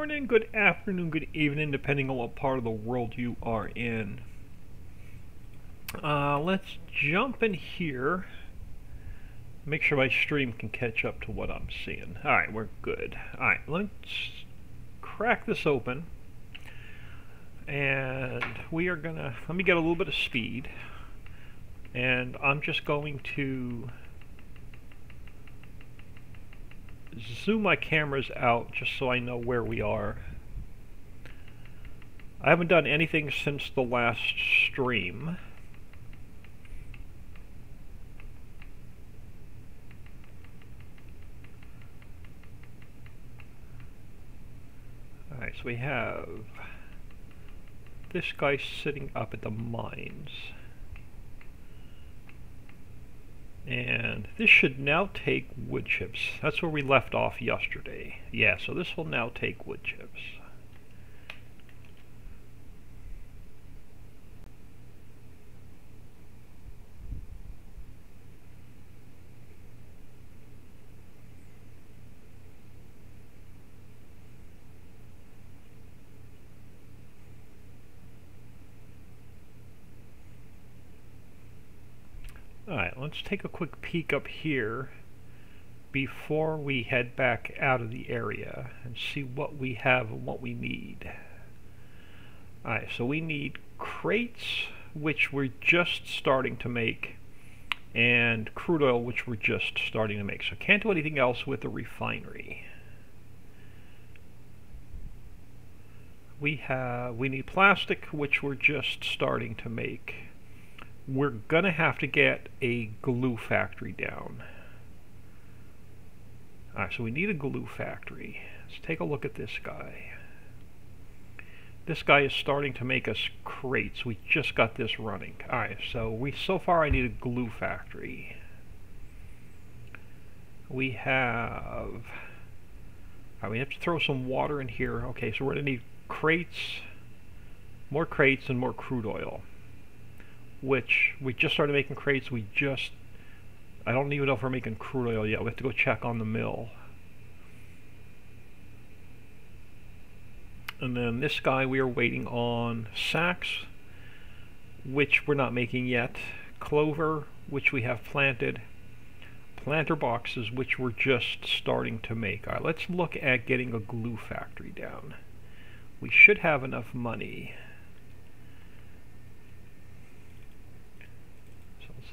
morning, good afternoon, good evening, depending on what part of the world you are in. Let's jump in here. Make sure my stream can catch up to what I'm seeing. Alright, we're good. Alright, let's crack this open. And we are gonna, let me get a little bit of speed. And I'm just going to zoom my cameras out just so I know where we are. I haven't done anything since the last stream. Alright, so we have this guy sitting up at the mines. And this should now take wood chips. That's where we left off yesterday. Yeah, so this will now take wood chips. Alright, let's take a quick peek up here before we head back out of the area and see what we have and what we need. Alright, so we need crates, which we're just starting to make, and crude oil, which we're just starting to make. So can't do anything else with the refinery. We need plastic, which we're just starting to make. We're gonna have to get a glue factory down. Alright, so we need a glue factory. Let's take a look at this guy. This guy is starting to make us crates. We just got this running. Alright, so far I need a glue factory. We have to throw some water in here. Okay, so we're gonna need crates, more crates, and more crude oil. Which we just started making crates. I don't even know if we're making crude oil yet. We have to go check on the mill. And then this guy, we are waiting on sacks, which we're not making yet. Clover, which we have planted. Planter boxes, which we're just starting to make. Alright, let's look at getting a glue factory down. We should have enough money.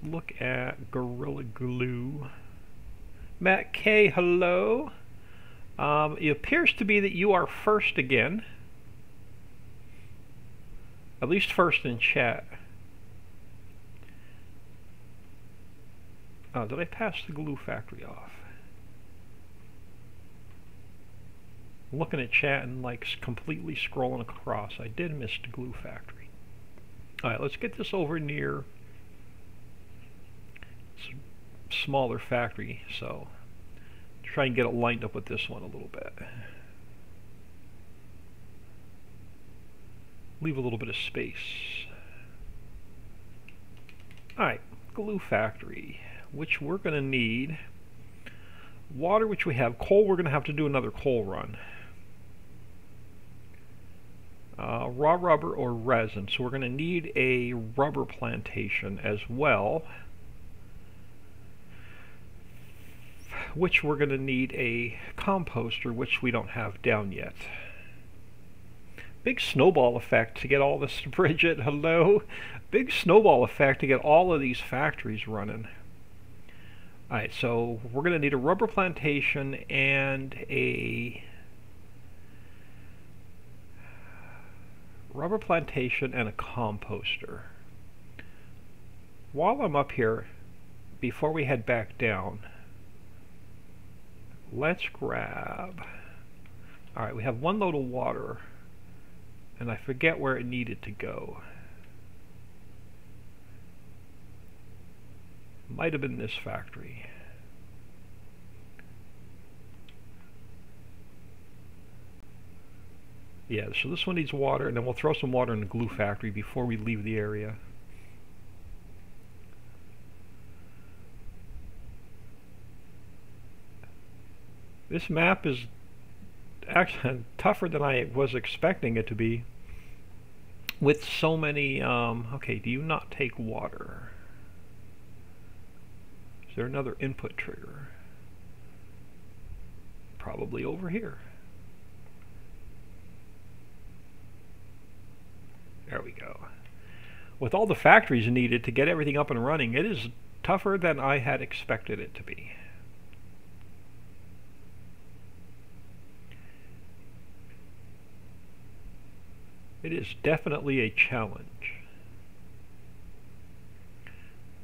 Look at Gorilla Glue. Matt K, hello. It appears to be that you are first again. At least first in chat. Oh, did I pass the glue factory off? I'm looking at chat and like completely scrolling across. I did miss the glue factory. Alright, let's get this over near smaller factory, so try and get it lined up with this one a little bit. Leave a little bit of space. Alright, glue factory, which we're going to need water, which we have. Coal, we're going to have to do another coal run. Raw rubber or resin, so we're going to need a rubber plantation as well, which we're going to need a composter, which we don't have down yet. Big snowball effect to get all this. Bridget, hello. Big snowball effect to get all of these factories running. Alright, so we're going to need a rubber plantation and a composter. While I'm up here, before we head back down, let's grab... Alright, we have one load of water, and I forget where it needed to go. Might have been this factory. Yeah, so this one needs water, and then we'll throw some water in the glue factory before we leave the area. This map is actually tougher than I was expecting it to be. With so many, okay, do you not take water? Is there another input trigger? Probably over here. There we go. With all the factories needed to get everything up and running, it is tougher than I had expected it to be. It is definitely a challenge.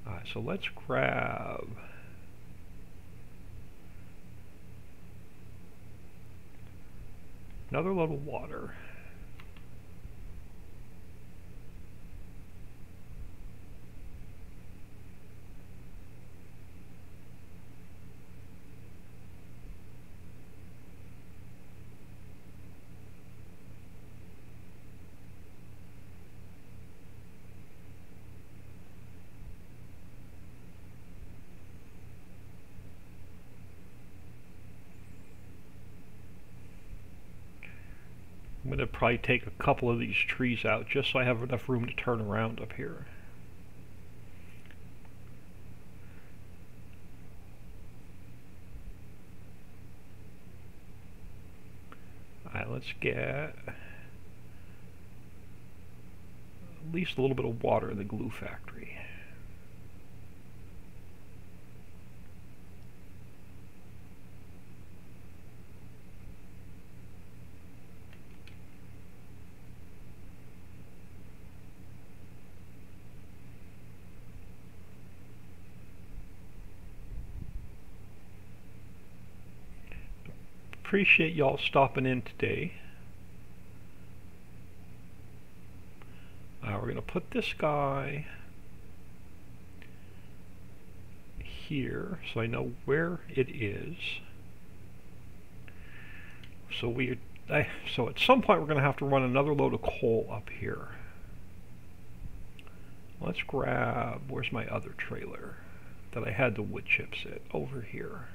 Alright, so let's grab another load of water. I'm going to probably take a couple of these trees out just so I have enough room to turn around up here. Alright, let's get at least a little bit of water in the glue factory. Appreciate y'all stopping in today. We're going to put this guy here so I know where it is. So so at some point we're going to have to run another load of coal up here. Let's grab, where's my other trailer that I had the wood chips in? Over here.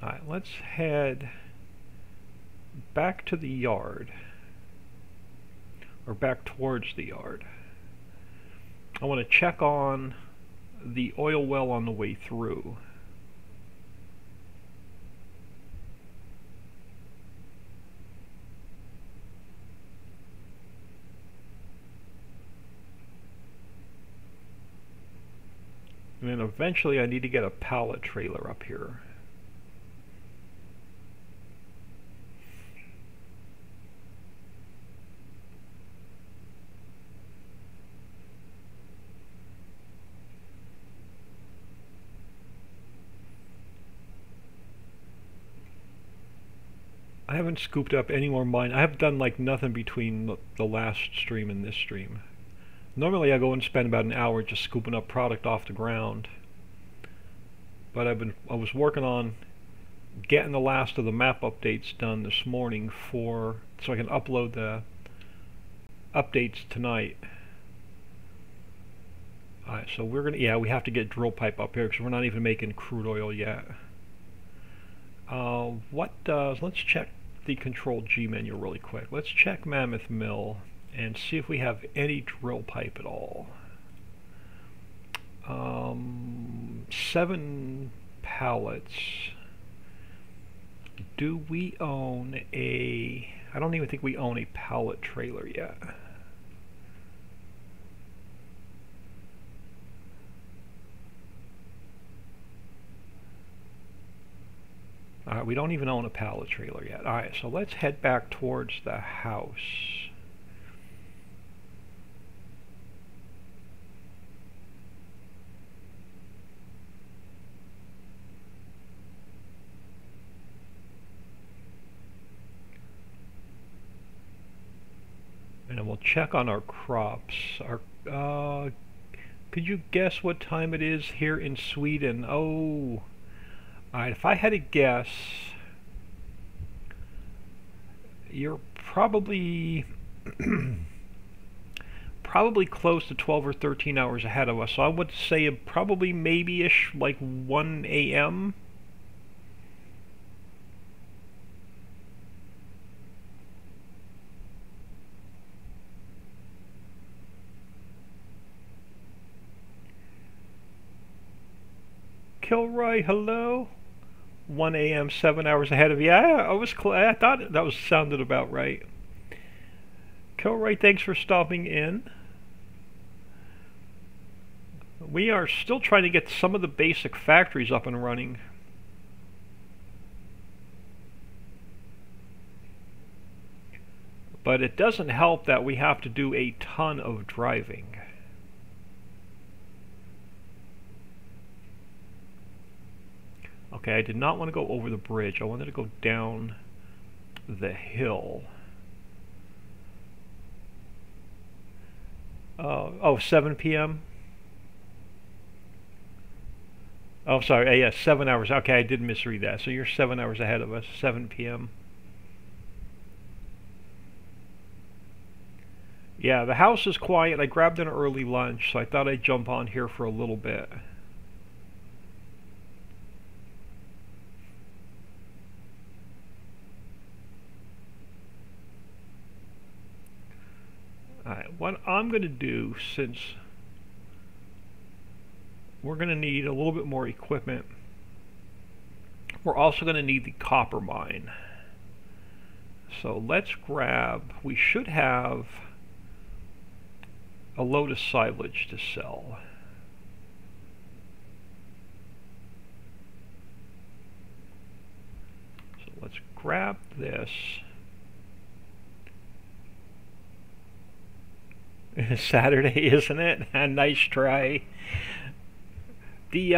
Alright, let's head back to the yard, or back towards the yard. I want to check on the oil well on the way through. And then eventually I need to get a pallet trailer up here. I haven't scooped up any more mine. I have done like nothing between the last stream and this stream. Normally I go and spend about an hour just scooping up product off the ground. But I was working on getting the last of the map updates done this morning so I can upload the updates tonight. Alright, so we're gonna, we have to get drill pipe up here because we're not even making crude oil yet. Let's check the Control G menu really quick. Let's check Mammoth Mill and see if we have any drill pipe at all. 7 pallets. Do we own I don't even think we own a pallet trailer yet. Alright, we don't even own a pallet trailer yet. Alright, so let's head back towards the house. And then we'll check on our crops. Could you guess what time it is here in Sweden? Oh... Alright, if I had to guess, you're probably close to 12 or 13 hours ahead of us. So I would say probably maybe-ish like 1 a.m. Kilroy, hello. 1 a.m., 7 hours ahead of you. I thought that was sounded about right. Kilroy, thanks for stopping in. We are still trying to get some of the basic factories up and running. But it doesn't help that we have to do a ton of driving. Okay, I did not want to go over the bridge. I wanted to go down the hill. Oh, 7 p.m.? Oh, sorry. Yes, 7 hours. Okay, I did misread that. So you're 7 hours ahead of us. 7 p.m. Yeah, the house is quiet. I grabbed an early lunch, so I thought I'd jump on here for a little bit. Alright, what I'm going to do, since we're going to need a little bit more equipment, we're also going to need the copper mine. So let's grab, we should have a load of silage to sell. So let's grab this. Saturday, isn't it? A nice try. The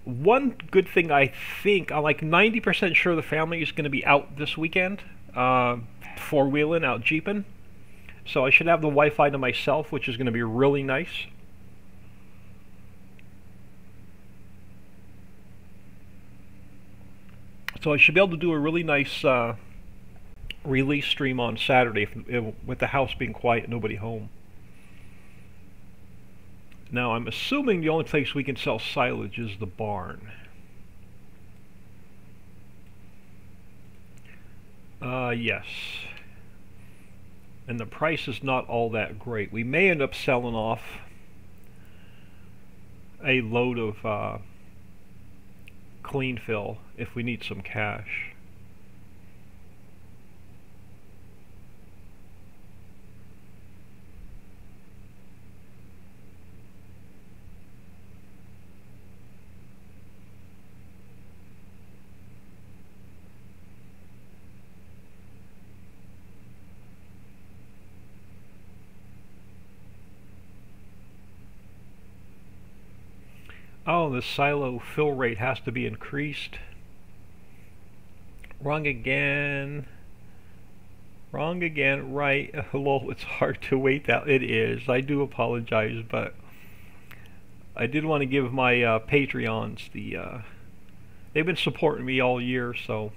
one good thing, I think, I'm like 90% sure the family is going to be out this weekend, four-wheeling, out jeeping. So I should have the Wi-Fi to myself, which is going to be really nice. So I should be able to do a really nice release stream on Saturday with the house being quiet, nobody home. Now I'm assuming the only place we can sell silage is the barn. Yes. And the price is not all that great. We may end up selling off a load of clean fill if we need some cash. Oh, the silo fill rate has to be increased. Wrong again. Wrong again. Right. Hello, it's hard to wait that. It is. I do apologize, but I did want to give my Patreons the... they've been supporting me all year, so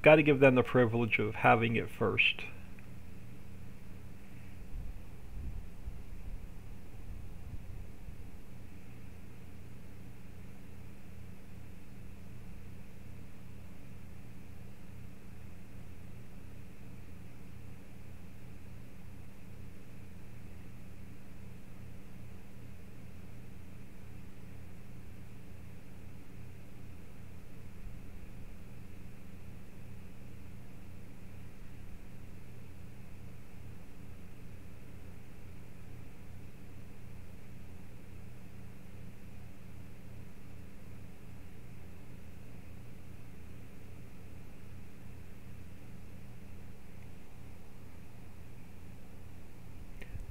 got to give them the privilege of having it first.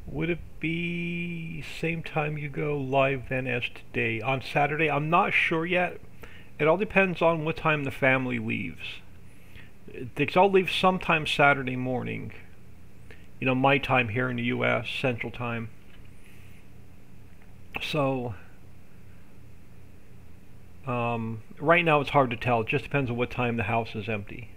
Would it be same time you go live then as today? On Saturday? I'm not sure yet. It all depends on what time the family leaves. They all leave sometime Saturday morning. You know, my time here in the US, Central Time. So, right now it's hard to tell. It just depends on what time the house is empty.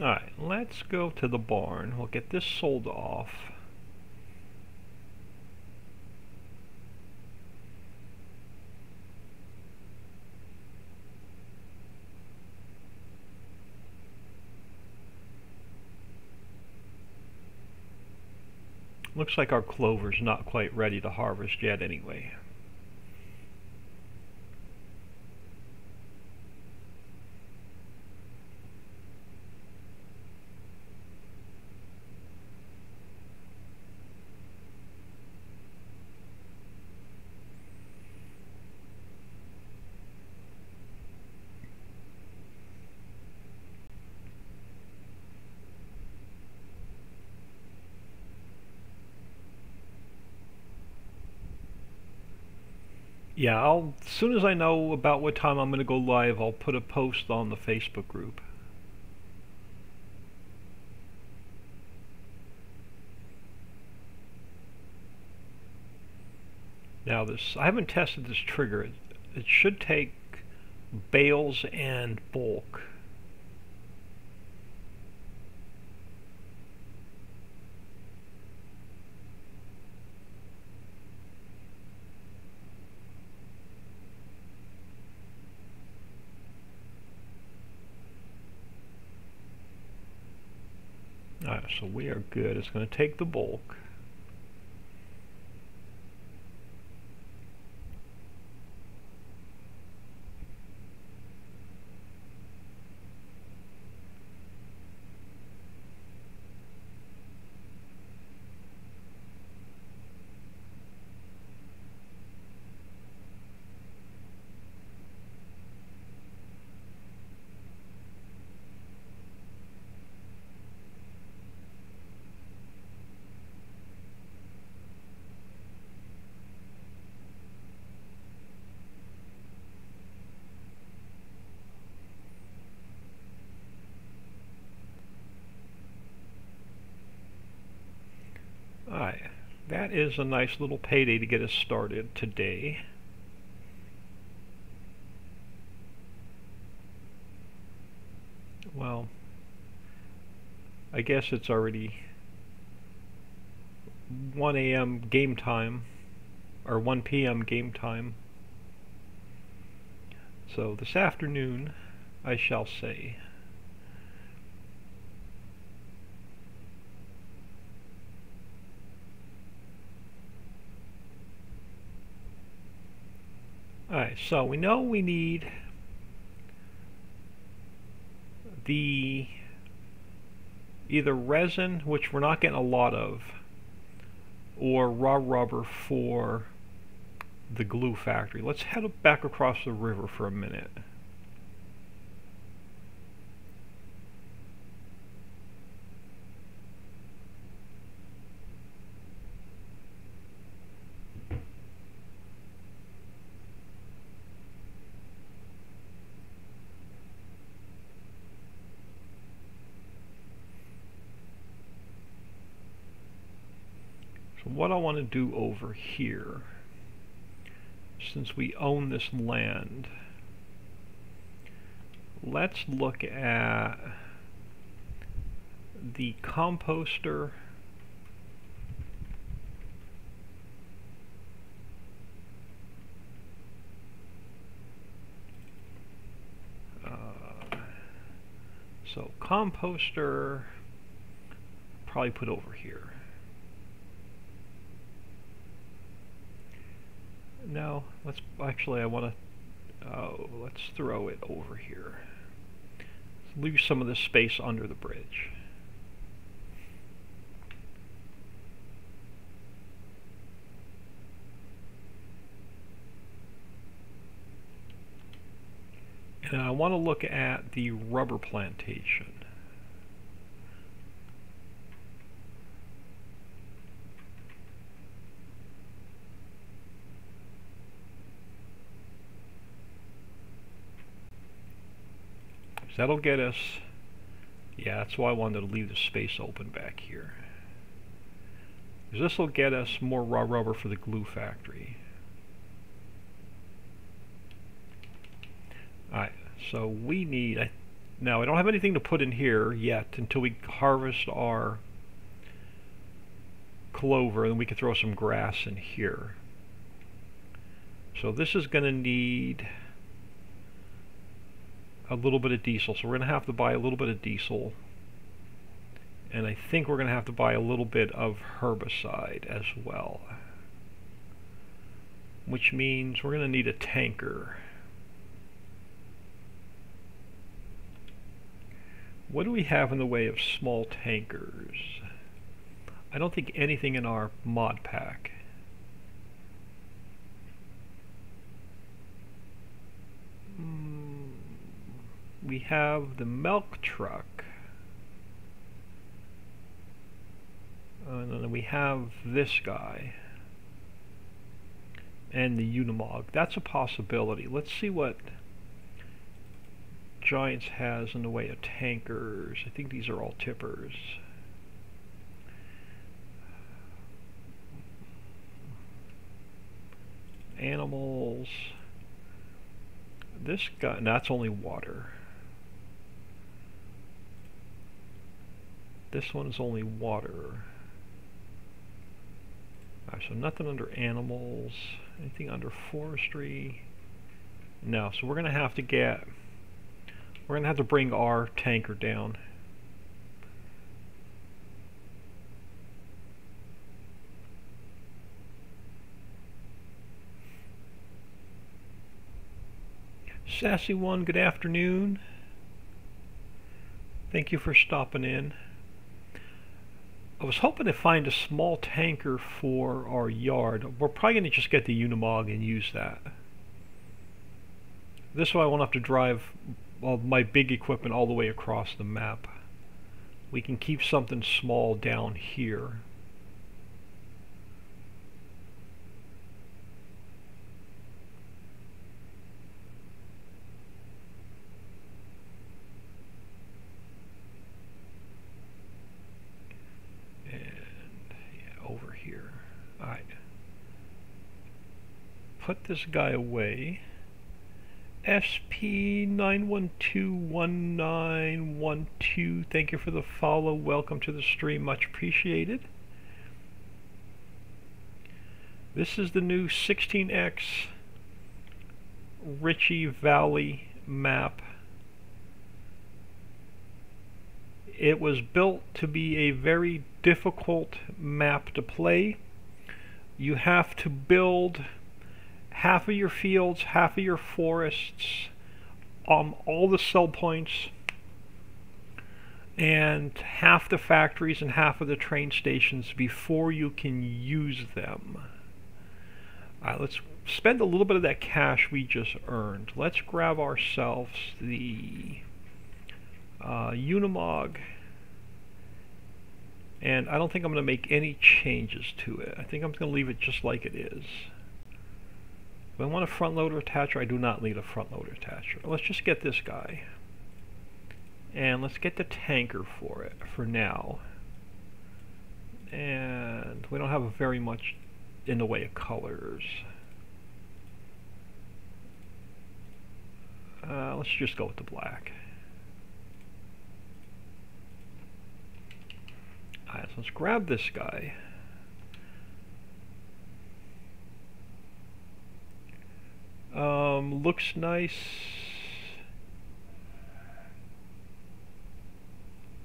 Alright, let's go to the barn. We'll get this sold off. Looks like our clover's not quite ready to harvest yet anyway. Yeah, as soon as I know about what time I'm going to go live, I'll put a post on the Facebook group. Now I haven't tested this trigger. It should take bales and bulk. Alright, so we are good. It's going to take the bulk. Alright, that is a nice little payday to get us started today. Well, I guess it's already 1 a.m. game time, or 1 p.m. game time. So this afternoon, I shall say. Alright, so we know we need the either resin, which we're not getting a lot of, or raw rubber for the glue factory. Let's head back across the river for a minute. So what I want to do over here, since we own this land, let's look at the composter so composter probably put over here. No, let's actually, I want to, let's throw it over here. Let's leave some of this space under the bridge. And I want to look at the rubber plantation. So that'll get us, yeah, that's why I wanted to leave the space open back here. Because this will get us more raw rubber for the glue factory. Alright, so we need, now I don't have anything to put in here yet until we harvest our clover, and we can throw some grass in here. So this is going to need a little bit of diesel, so we're going to have to buy a little bit of diesel And I think we're going to have to buy a little bit of herbicide as well, which means we're going to need a tanker. What do we have in the way of small tankers? I don't think anything in our mod pack. We have the milk truck. And then we have this guy. And the Unimog. That's a possibility. Let's see what Giants has in the way of tankers. I think these are all tippers. Animals. This guy, and that's only water. This one is only water. Alright, so nothing under animals. Anything under forestry? No, so we're gonna have to bring our tanker down. Sassy One, good afternoon. Thank you for stopping in. I was hoping to find a small tanker for our yard. We're probably going to just get the Unimog and use that. This way I won't have to drive my big equipment all the way across the map. We can keep something small down here. Over here. Alright. Put this guy away. SP9121912. Thank you for the follow. Welcome to the stream. Much appreciated. This is the new 16x Ritchie Valley map. It was built to be a very difficult map to play. You have to build half of your fields, half of your forests, all the sell points, and half the factories and half of the train stations before you can use them. Alright, let's spend a little bit of that cash we just earned. Let's grab ourselves the Unimog, and I don't think I'm going to make any changes to it. I think I'm going to leave it just like it is. Do I want a front loader attacher? I do not need a front loader attacher. Let's just get this guy, and let's get the tanker for it for now. And we don't have very much in the way of colors. Let's just go with the black. Alright, so let's grab this guy. Looks nice.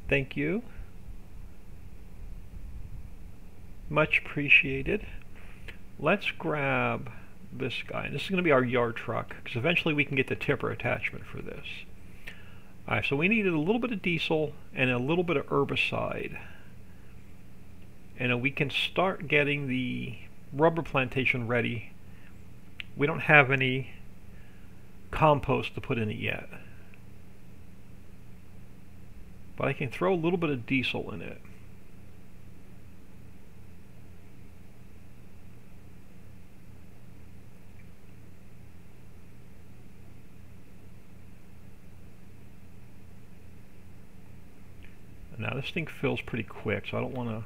Thank you. Much appreciated. Let's grab this guy. This is going to be our yard truck, because eventually we can get the tipper attachment for this. Alright, so we needed a little bit of diesel and a little bit of herbicide. And we can start getting the rubber plantation ready. We don't have any compost to put in it yet, but I can throw a little bit of diesel in it. Now this thing fills pretty quick, so I don't want to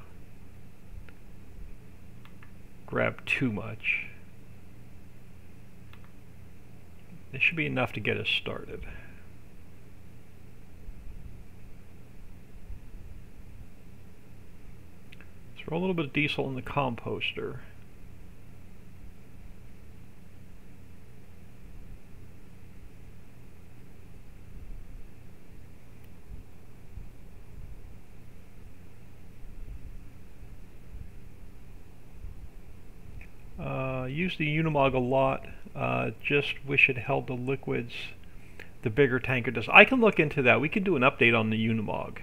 grab too much. This should be enough to get us started. Throw a little bit of diesel in the composter. Use the Unimog a lot. Just wish it held the liquids the bigger tanker does. I can look into that. We can do an update on the Unimog.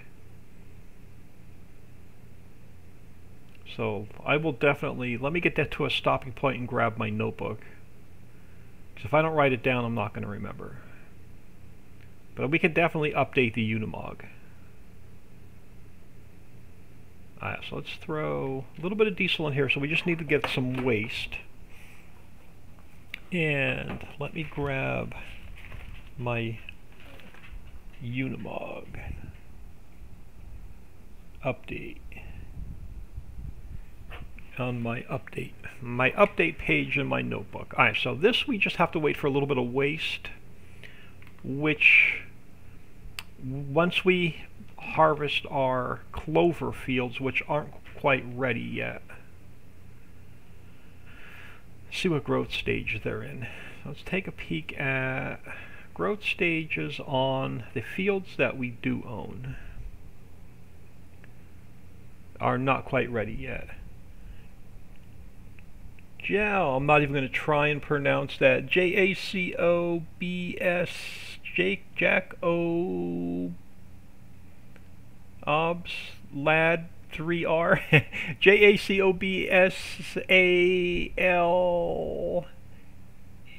So I will definitely, let me get that to a stopping point and grab my notebook. Because if I don't write it down, I'm not going to remember. But we can definitely update the Unimog. Alright, so let's throw a little bit of diesel in here. So we just need to get some waste. And let me grab my Unimog update on my update page in my notebook. Alright, so this we just have to wait for a little bit of waste, which once we harvest our clover fields, which aren't quite ready yet. See what growth stage they're in. So let's take a peek at growth stages on the fields that we do own. Are not quite ready yet. I'm not even going to try and pronounce that. J-A-C-O-B-S Jack O Obs Lad 3R J-A-C-O-B-S-A-L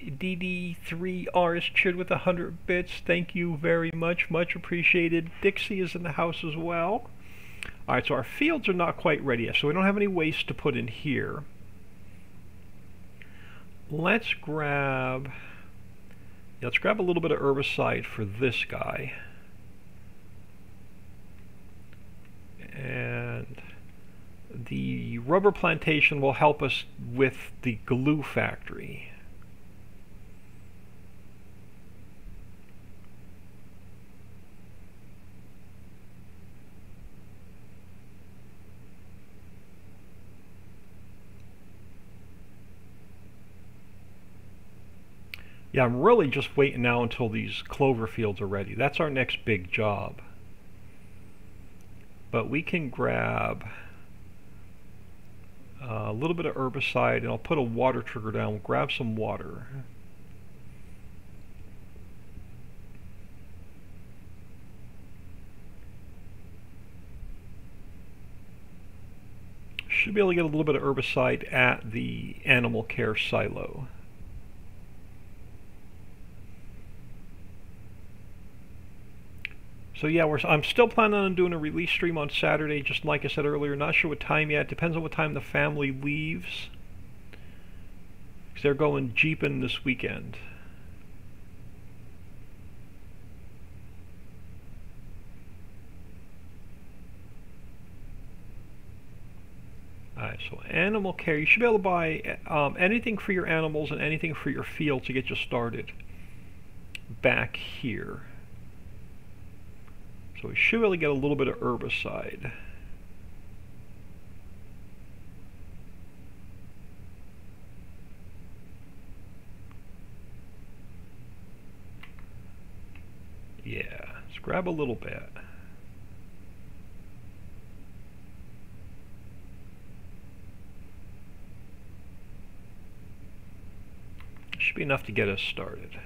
DD3R is cheered with 100 bits. Thank you very much. Much appreciated. Dixie is in the house as well. Alright, so our fields are not quite ready yet, so we don't have any waste to put in here. Let's grab a little bit of herbicide for this guy. And the rubber plantation will help us with the glue factory. Yeah, I'm really just waiting now until these clover fields are ready. That's our next big job. But we can grab a little bit of herbicide, and I'll put a water trigger down. We'll grab some water. Should be able to get a little bit of herbicide at the animal care silo. So yeah, I'm still planning on doing a release stream on Saturday, just like I said earlier. Not sure what time yet. Depends on what time the family leaves. Because they're going jeeping this weekend. Alright, so animal care. You should be able to buy anything for your animals and anything for your field to get you started back here. So we should really get a little bit of herbicide. Yeah, let's grab a little bit. Should be enough to get us started.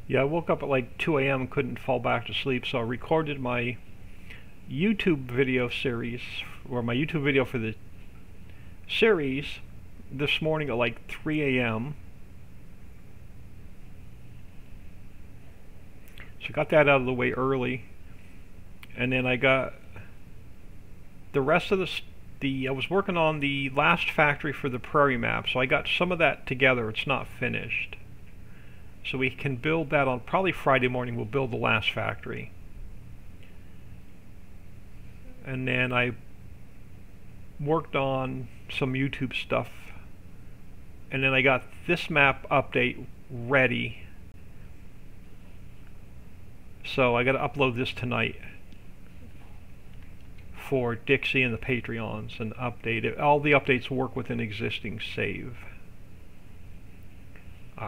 Yeah, I woke up at like 2 a.m. and couldn't fall back to sleep, so I recorded my YouTube video series, or my YouTube video for the series this morning at like 3 a.m. So I got that out of the way early, and then I got the rest of the I was working on the last factory for the prairie map, so I got some of that together. It's not finished. So we can build that on probably Friday morning. We'll build the last factory. And then I worked on some YouTube stuff. And then I got this map update ready. So I got to upload this tonight for Dixie and the Patreons and update it. All the updates work with an existing save.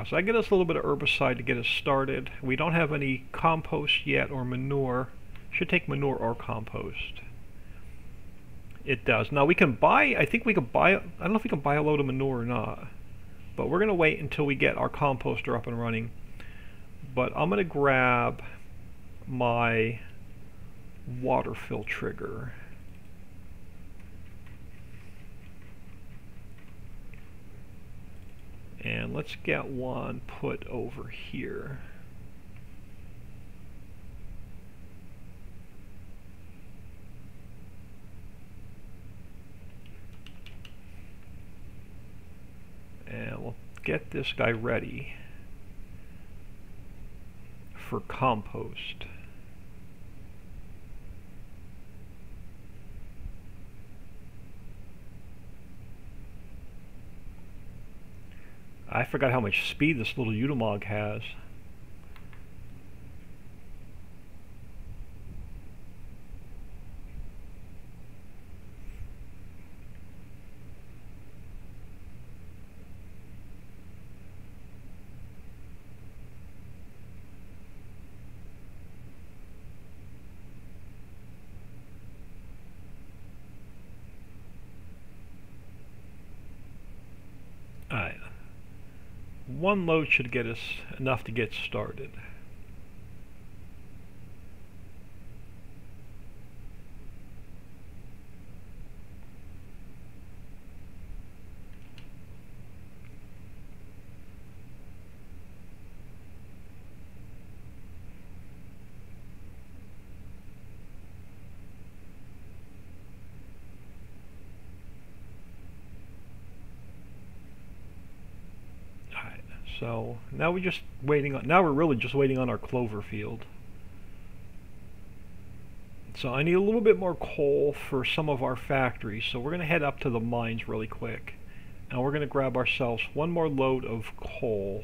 So I get us a little bit of herbicide to get us started. We don't have any compost yet or manure. Should take manure or compost. It does. Now we can buy, I think we can buy, I don't know if we can buy a load of manure or not. But we're going to wait until we get our composter up and running. But I'm going to grab my water fill trigger. And let's get one put over here. And we'll get this guy ready for compost. I forgot how much speed this little Utamog has. Alright. One load should get us enough to get started. So now we're just waiting on, now we're really just waiting on our clover field. So I need a little bit more coal for some of our factories, so we're going to head up to the mines really quick. And we're going to grab ourselves one more load of coal.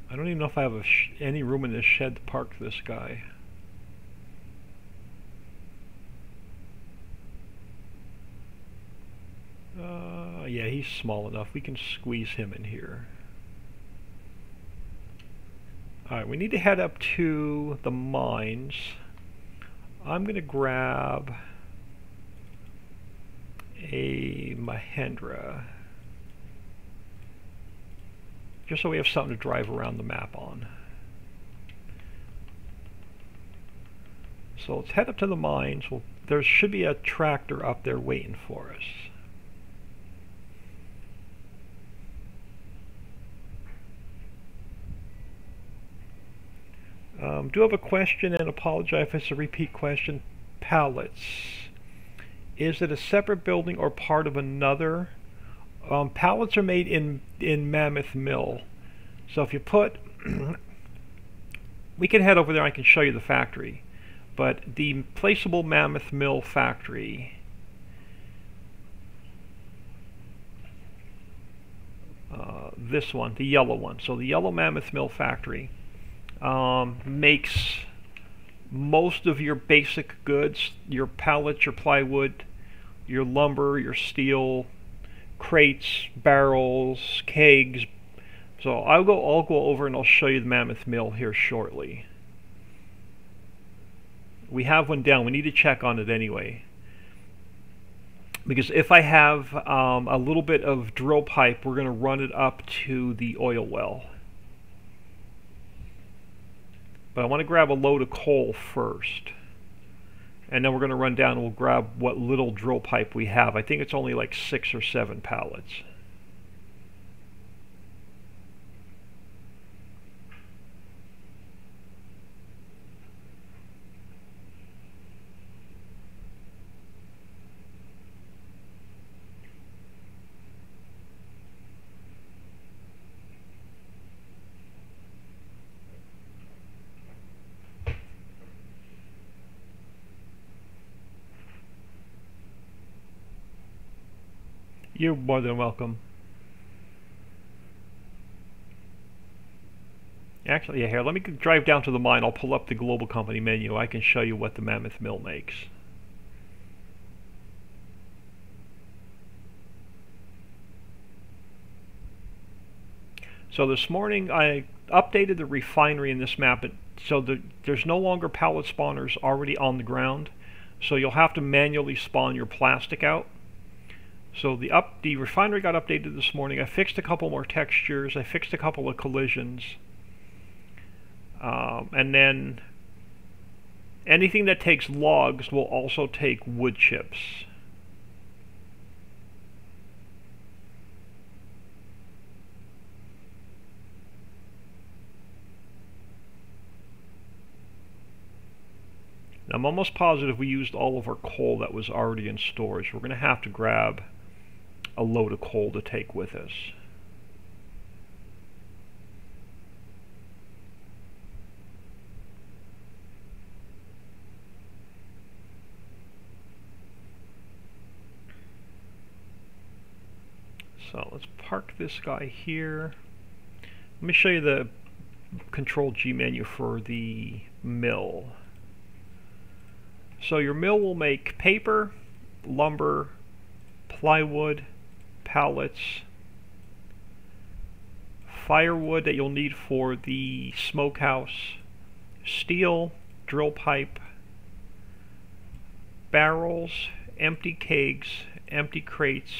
I don't even know if I have any room in this shed to park this guy. Yeah, he's small enough. We can squeeze him in here. Alright, we need to head up to the mines. I'm going to grab a Mahindra, just so we have something to drive around the map on. So let's head up to the mines. Well, there should be a tractor up there waiting for us. Do have a question, and apologize if it's a repeat question. Pallets. Is it a separate building or part of another? Pallets are made in Mammoth Mill. So if you put, we can head over there and I can show you the factory. But the placeable Mammoth Mill factory, this one, the yellow one. So the yellow Mammoth Mill factory makes most of your basic goods, your pallets, your plywood, your lumber, your steel, crates, barrels, kegs. So I'll go over and I'll show you the Mammoth Mill here shortly. We have one down. We need to check on it anyway. Because if I have a little bit of drill pipe, we're going to run it up to the oil well. But I want to grab a load of coal first. And then we're going to run down and we'll grab what little drill pipe we have. I think it's only like 6 or 7 pallets. You're more than welcome. Actually, yeah, here, let me drive down to the mine. I'll pull up the global company menu. I can show you what the Mammoth Mill makes. So this morning I updated the refinery in this map, so there's no longer pallet spawners already on the ground. So you'll have to manually spawn your plastic out. So the refinery got updated this morning. I fixed a couple more textures. I fixed a couple of collisions. And then anything that takes logs will also take wood chips. Now, I'm almost positive we used all of our coal that was already in storage. We're going to have to grab a load of coal to take with us. So let's park this guy here. Let me show you the Control G menu for the mill. So your mill will make paper, lumber, plywood, pallets, firewood that you'll need for the smokehouse, steel, drill pipe, barrels, empty kegs, empty crates,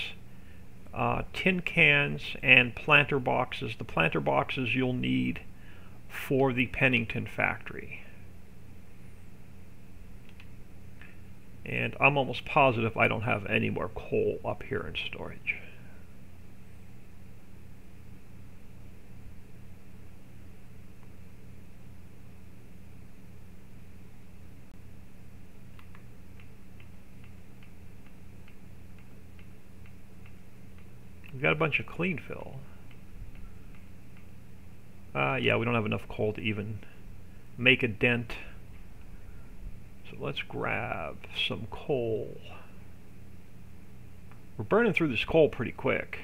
tin cans, and planter boxes. The planter boxes you'll need for the Pennington factory. And I'm almost positive I don't have any more coal up here in storage. We've got a bunch of clean fill. Yeah, we don't have enough coal to even make a dent. So let's grab some coal. We're burning through this coal pretty quick.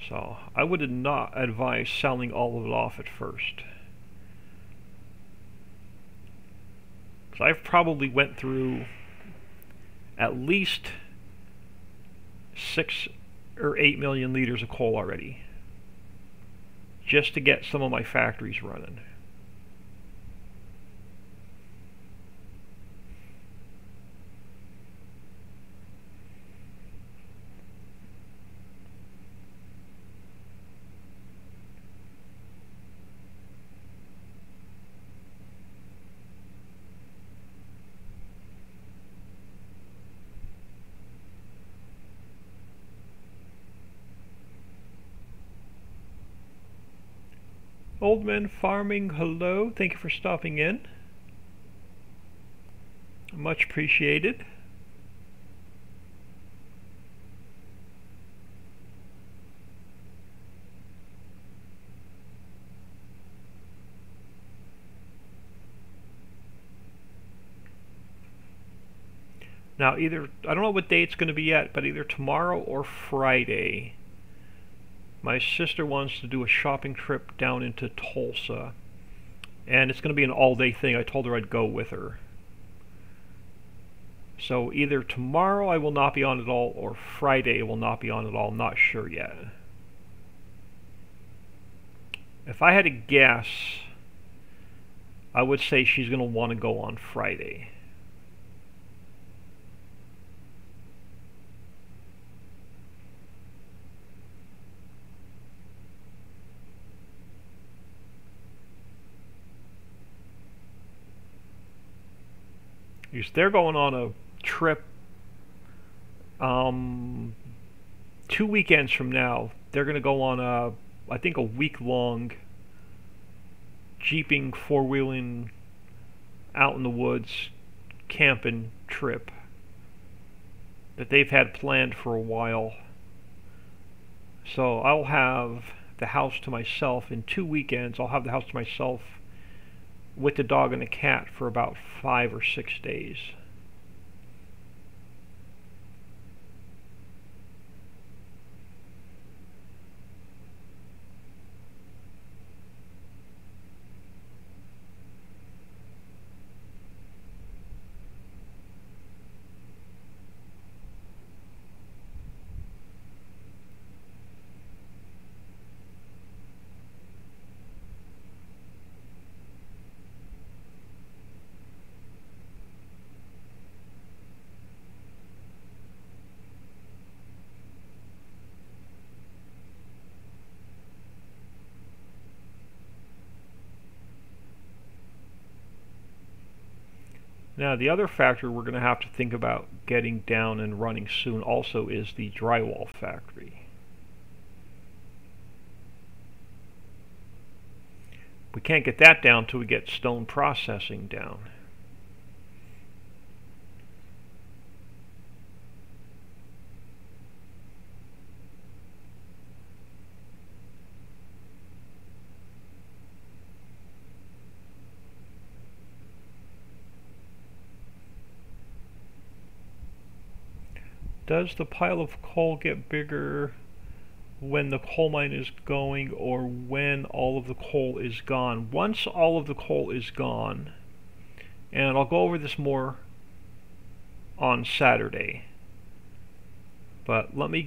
So I would not advise selling all of it off at first. So I've probably went through at least 6 or 8 million liters of coal already, just to get some of my factories running. Old Man Farming, hello. Thank you for stopping in. Much appreciated. Now, I don't know what day it's going to be yet, but either tomorrow or Friday, my sister wants to do a shopping trip down into Tulsa, and it's going to be an all-day thing. I told her I'd go with her. So either tomorrow I will not be on at all, or Friday I will not be on at all. I'm not sure yet. If I had to guess, I would say she's going to want to go on Friday. They're going on a trip 2 weekends from now. They're going to go on I think a week-long jeeping, four-wheeling, out in the woods, camping trip that they've had planned for a while. So I'll have the house to myself in 2 weekends. I'll have the house to myself with the dog and the cat for about 5 or 6 days. Now, the other factor we're going to have to think about getting down and running soon also is the drywall factory. We can't get that down till we get stone processing down. Does the pile of coal get bigger when the coal mine is going or when all of the coal is gone? Once all of the coal is gone, and I'll go over this more on Saturday, but let me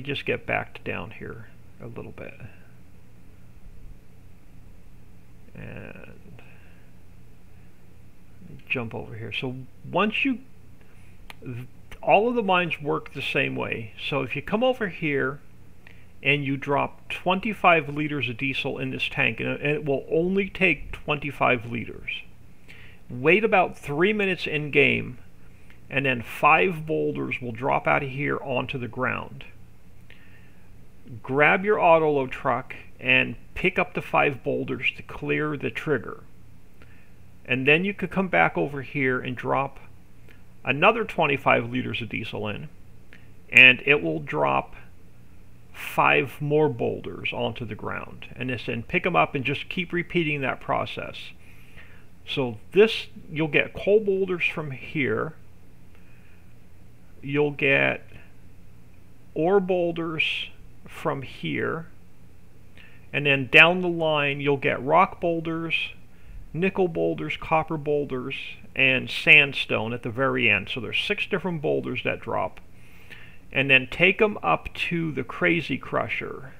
just get back to down here a little bit. And jump over here. So once all of the mines work the same way. So if you come over here and you drop 25 liters of diesel in this tank, and it will only take 25 liters, wait about 3 minutes in game, and then 5 boulders will drop out of here onto the ground. Grab your autoload truck and pick up the 5 boulders to clear the trigger. And then you could come back over here and drop another 25 liters of diesel in, and it will drop 5 more boulders onto the ground. And then pick them up and just keep repeating that process. So this, you'll get coal boulders from here, you'll get ore boulders from here, and then down the line you'll get rock boulders, nickel boulders, copper boulders, and sandstone at the very end. So there's 6 different boulders that drop. And then take them up to the Crazy Crusher,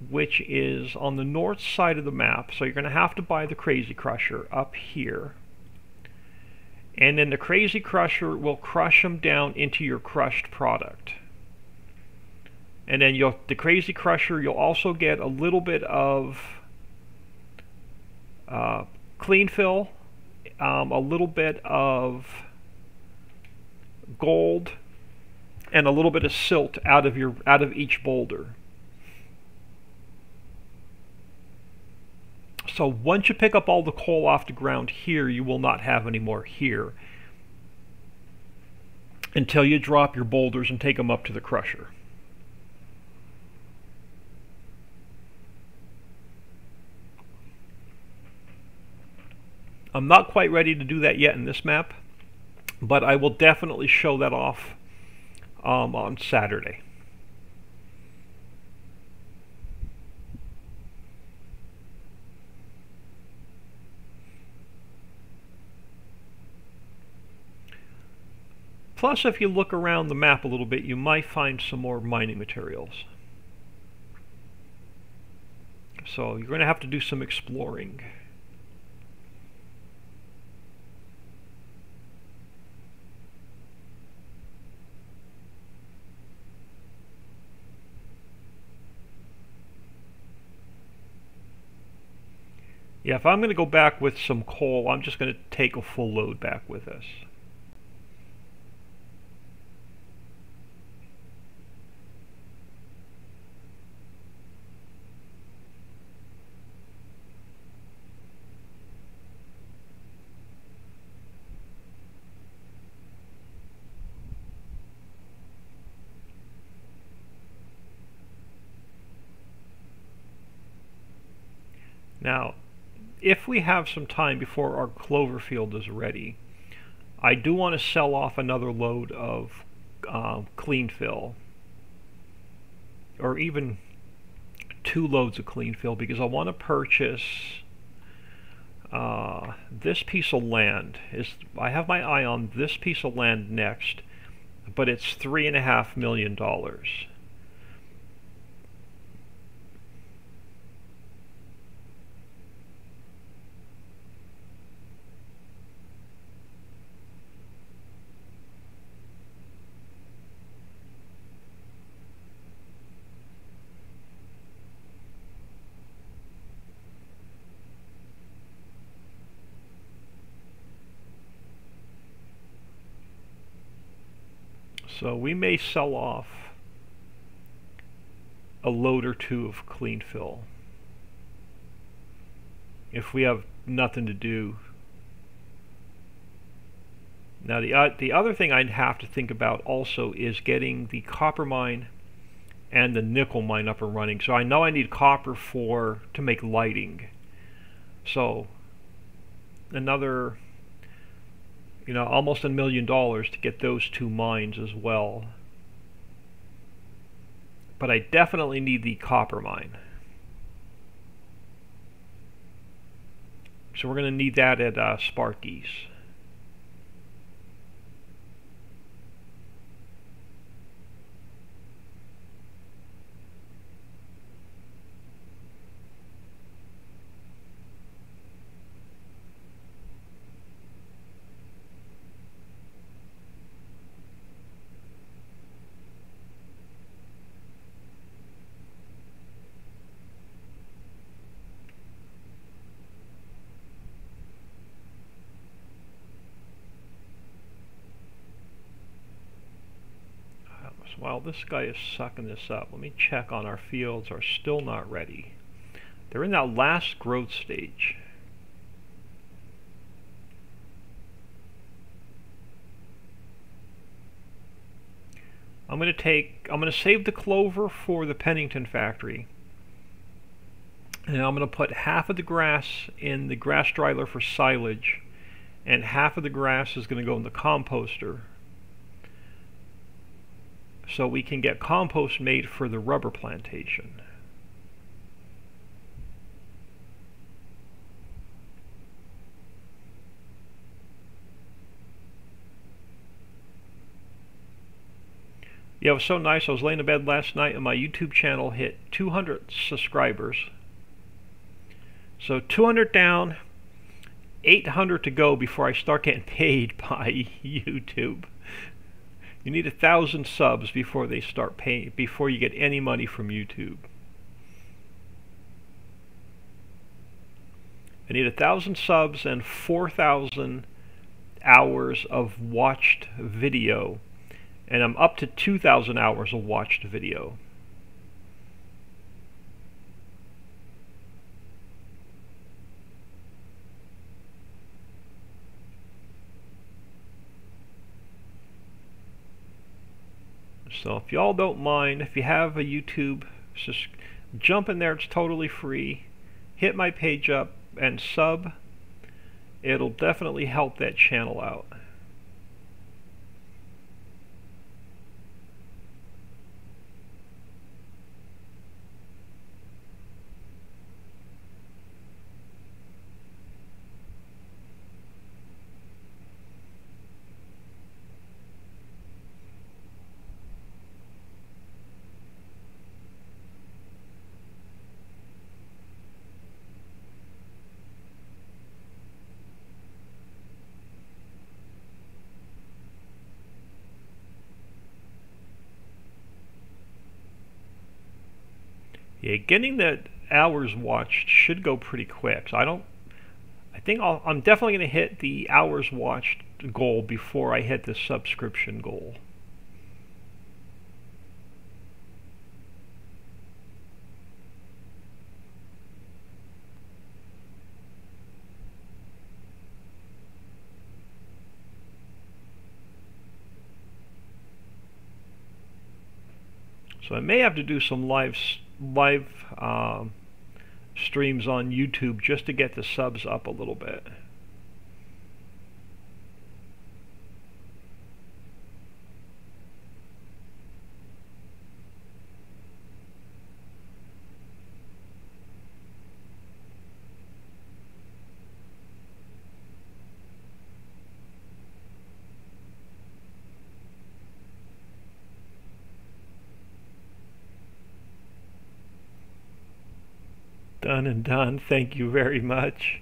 which is on the north side of the map. So you're going to have to buy the Crazy Crusher up here. And then the Crazy Crusher will crush them down into your crushed product. And then the Crazy Crusher, you'll also get a little bit of clean fill, a little bit of gold, and a little bit of silt out of each boulder. So once you pick up all the coal off the ground here, you will not have any more here until you drop your boulders and take them up to the crusher. I'm not quite ready to do that yet in this map, but I will definitely show that off on Saturday. Plus, if you look around the map a little bit, you might find some more mining materials. So you're going to have to do some exploring. Yeah, if I'm going to go back with some coal, I'm just going to take a full load back with us. Now, if we have some time before our clover field is ready, I do want to sell off another load of clean fill, or even 2 loads of clean fill, because I want to purchase this piece of land. I have my eye on this piece of land next, but it's $3.5 million. So we may sell off a load or 2 of clean fill if we have nothing to do. Now the other thing I'd have to think about also is getting the copper mine and the nickel mine up and running. So I know I need copper to make lighting. So another, almost $1 million to get those 2 mines as well. But I definitely need the copper mine. So we're going to need that at Sparky's. While this guy is sucking this up, let me check on our fields are still not ready. They're in that last growth stage. I'm going to save the clover for the Pennington factory. And I'm going to put half of the grass in the grass dryler for silage, and half of the grass is going to go in the composter, so we can get compost made for the rubber plantation. Yeah, it was so nice. I was laying in bed last night and my YouTube channel hit 200 subscribers. So 200 down, 800 to go before I start getting paid by YouTube. You need 1,000 subs before they start paying, before you get any money from YouTube. I need 1,000 subs and 4,000 hours of watched video, and I'm up to 2,000 hours of watched video. So if y'all don't mind, if you have a YouTube, just jump in there. It's totally free. Hit my page up and sub. It'll definitely help that channel out. Yeah, getting the hours watched should go pretty quick. So I'm definitely going to hit the hours watched goal before I hit the subscription goal. So I may have to do some live streams on YouTube just to get the subs up a little bit. Done and done. Thank you very much.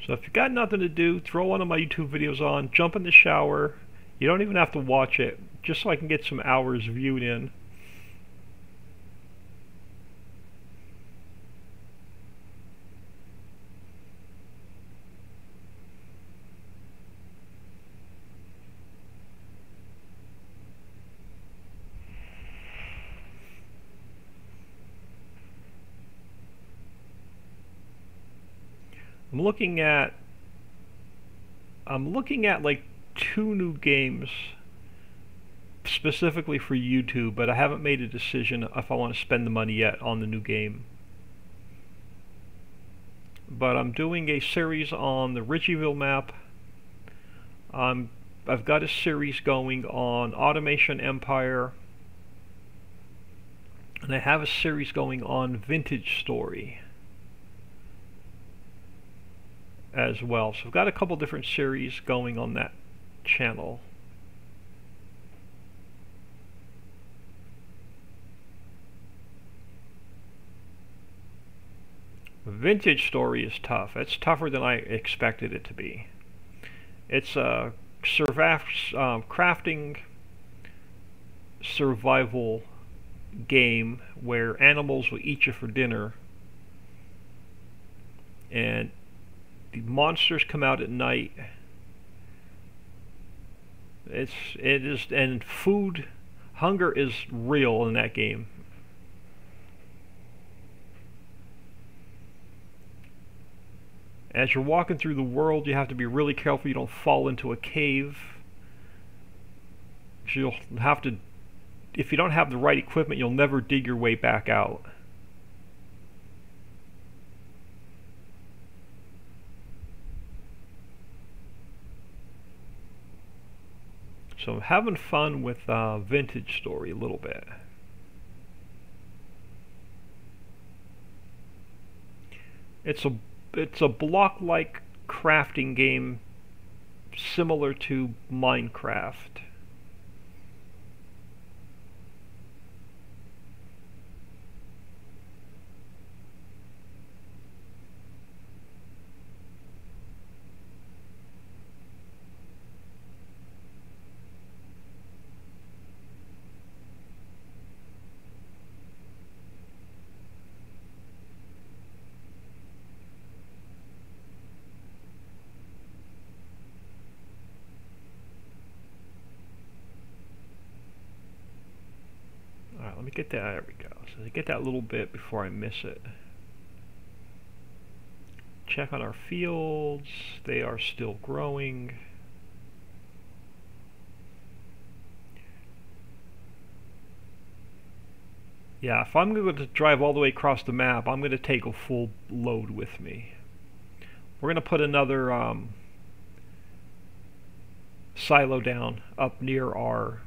So if you've got nothing to do, throw one of my YouTube videos on, jump in the shower. You don't even have to watch it, just so I can get some hours viewed in. I'm looking at like 2 new games specifically for YouTube, but I haven't made a decision if I want to spend the money yet on the new game. But I'm doing a series on the Ridgeville map. I've got a series going on Automation Empire, and I have a series going on Vintage Story as well. So I've got a couple different series going on that channel. Vintage Story is tough. It's tougher than I expected it to be. It's a crafting survival game where animals will eat you for dinner, and the monsters come out at night. And hunger is real in that game. As you're walking through the world, you have to be really careful you don't fall into a cave. You'll have to, if you don't have the right equipment, you'll never dig your way back out. So I'm having fun with Vintage Story a little bit. It's a block-like crafting game similar to Minecraft. Let me get that, there we go. So I get that little bit before I miss it. Check on our fields. They are still growing. Yeah, if I'm going to drive all the way across the map, I'm going to take a full load with me. We're going to put another silo down up near our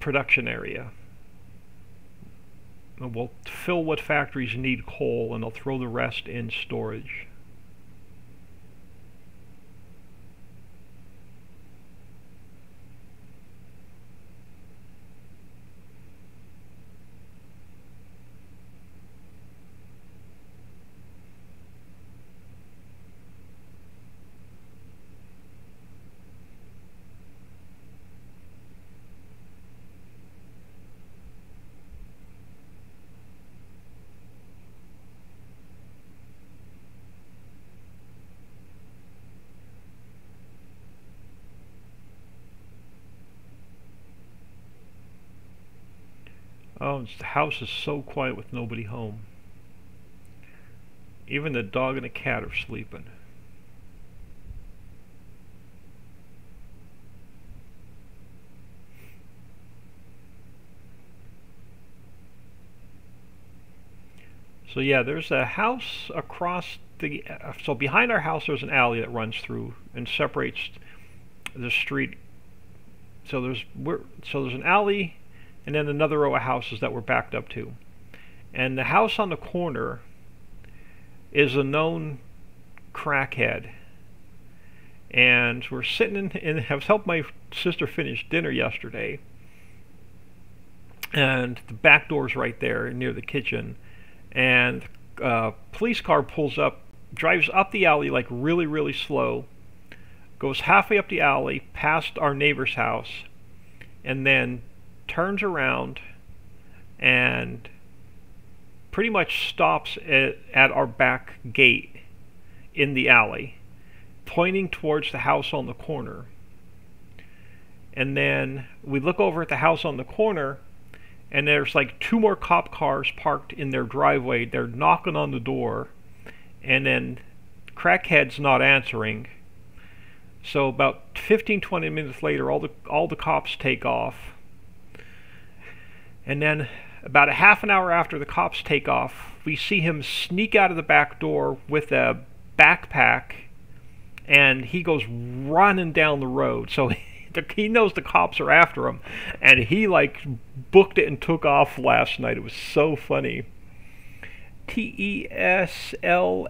production area. And we'll fill what factories need coal, and I'll throw the rest in storage. Oh, the house is so quiet with nobody home. Even the dog and the cat are sleeping. So yeah, there's a house across the... so behind our house there's an alley that runs through and separates the street. So there's an alley and then another row of houses that we're backed up to. And the house on the corner is a known crackhead. And we're sitting in I was helping my sister finish dinner yesterday. And the back door's right there near the kitchen. And a police car pulls up, drives up the alley like really, really slow, goes halfway up the alley past our neighbor's house, and then turns around and pretty much stops at our back gate in the alley, pointing towards the house on the corner. And then we look over at the house on the corner, and there's like 2 more cop cars parked in their driveway. They're knocking on the door, and then crackhead's not answering. So about 15-20 minutes later, all the cops take off. And then about a half an hour after the cops take off, we see him sneak out of the back door with a backpack, and he goes running down the road. So he knows the cops are after him, and he like booked it and took off last night. It was so funny. TESLA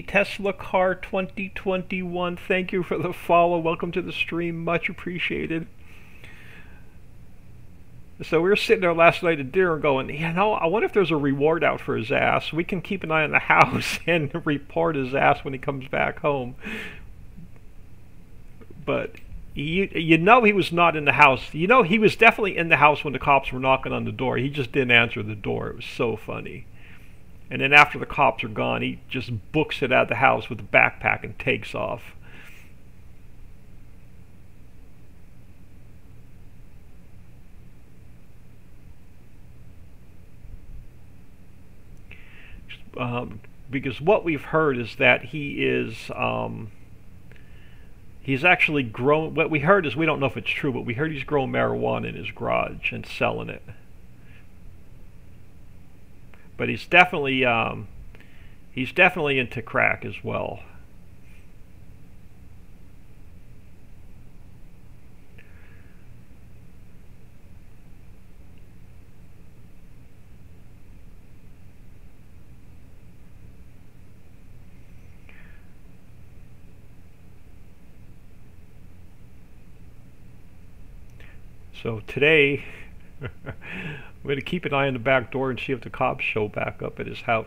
Tesla Car 2021, thank you for the follow. Welcome to the stream, much appreciated. So we were sitting there last night at dinner going, you know, I wonder if there's a reward out for his ass. We can keep an eye on the house and report his ass when he comes back home. But you know he was not in the house. You know he was definitely in the house when the cops were knocking on the door. He just didn't answer the door. It was so funny. And then after the cops are gone, he just books it out of the house with a backpack and takes off. Because what we've heard is that he is... he's actually grown... What we heard is, we don't know if it's true, but we heard he's growing marijuana in his garage and selling it. But he's definitely into crack as well. So today, I'm going to keep an eye on the back door and see if the cops show back up at his house.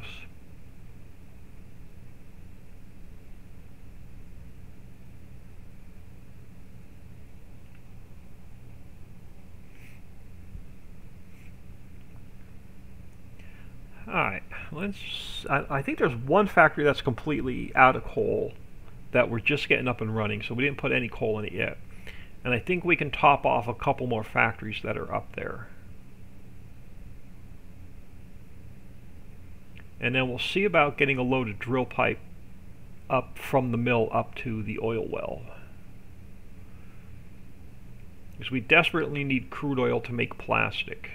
Alright, I think there's one factory that's completely out of coal that we're just getting up and running, so we didn't put any coal in it yet. And I think we can top off a couple more factories that are up there. And then we'll see about getting a load of drill pipe up from the mill up to the oil well. Because we desperately need crude oil to make plastic.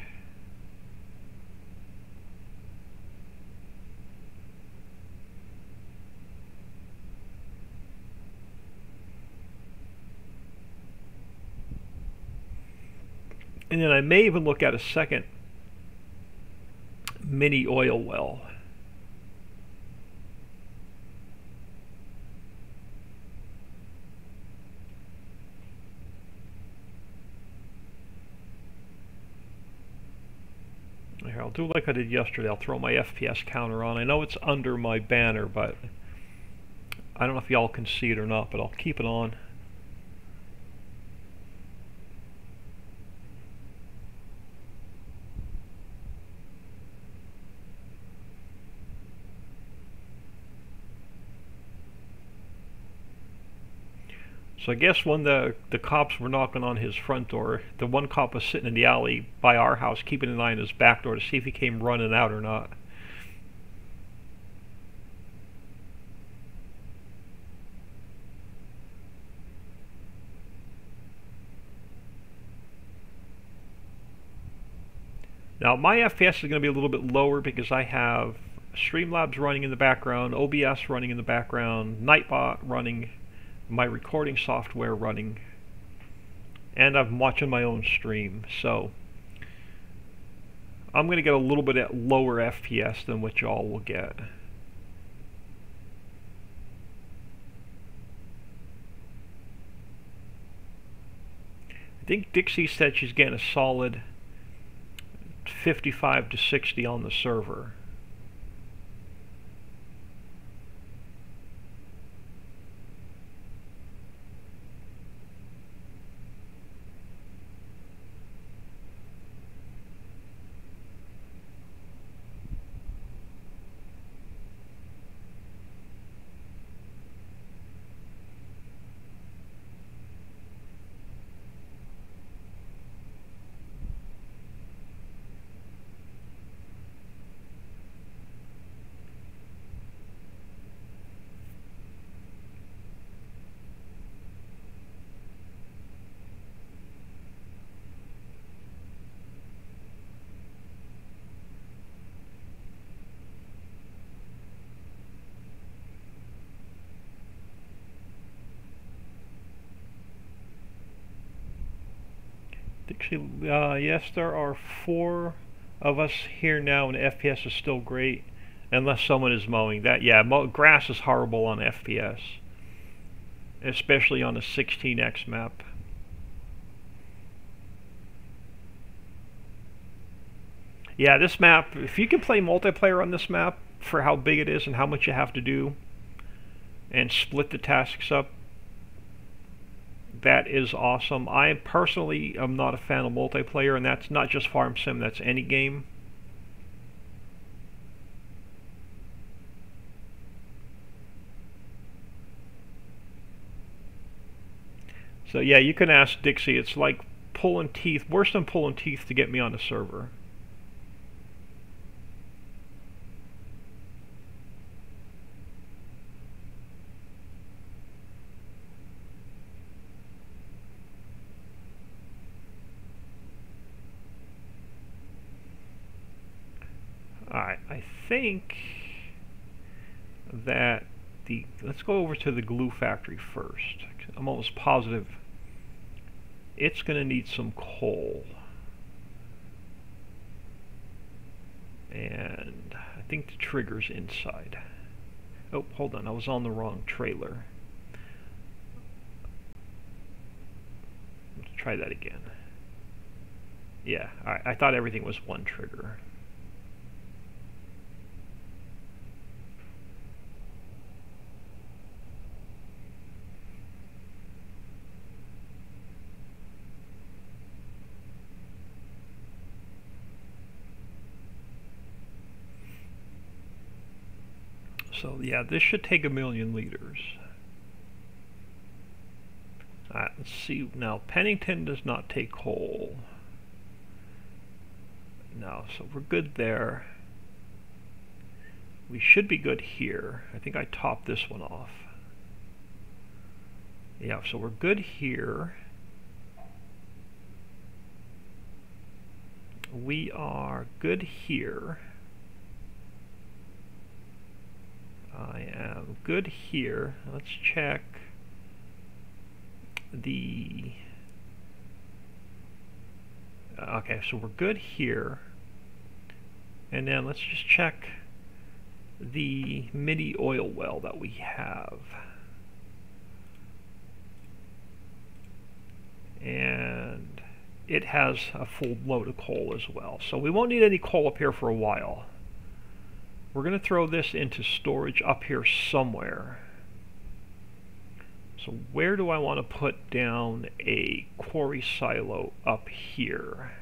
And then I may even look at a second mini oil well. Here, I'll do like I did yesterday. I'll throw my FPS counter on. I know it's under my banner, but I don't know if y'all can see it or not, but I'll keep it on. So I guess when the cops were knocking on his front door, the one cop was sitting in the alley by our house keeping an eye on his back door to see if he came running out or not. Now my FPS is going to be a little bit lower because I have Streamlabs running in the background, OBS running in the background, Nightbot running, my recording software running, and I'm watching my own stream, so I'm going to get a little bit at lower FPS than what y'all will get. I think Dixie said she's getting a solid 55 to 60 on the server. Dixie, yes, there are 4 of us here now, and FPS is still great, unless someone is mowing. That, yeah, grass is horrible on FPS, especially on a 16x map. Yeah, this map, if you can play multiplayer on this map for how big it is and how much you have to do, and split the tasks up, that is awesome. I personally am not a fan of multiplayer, and that's not just Farm Sim, that's any game. So yeah, you can ask Dixie, it's like pulling teeth, worse than pulling teeth to get me on the server. Alright, I think that let's go over to the glue factory first. I'm almost positive it's going to need some coal. And I think the trigger's inside. Oh, hold on, I was on the wrong trailer. Let's try that again. Yeah, I thought everything was one trigger. So yeah, this should take 1,000,000 liters. Alright, let's see. Now, Pennington does not take coal. No, so we're good there. We should be good here. I think I topped this one off. Yeah, so we're good here. We are good here. I am good here. Let's check the... Okay, so we're good here. And then let's just check the mini oil well that we have. And it has a full load of coal as well. So we won't need any coal up here for a while. We're going to throw this into storage up here somewhere. So where do I want to put down a quarry silo up here?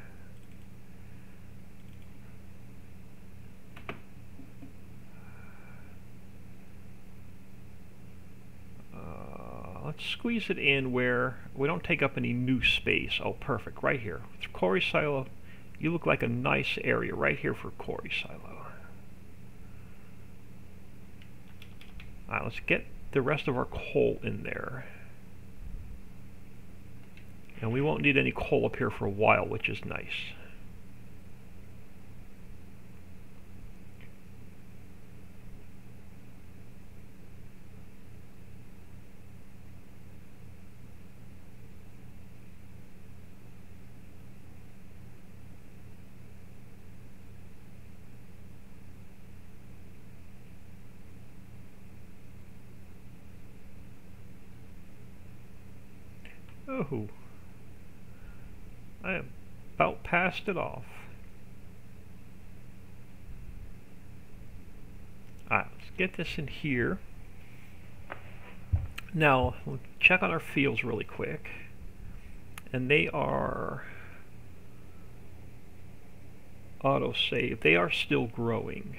let's squeeze it in where we don't take up any new space. Oh, perfect, right here. Quarry Silo, you look like a nice area right here for Quarry Silo. Alright, let's get the rest of our coal in there. And we won't need any coal up here for a while, which is nice. Oh, I about passed it off. Alright, let's get this in here. Now, we'll check on our fields really quick. And they are auto-save. They are still growing.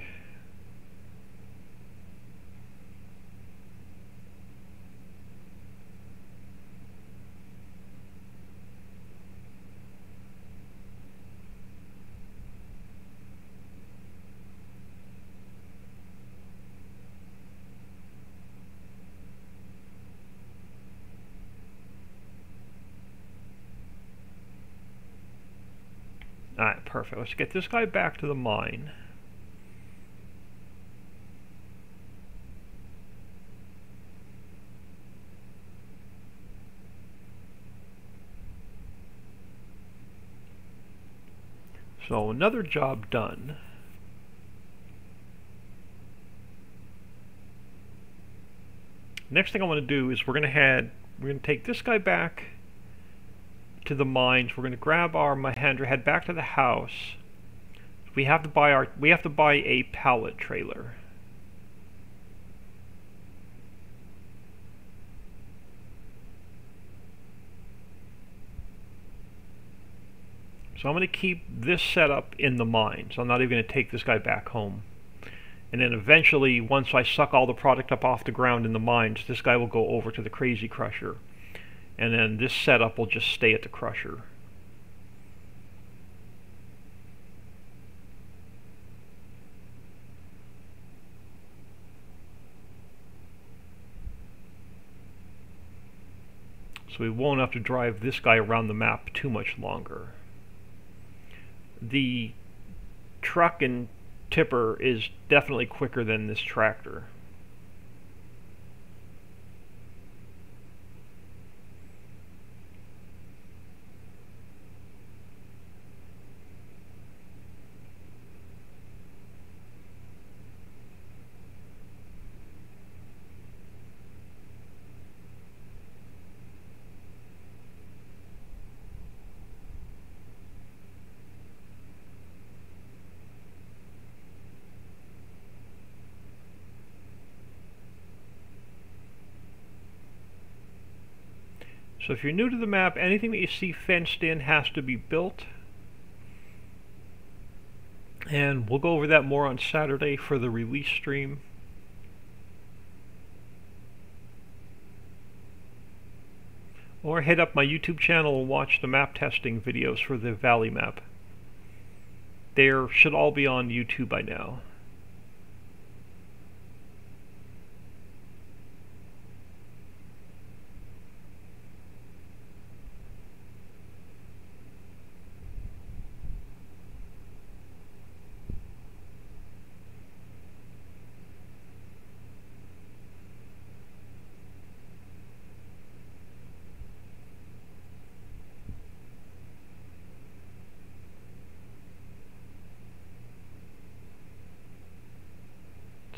Alright, perfect. Let's get this guy back to the mine. So another job done. Next thing I want to do is we're going to take this guy back to the mines. We're going to grab our Mahendra, head back to the house. We have to buy a pallet trailer. So I'm going to keep this setup in the mines. I'm not even going to take this guy back home. And then eventually, once I suck all the product up off the ground in the mines, this guy will go over to the Crazy Crusher. And then this setup will just stay at the crusher. So we won't have to drive this guy around the map too much longer. The truck and tipper is definitely quicker than this tractor. So if you're new to the map, anything that you see fenced in has to be built. And we'll go over that more on Saturday for the release stream. Or hit up my YouTube channel and watch the map testing videos for the Valley map. They should all be on YouTube by now.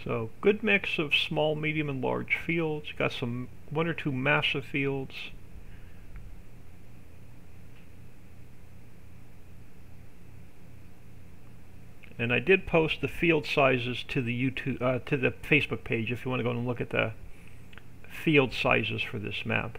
So good mix of small, medium, and large fields. Got one or two massive fields. And I did post the field sizes to the to the Facebook page if you want to go and look at the field sizes for this map.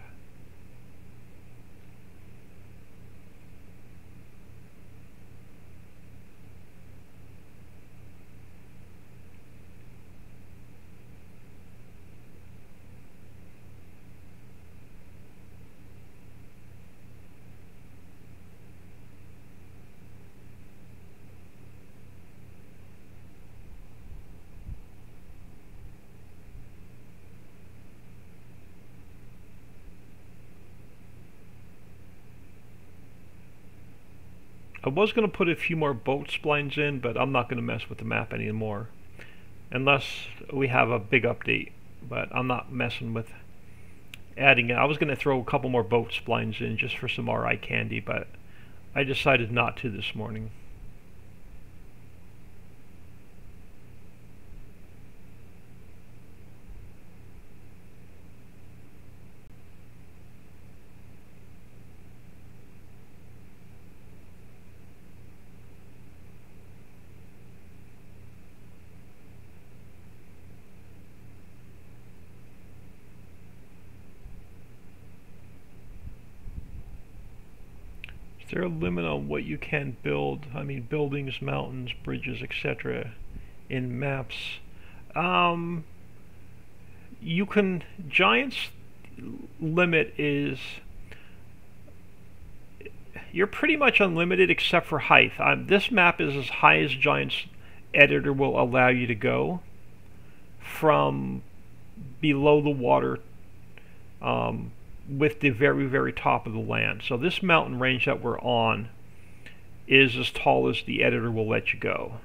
I was going to put a few more boat splines in, but I'm not going to mess with the map anymore. Unless we have a big update. But I'm not messing with adding it. I was going to throw a couple more boat splines in just for some more eye candy, but I decided not to this morning. Is there a limit on what you can build? I mean, buildings, mountains, bridges, etc. in maps. You can, Giant's limit is, you're pretty much unlimited except for height. This map is as high as Giant's editor will allow you to go from below the water with the very, very top of the land. So this mountain range that we're on is as tall as the editor will let you go.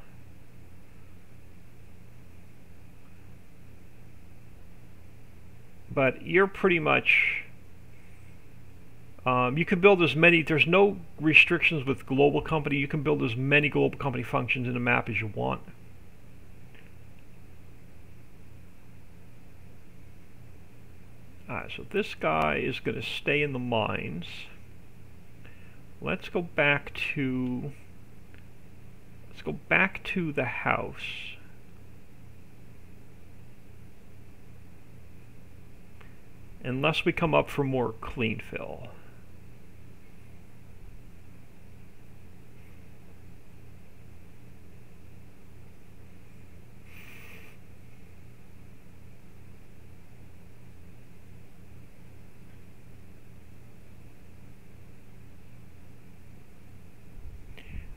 But you're pretty much, you can build as many, there's no restrictions with global company. You can build as many global company functions in a map as you want. Alright, so this guy is going to stay in the mines. Let's go back to the house. Unless we come up for more clean fill.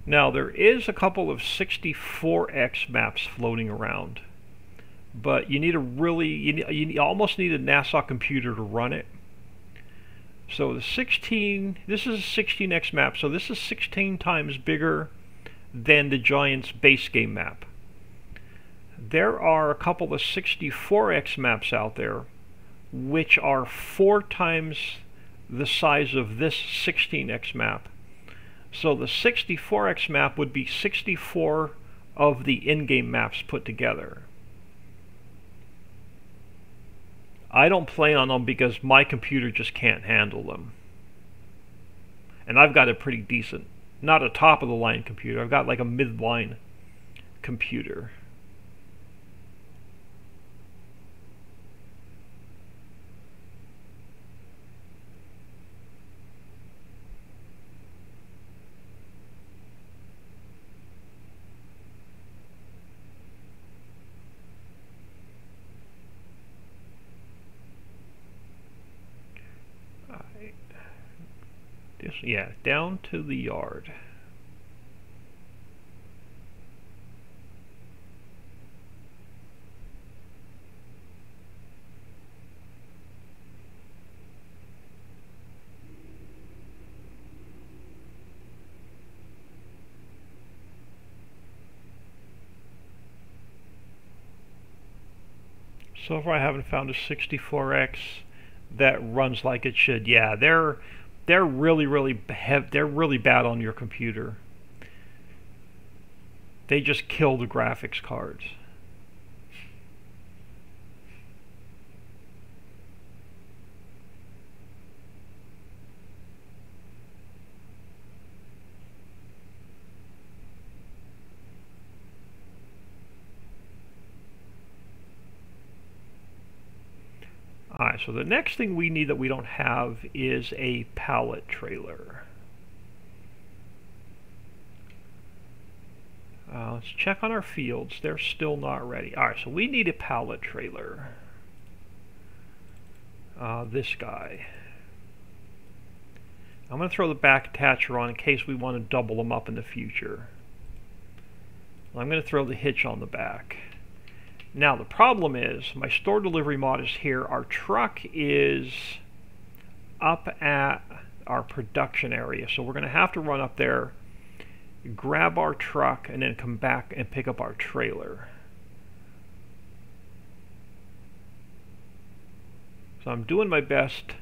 Now there is a couple of 64x maps floating around, but you need a really, you almost need a NASA computer to run it. So the 16, this is a 16x map, so this is 16 times bigger than the Giant's base game map. There are a couple of 64x maps out there, which are 4 times the size of this 16x map. So the 64x map would be 64 of the in-game maps put together. I don't play on them because my computer just can't handle them. And I've got a pretty decent, not a top-of-the-line computer, I've got like a mid-line computer. Yeah, down to the yard. So far I haven't found a 64X that runs like it should. Yeah, they're really bad on your computer. They just kill the graphics cards. Alright, so the next thing we need that we don't have is a pallet trailer. Let's check on our fields. They're still not ready. Alright, so we need a pallet trailer. This guy. I'm going to throw the back attacher on in case we want to double them up in the future. I'm going to throw the hitch on the back. Now the problem is, my store delivery mod is here. Our truck is up at our production area, so we're going to have to run up there grab our truck, and then come back and pick up our trailer. So I'm doing my best.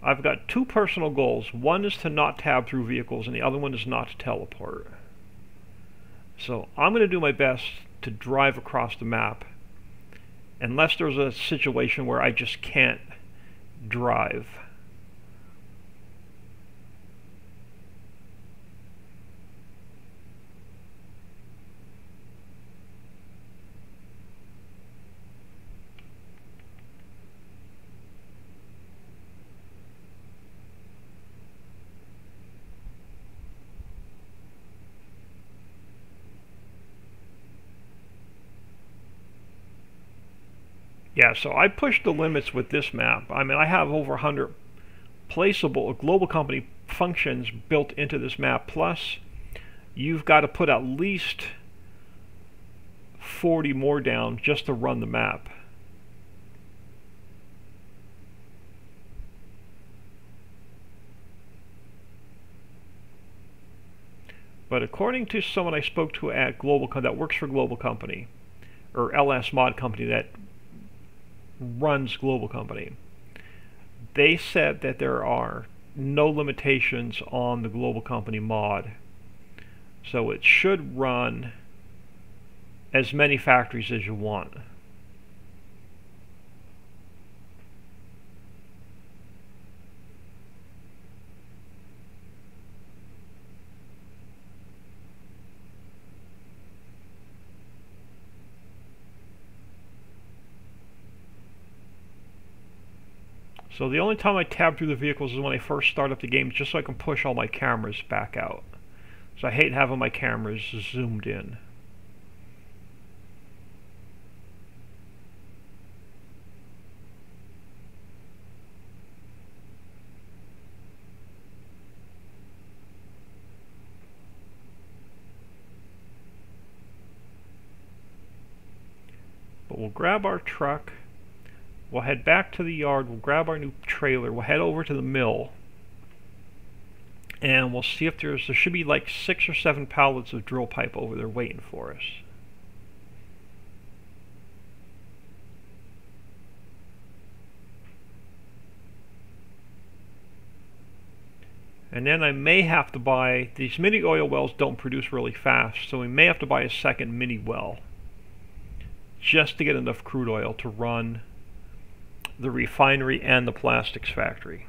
I've got two personal goals. One is to not tab through vehicles, and the other one is not to teleport. So I'm going to do my best to drive across the map, unless there's a situation where I just can't drive. Yeah, so I pushed the limits with this map. I mean, I have over 100 placeable global company functions built into this map, plus you've got to put at least 40 more down just to run the map. But according to someone I spoke to at that works for Global Company, or LS Mod Company that runs Global Company, they said that there are no limitations on the Global Company mod. So it should run as many factories as you want. So the only time I tab through the vehicles is when I first start up the game, just so I can push all my cameras back out. So I hate having my cameras zoomed in. But we'll grab our truck. We'll head back to the yard, we'll grab our new trailer, we'll head over to the mill, and we'll see if there should be like 6 or 7 pallets of drill pipe over there waiting for us. And then I may have to buy, these mini oil wells don't produce really fast, so we may have to buy a second mini well just to get enough crude oil to run the refinery and the plastics factory.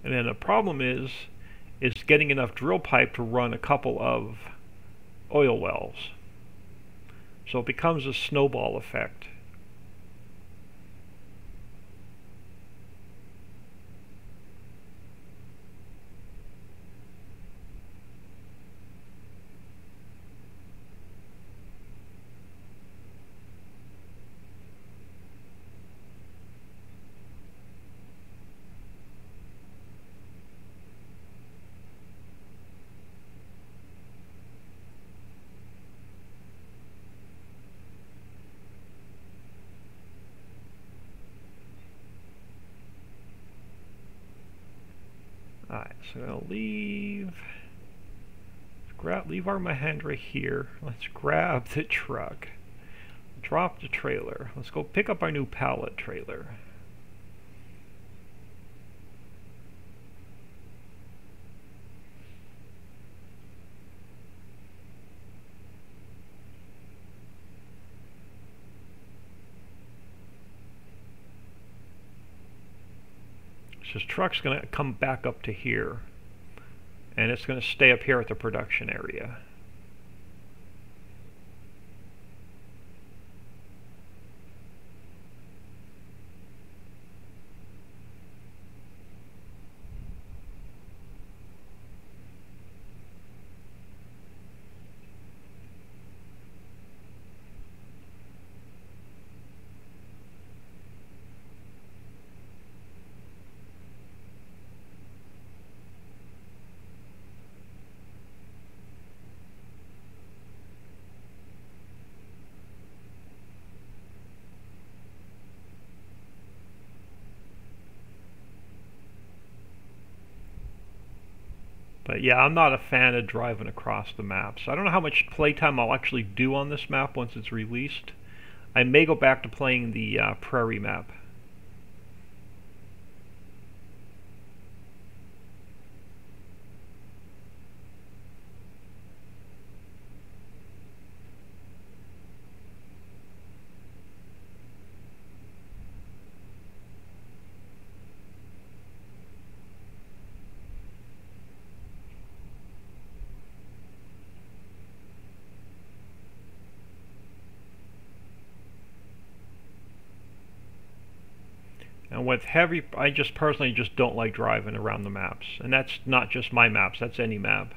And then the problem is getting enough drill pipe to run a couple of oil wells. So it becomes a snowball effect. Alright, so I'm going to leave our Mahindra here. Let's grab the truck. Drop the trailer. Let's go pick up our new pallet trailer. So this truck's going to come back up to here, and it's going to stay up here at the production area. But yeah, I'm not a fan of driving across the map. So I don't know how much playtime I'll actually do on this map once it's released. I may go back to playing the prairie map. And with heavy, I just personally just don't like driving around the maps. And that's not just my maps, that's any map.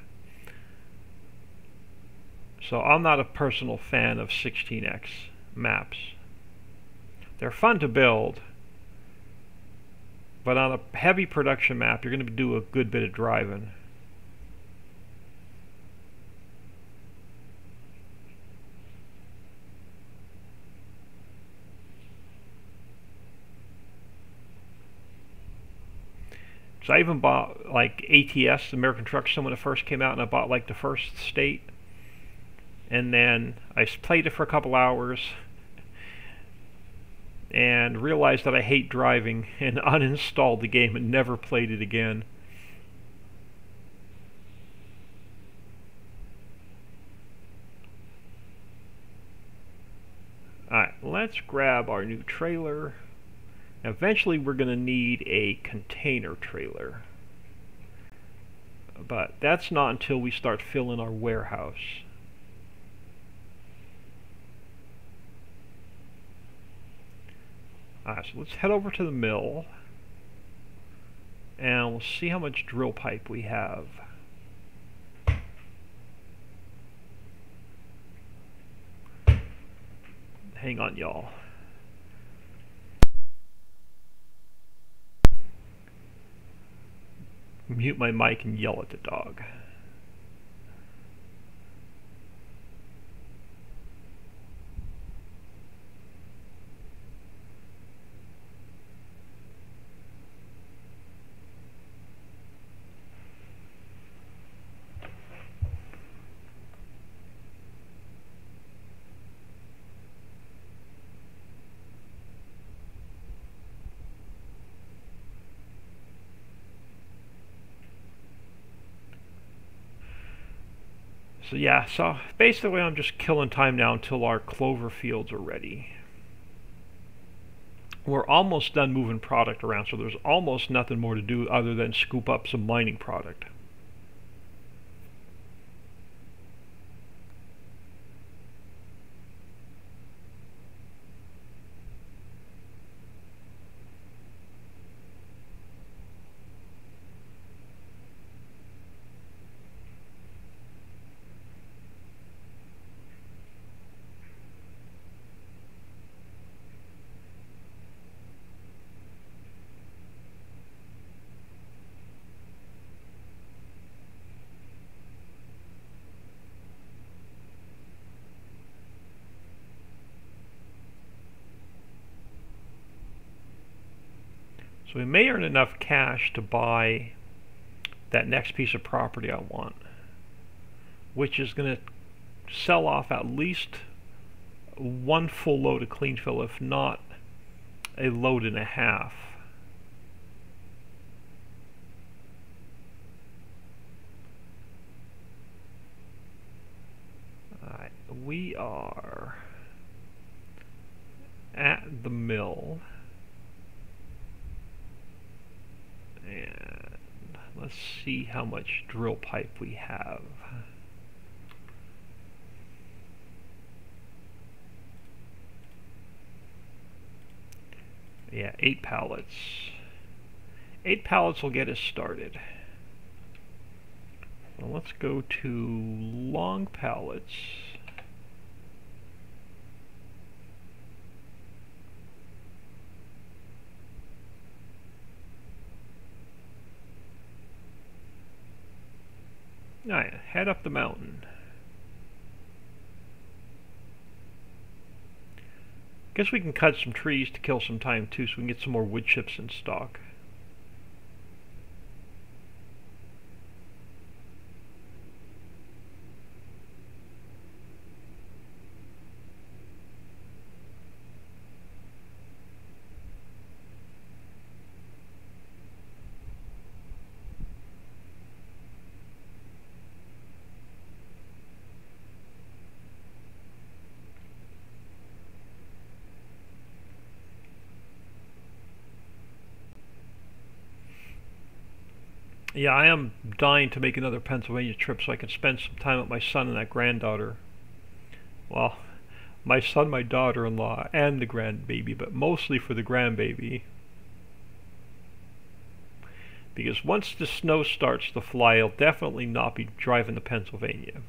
So I'm not a personal fan of 16x maps. They're fun to build, but on a heavy production map, you're going to do a good bit of driving. So I even bought like ATS, American Truck Sim, when it first came out, and I bought like the first state. And then I played it for a couple hours and realized that I hate driving and uninstalled the game and never played it again. Alright, let's grab our new trailer. Eventually we're going to need a container trailer, but that's not until we start filling our warehouse. Alright, so let's head over to the mill and we'll see how much drill pipe we have. Hang on, y'all. Mute my mic and yell at the dog. So yeah, so basically I'm just killing time now until our clover fields are ready. We're almost done moving product around, so there's almost nothing more to do other than scoop up some mining product. So we may earn enough cash to buy that next piece of property I want, which is going to sell off at least one full load of clean fill, if not a load and a half. Alright, we are at the mill. And let's see how much drill pipe we have. Yeah, 8 pallets. 8 pallets will get us started. Well, let's go to long pallets. Alright, head up the mountain. Guess we can cut some trees to kill some time too, so we can get some more wood chips in stock. Yeah, I am dying to make another Pennsylvania trip so I can spend some time with my son and that granddaughter. Well, my son, my daughter-in-law, and the grandbaby, but mostly for the grandbaby. Because once the snow starts to fly, I'll definitely not be driving to Pennsylvania.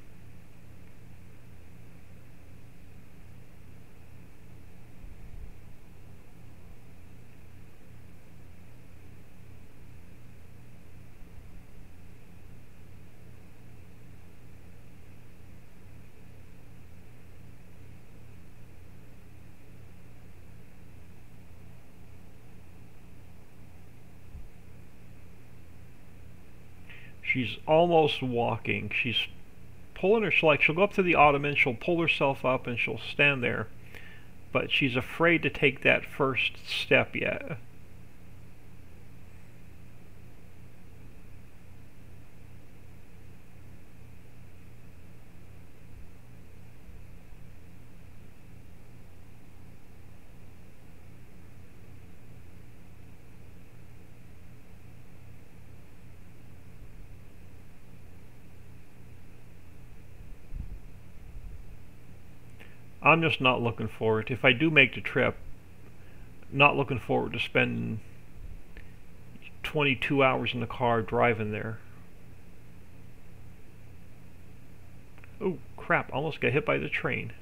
She's almost walking. She's pulling her, like she'll go up to the ottoman, she'll pull herself up and she'll stand there, but she's afraid to take that first step yet. I'm just not looking forward, if I do make the trip, not looking forward to spending 22 hours in the car driving there. Oh crap, almost got hit by the train.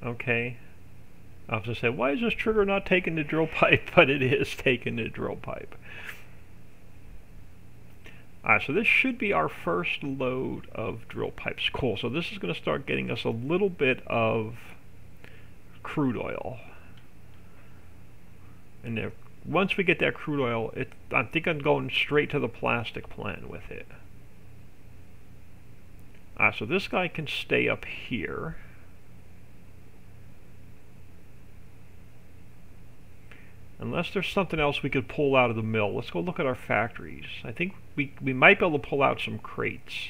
Okay. I was going to say, why is this trigger not taking the drill pipe? But it is taking the drill pipe. Alright, so this should be our first load of drill pipes. Cool, so this is going to start getting us a little bit of crude oil. And there, once we get that crude oil, I think I'm going straight to the plastic plant with it. Alright, so this guy can stay up here. Unless there's something else we could pull out of the mill. Let's go look at our factories. I think we might be able to pull out some crates.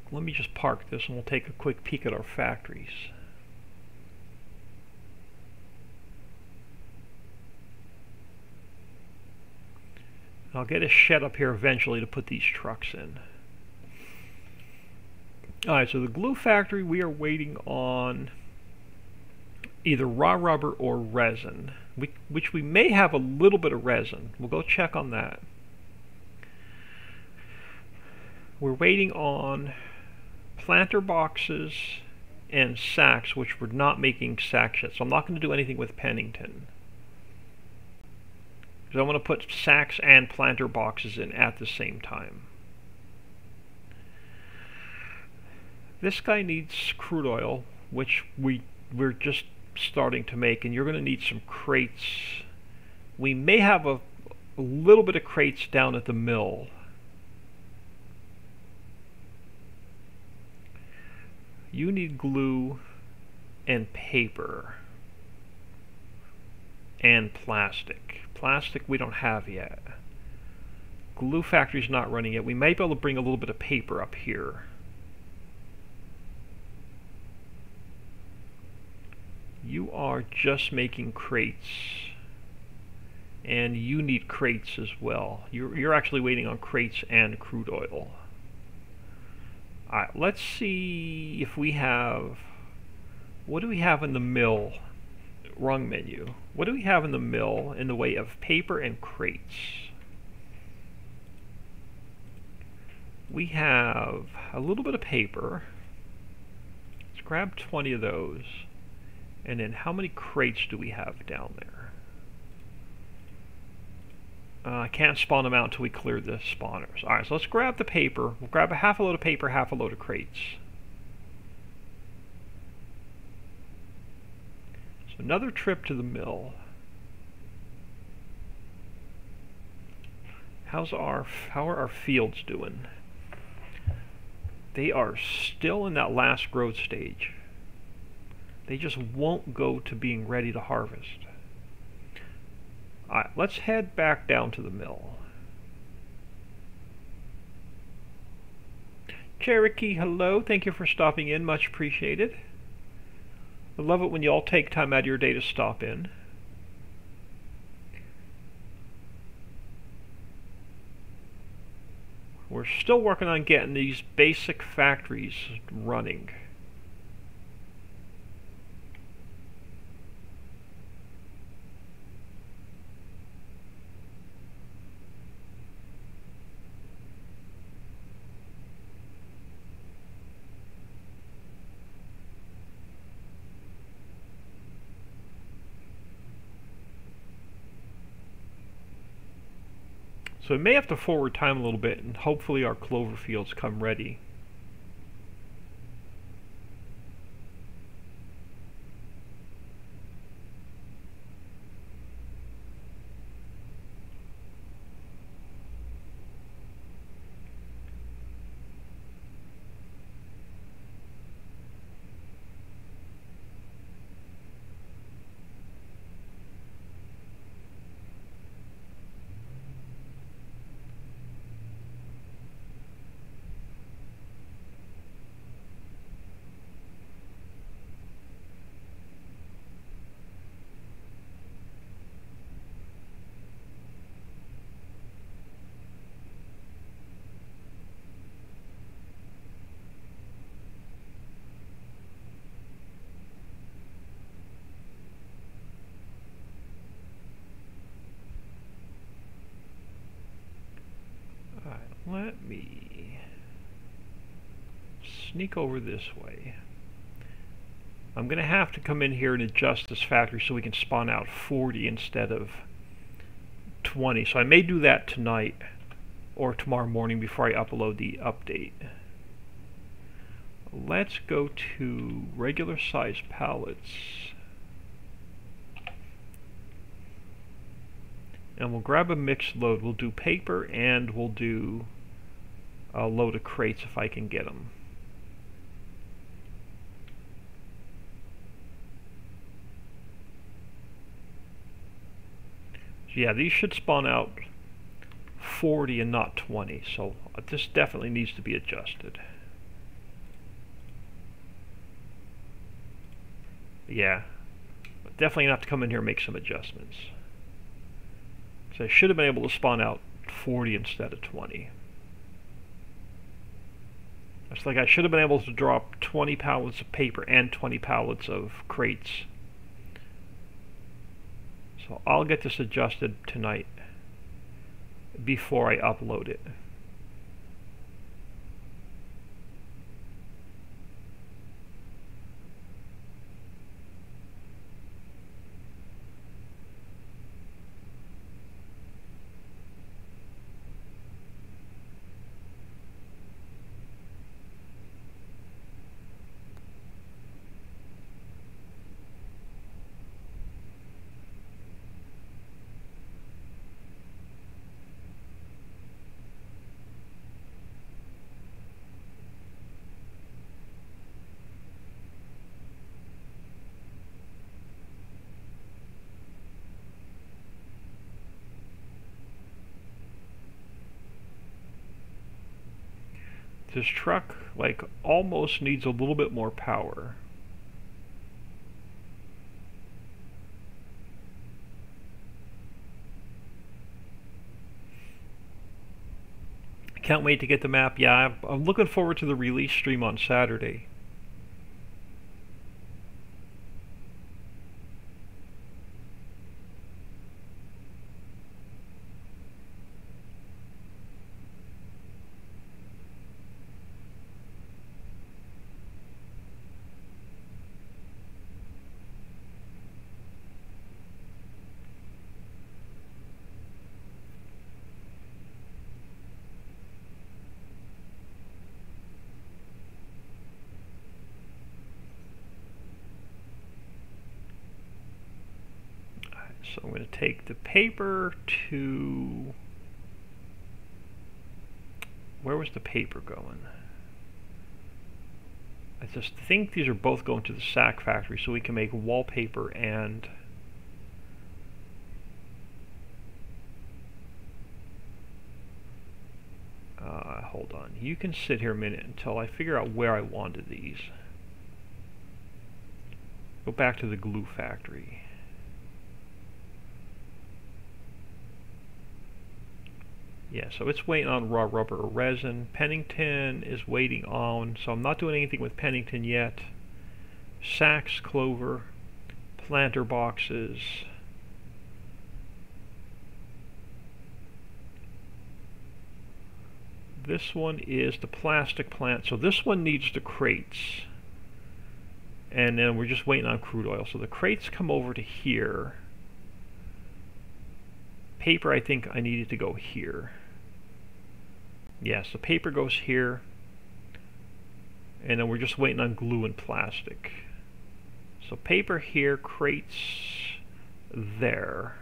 Let me just park this and we'll take a quick peek at our factories. I'll get a shed up here eventually to put these trucks in. Alright, so the glue factory, we are waiting on either raw rubber or resin, which we may have a little bit of resin. We'll go check on that. We're waiting on planter boxes and sacks, which we're not making sacks yet, so I'm not going to do anything with Pennington. Because I want to put sacks and planter boxes in at the same time. This guy needs crude oil, which we're just starting to make, and you're going to need some crates. We may have a little bit of crates down at the mill. You need glue and paper and plastic. Plastic we don't have yet. Glue factory's not running yet. We might be able to bring a little bit of paper up here. You are just making crates, and you need crates as well. You're actually waiting on crates and crude oil. Alright, let's see if we have... What do we have in the mill? Wrong menu. What do we have in the mill in the way of paper and crates? We have a little bit of paper. Let's grab 20 of those. And then how many crates do we have down there? I can't spawn them out until we clear the spawners. Alright, so let's grab the paper. We'll grab a half a load of paper, half a load of crates. So Another trip to the mill. How are our fields doing? They are still in that last growth stage. They just won't go to being ready to harvest. Alright, let's head back down to the mill. Cherokee, hello. Thank you for stopping in. Much appreciated. I love it when you all take time out of your day to stop in. We're still working on getting these basic factories running. So we may have to forward time a little bit, and hopefully our clover fields come ready. Let me sneak over this way. I'm going to have to come in here and adjust this factory so we can spawn out 40 instead of 20. So I may do that tonight or tomorrow morning before I upload the update. Let's go to regular size pallets. And we'll grab a mixed load. We'll do paper and we'll do a load of crates if I can get them. So yeah, these should spawn out 40 and not 20. So this definitely needs to be adjusted. Yeah, definitely gonna have to come in here and make some adjustments. So I should have been able to spawn out 40 instead of 20. It's like I should have been able to drop 20 pallets of paper and 20 pallets of crates. So I'll get this adjusted tonight before I upload it. This truck, like, almost needs a little bit more power. Can't wait to get the map. Yeah, I'm looking forward to the release stream on Saturday. So I'm going to take the paper to... Where was the paper going? I just think these are both going to the sack factory so we can make wallpaper and... hold on. You can sit here a minute until I figure out where I wanted these. Go back to the glue factory. Yeah, so it's waiting on raw rubber or resin. Pennington is waiting on, so I'm not doing anything with Pennington yet. Sacks, clover, planter boxes. This one is the plastic plant, so this one needs the crates. And then we're just waiting on crude oil. So the crates come over to here. Paper, I think I needed to go here. Yes, the paper goes here. And then we're just waiting on glue and plastic. So paper here, crates there.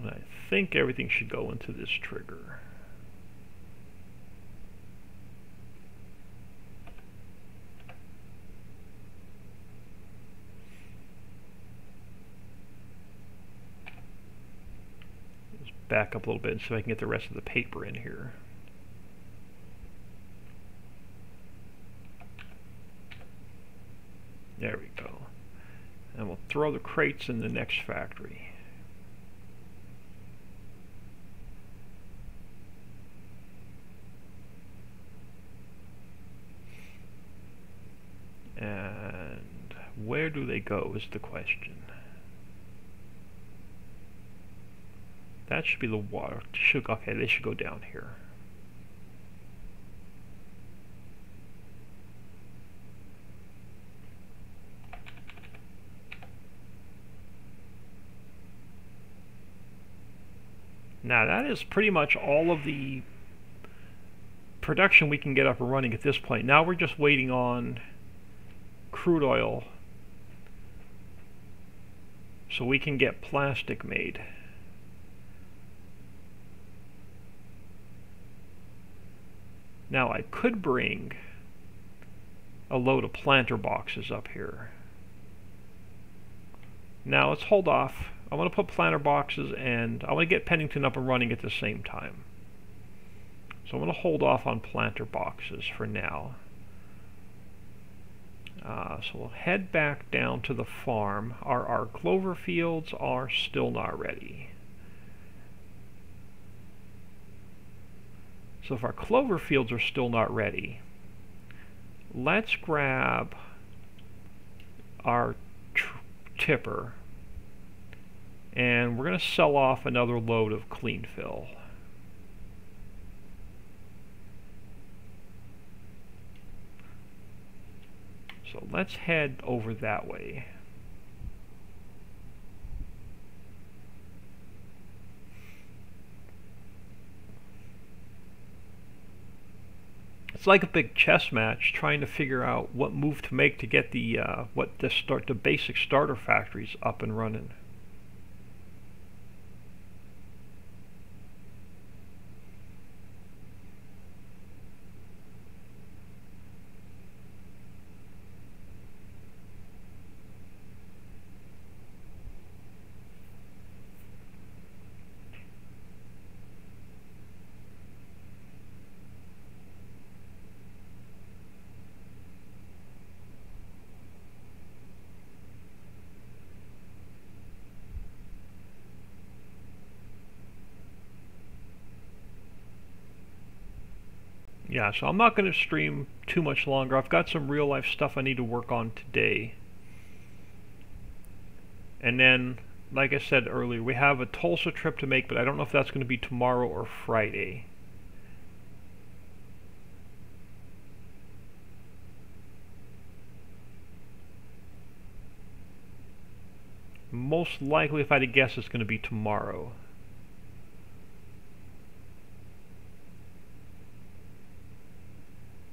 I think everything should go into this trigger. Let's back up a little bit so I can get the rest of the paper in here. There we go. And we'll throw the crates in the next factory. And where do they go is the question. That should be the water. Okay, they should go down here. Now that is pretty much all of the production we can get up and running at this point. Now we're just waiting on crude oil so we can get plastic made. Now I could bring a load of planter boxes up here. Now let's hold off. I want to put planter boxes and I want to get Pennington up and running at the same time. So I'm going to hold off on planter boxes for now. So we'll head back down to the farm. Our clover fields are still not ready. So if our clover fields are still not ready, let's grab our tipper and we're going to sell off another load of clean fill. So let's head over that way. It's like a big chess match trying to figure out what move to make to get the the basic starter factories up and running. Yeah, so I'm not going to stream too much longer. I've got some real life stuff I need to work on today. And then, like I said earlier, we have a Tulsa trip to make, but I don't know if that's going to be tomorrow or Friday. most likely, if I had to guess, it's going to be tomorrow.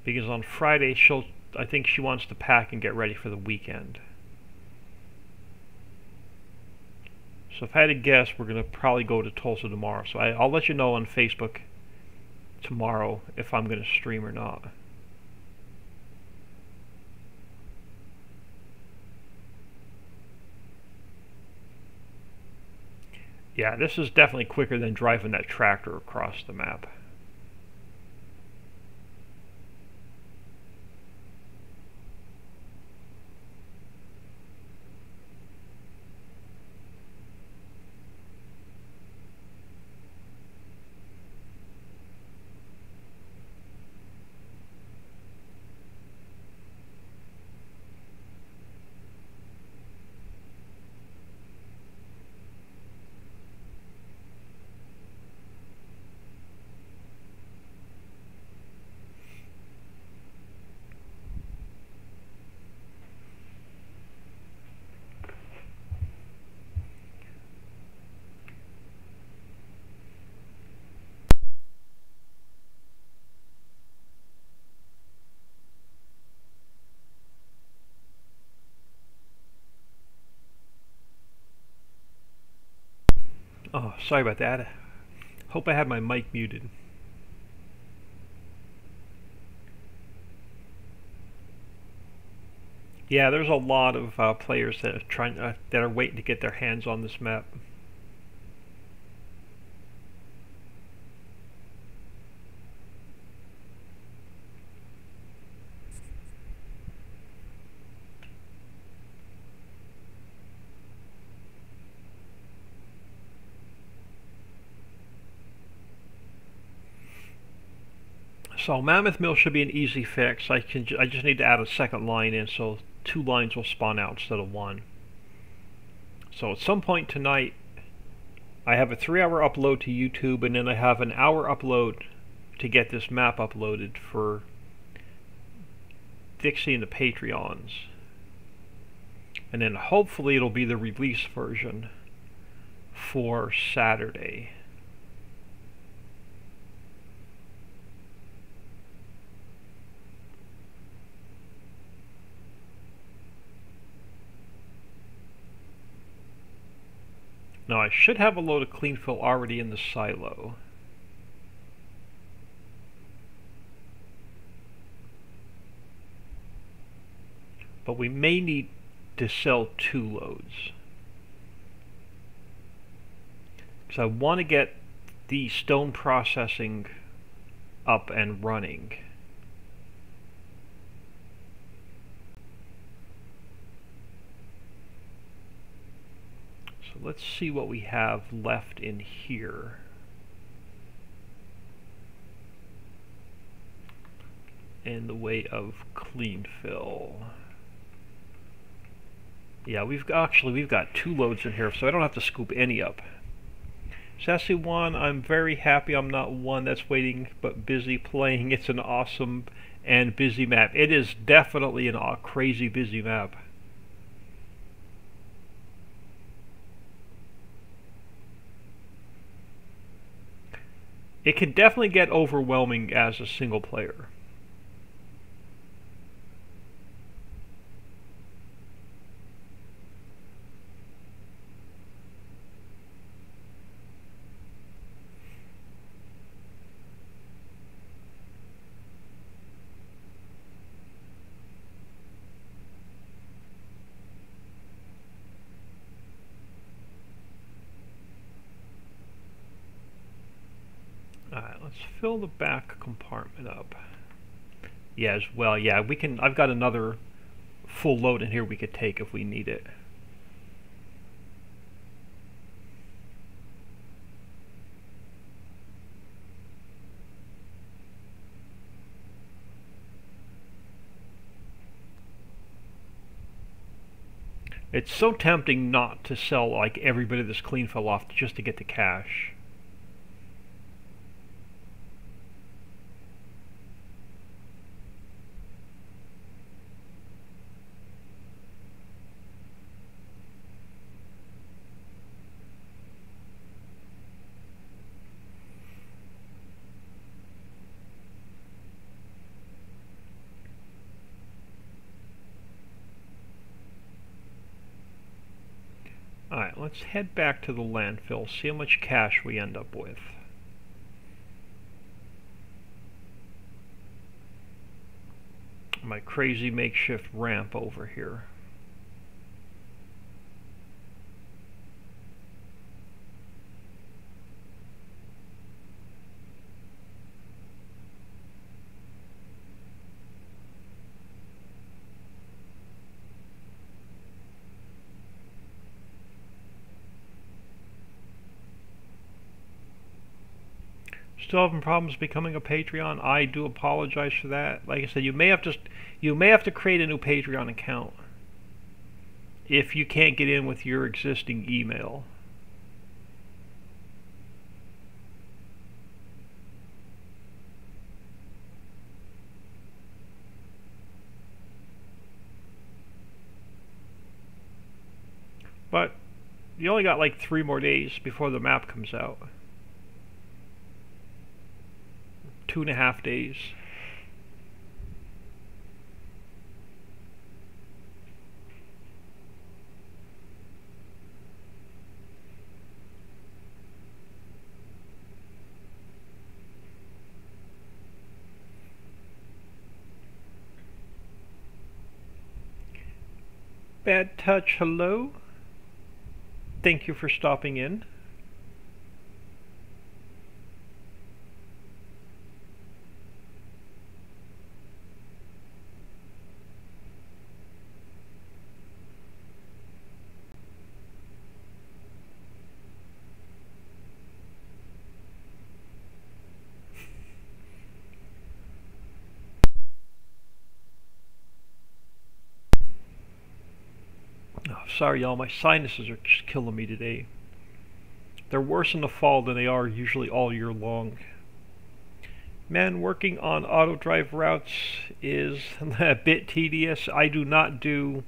Because on Friday, I think she wants to pack and get ready for the weekend. So if I had to guess, we're going to probably go to Tulsa tomorrow. So I'll let you know on Facebook tomorrow if I'm going to stream or not. Yeah, this is definitely quicker than driving that tractor across the map. Oh, sorry about that. Hope I had my mic muted. Yeah, there's a lot of players that are waiting to get their hands on this map. So Mammoth Mill should be an easy fix. I just need to add a second line in, so 2 lines will spawn out instead of 1. So at some point tonight, I have a 3-hour upload to YouTube, and then I have an hour upload to get this map uploaded for Dixie and the Patreons. And then hopefully it'll be the release version for Saturday. Now I should have a load of clean fill already in the silo. But we may need to sell 2 loads. Because I want to get the stone processing up and running. So let's see what we have left in here. In the way of clean fill. Yeah, we've got 2 loads in here, so I don't have to scoop any up. S01, I'm very happy I'm not one that's waiting but busy playing. It's an awesome and busy map. It is definitely a crazy busy map. It can definitely get overwhelming as a single player. Alright, let's fill the back compartment up. Yeah, as well. Yeah, we can. I've got another full load in here we could take if we need it. It's so tempting not to sell like every bit of this clean fill off just to get the cash. Alright, let's head back to the landfill, see how much cash we end up with. My crazy makeshift ramp over here. Still having problems becoming a Patreon? I do apologize for that. Like I said, you may have to create a new Patreon account if you can't get in with your existing email. But you only got like 3 more days before the map comes out. 2.5 days. Bad Touch, hello. Thank you for stopping in. Oh, sorry y'all, my sinuses are just killing me today. They're worse in the fall than they are usually all year long. Man, working on auto drive routes is a bit tedious. I do not do...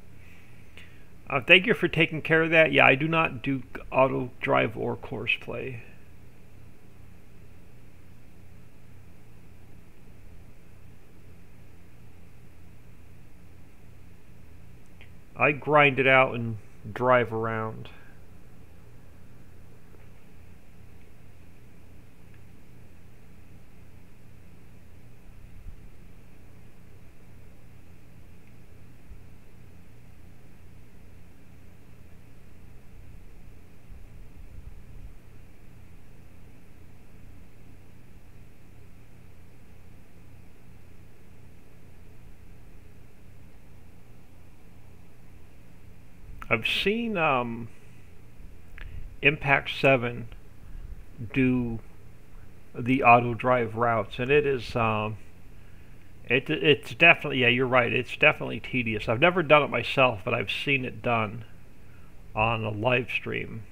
thank you for taking care of that. Yeah, I do not do auto drive or course play. I grind it out and drive around. I've seen Impact 7 do the auto drive routes, and it is it's definitely, yeah, you're right, it's definitely tedious. I've never done it myself, but I've seen it done on a live stream.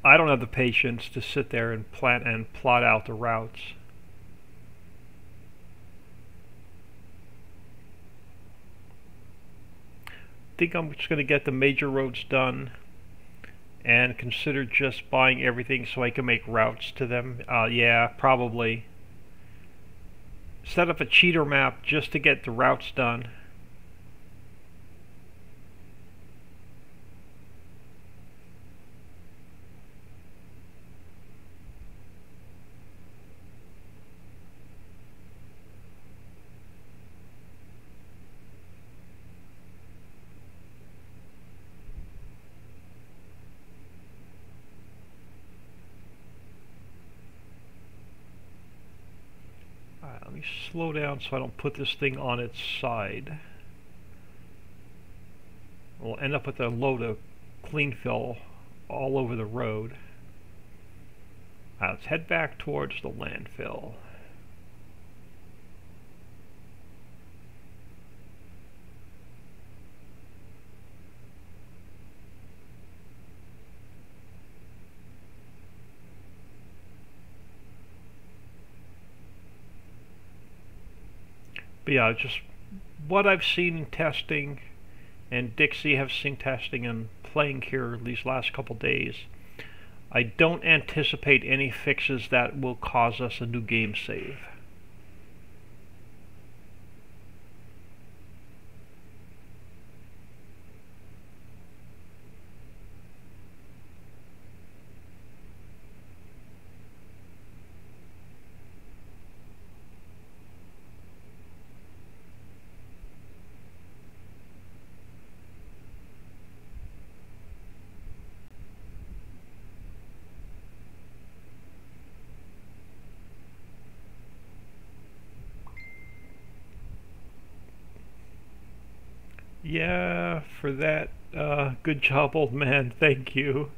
I don't have the patience to sit there and plan and plot out the routes. I think I'm just going to get the major roads done and consider just buying everything so I can make routes to them. Yeah, probably. Set up a cheater map just to get the routes done. Let me slow down so I don't put this thing on its side. We'll end up with a load of clean fill all over the road. Let's head back towards the landfill. But yeah, just what I've seen in testing, and Dixie have seen testing and playing here these last couple days, I don't anticipate any fixes that will cause us a new game save. Yeah, for that. Good job, old man. Thank you.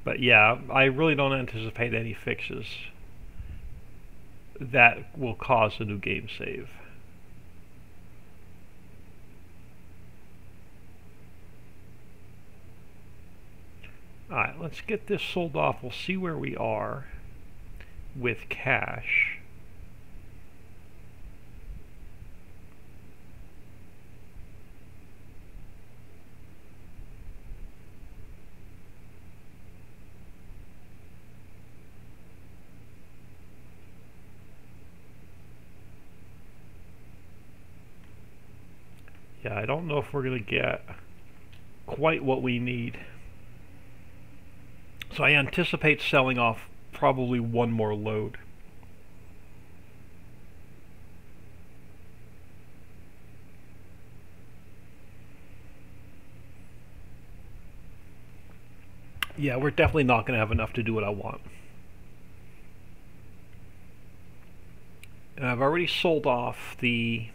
But yeah, I really don't anticipate any fixes that will cause a new game save. Alright, let's get this sold off. We'll see where we are with cash. Yeah, I don't know if we're going to get quite what we need. So I anticipate selling off probably one more load. Yeah, we're definitely not going to have enough to do what I want. And I've already sold off the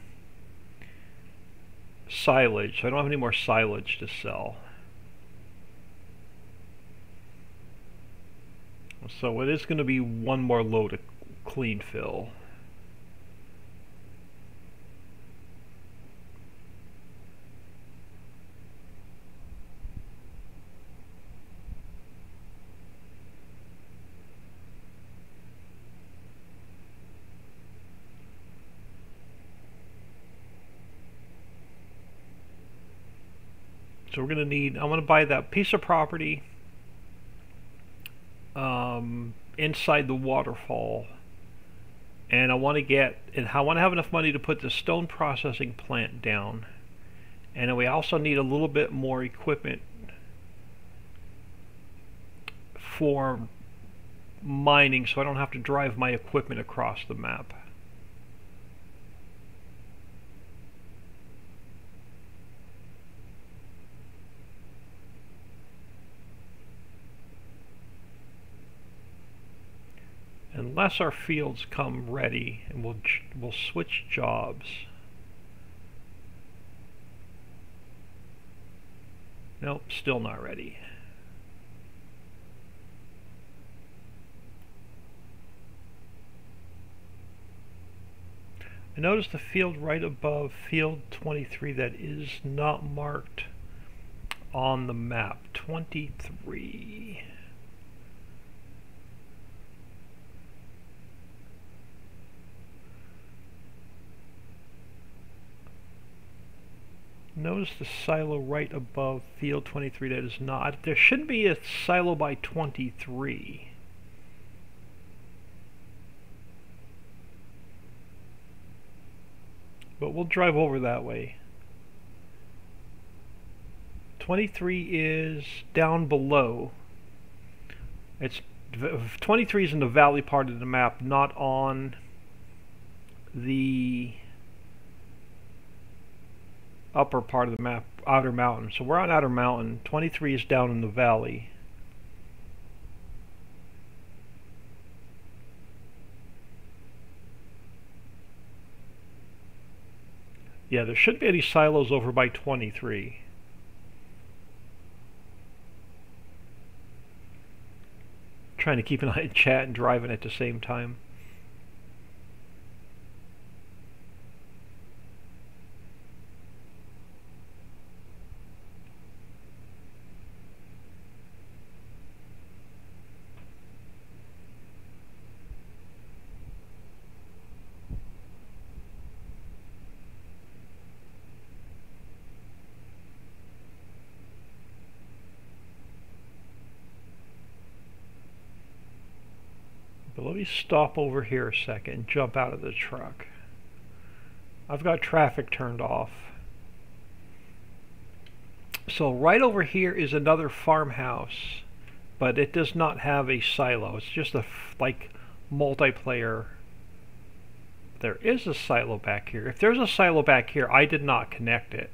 silage, so I don't have any more silage to sell. So it is going to be one more load of clean fill. So we're going to need, I want to buy that piece of property inside the waterfall, and I want to have enough money to put the stone processing plant down, and we also need a little bit more equipment for mining, so I don't have to drive my equipment across the map. Unless our fields come ready, and we'll switch jobs. Nope, still not ready. I noticed the field right above field 23 that is not marked on the map. 23. Notice the silo right above field 23 that is not. There should be a silo by 23. But we'll drive over that way. 23 is down below. 23 is in the valley part of the map, not on the upper part of the map, Outer Mountain. So we're on Outer Mountain. 23 is down in the valley. Yeah, there shouldn't be any silos over by 23. Trying to keep an eye on chat and driving at the same time. But let me stop over here a second and jump out of the truck. I've got traffic turned off. So right over here is another farmhouse, but it does not have a silo. It's just a like multiplayer. There is a silo back here. If there's a silo back here, I did not connect it.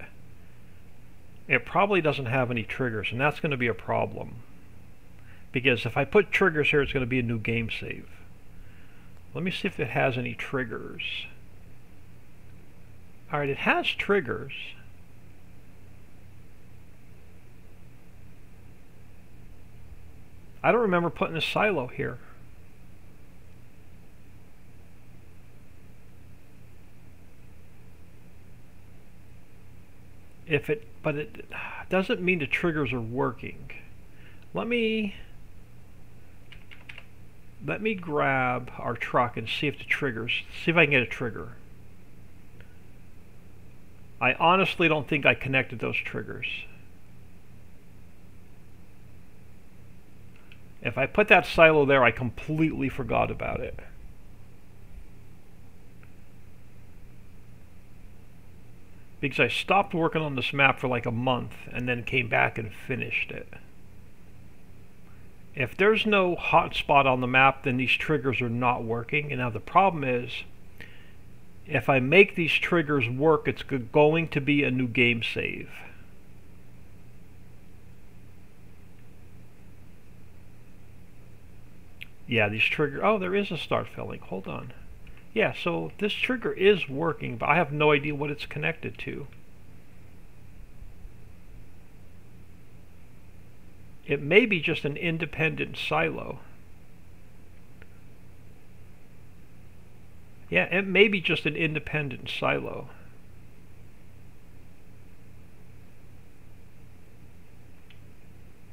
It probably doesn't have any triggers, and that's going to be a problem. Because if I put triggers here, it's going to be a new game save. Let me see if it has any triggers. Alright, it has triggers. I don't remember putting a silo here. But it doesn't mean the triggers are working. Let me grab our truck and see if the triggers, see if I can get a trigger. I honestly don't think I connected those triggers. If I put that silo there, I completely forgot about it. Because I stopped working on this map for like a month and then came back and finished it. If there's no hotspot on the map, then these triggers are not working. And now the problem is, if I make these triggers work, it's going to be a new game save. Yeah, these triggers, oh, there is a start filling, hold on. Yeah, so this trigger is working, but I have no idea what it's connected to. It may be just an independent silo. Yeah, it may be just an independent silo.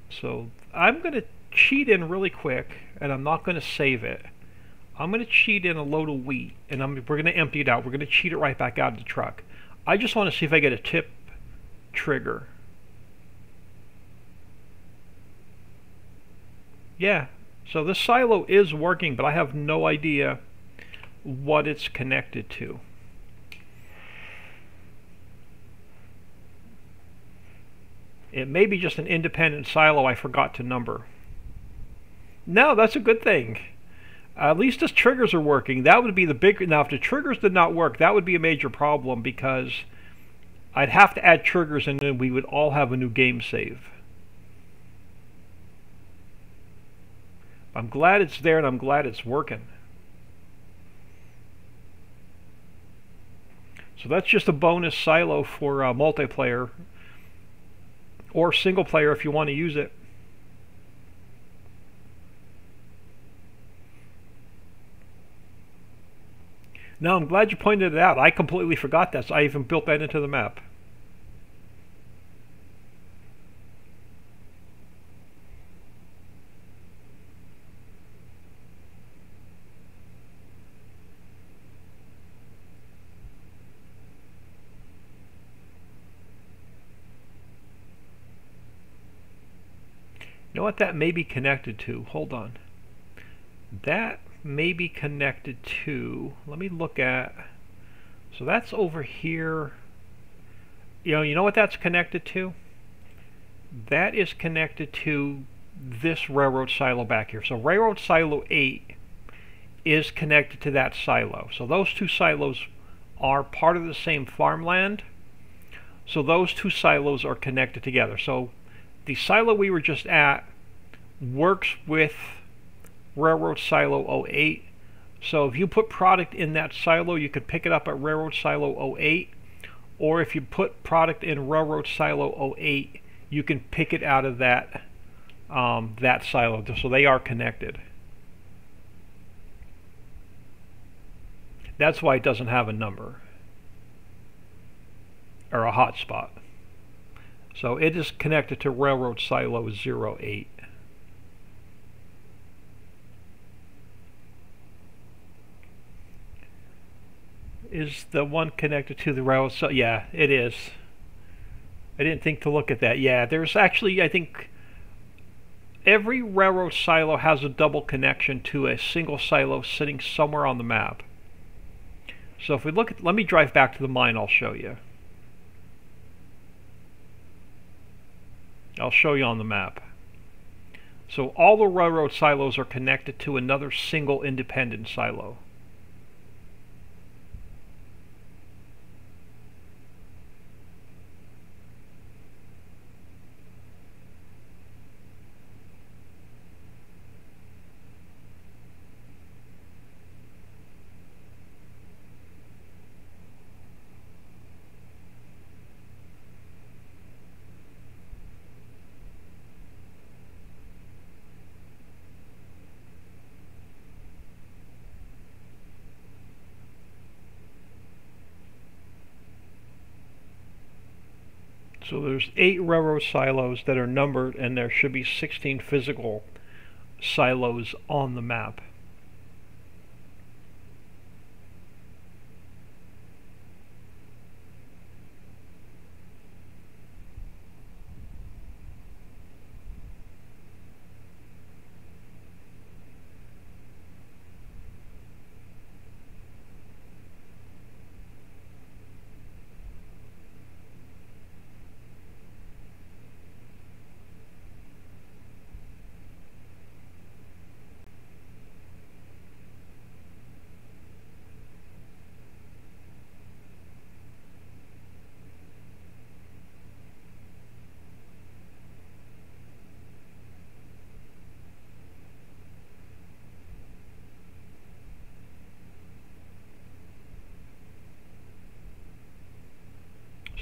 So I'm going to cheat in really quick, and I'm not going to save it. I'm going to cheat in a load of wheat, and we're going to empty it out. We're going to cheat it right back out of the truck. I just want to see if I get a tip trigger. Yeah, so this silo is working, but I have no idea what it's connected to. It may be just an independent silo I forgot to number. No, that's a good thing. At least the triggers are working. That would be the big... Now, if the triggers did not work, that would be a major problem, because I'd have to add triggers and then we would all have a new game save. I'm glad it's there and I'm glad it's working. So that's just a bonus silo for multiplayer or single player if you want to use it. No, I'm glad you pointed it out. I completely forgot that, so I even built that into the map. You know what that may be connected to? Hold on. That may be connected to, let me look at, so that's over here. You know what that's connected to? That is connected to this railroad silo back here. So railroad silo 8 is connected to that silo. So those two silos are part of the same farmland. So those two silos are connected together. So the silo we were just at works with Railroad Silo 08. So if you put product in that silo, you could pick it up at Railroad Silo 08. Or if you put product in Railroad Silo 08, you can pick it out of that that silo. So they are connected. That's why it doesn't have a number or a hotspot. So it is connected to Railroad Silo 08. Is the one connected to the railroad silo? Yeah, it is. I didn't think to look at that. Yeah, there's actually, I think, every railroad silo has a double connection to a single silo sitting somewhere on the map. So if we look at, let me drive back to the mine, I'll show you. I'll show you on the map. So all the railroad silos are connected to another single independent silo. So there's 8 railroad silos that are numbered, and there should be 16 physical silos on the map.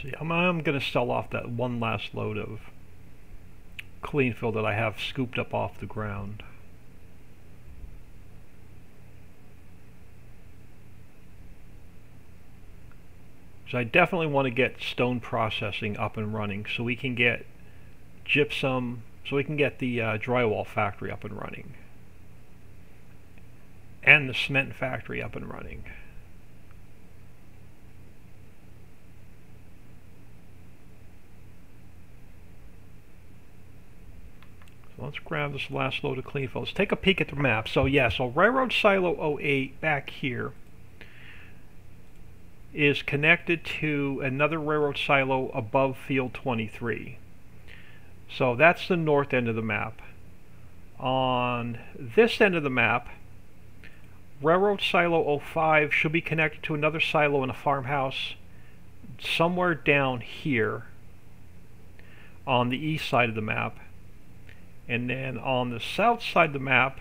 See, I'm going to sell off that one last load of clean fill that I have scooped up off the ground. So I definitely want to get stone processing up and running so we can get gypsum, so we can get the drywall factory up and running. And the cement factory up and running. So let's grab this last load of clean fill. Let's take a peek at the map. So yeah, so Railroad Silo 08 back here is connected to another railroad silo above field 23. So that's the north end of the map. On this end of the map, Railroad Silo 05 should be connected to another silo in a farmhouse somewhere down here on the east side of the map. And then on the south side of the map,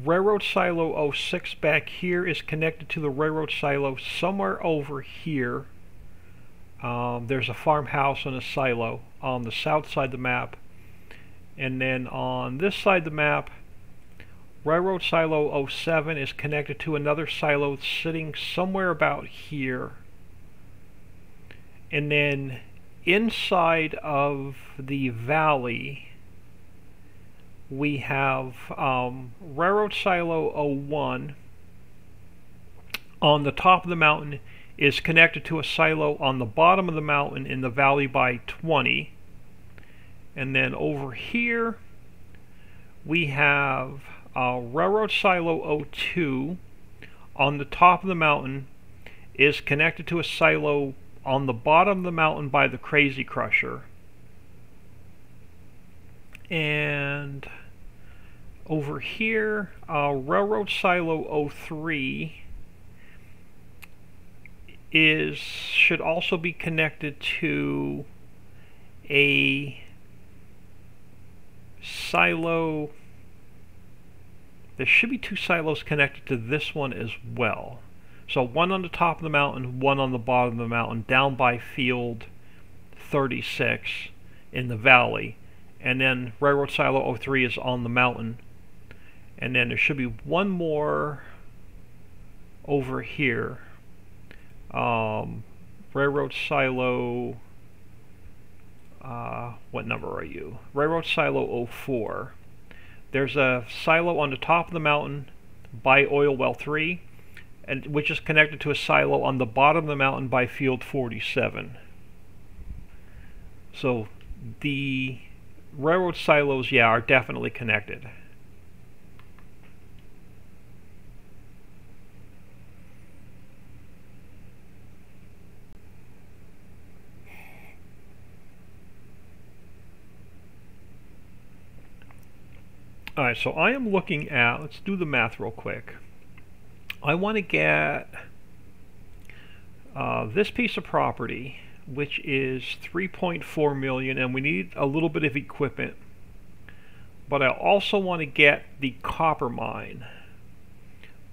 Railroad Silo 06 back here is connected to the railroad silo somewhere over here. There's a farmhouse and a silo on the south side of the map. And then on this side of the map, Railroad Silo 07 is connected to another silo sitting somewhere about here. And then inside of the valley, we have Railroad Silo 01 on the top of the mountain is connected to a silo on the bottom of the mountain in the valley by 20. And then over here we have Railroad Silo 02 on the top of the mountain is connected to a silo on the bottom of the mountain by the Crazy Crusher. And over here, Railroad Silo 03 should also be connected to a silo. There should be 2 silos connected to this one as well. So one on the top of the mountain, one on the bottom of the mountain, down by field 36 in the valley. And then Railroad Silo 03 is on the mountain. And then there should be one more over here. Railroad Silo, what number are you? Railroad Silo 04. There's a silo on the top of the mountain by Oil Well 3, and which is connected to a silo on the bottom of the mountain by field 47. So the railroad silos, yeah, are definitely connected. Alright, so I am looking at, let's do the math real quick. I want to get this piece of property, which is 3.4 million, and we need a little bit of equipment. But I also want to get the copper mine,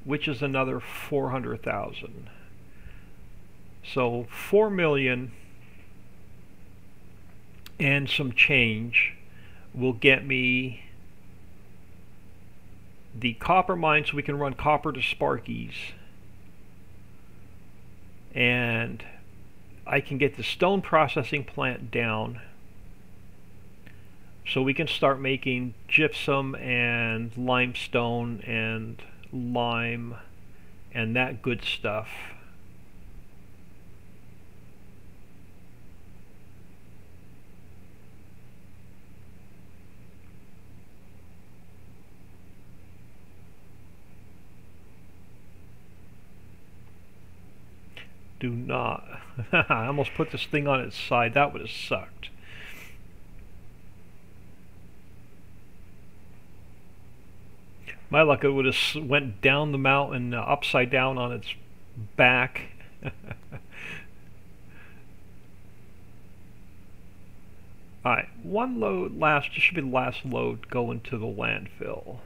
which is another 400,000. So 4 million and some change will get me the copper mine so we can run copper to Sparkies. and I can get the stone processing plant down so we can start making gypsum and limestone and lime and that good stuff. Do not. I almost put this thing on its side. That would have sucked. My luck, it would have went down the mountain upside down on its back. Alright, one load last. This should be the last load going to the landfill.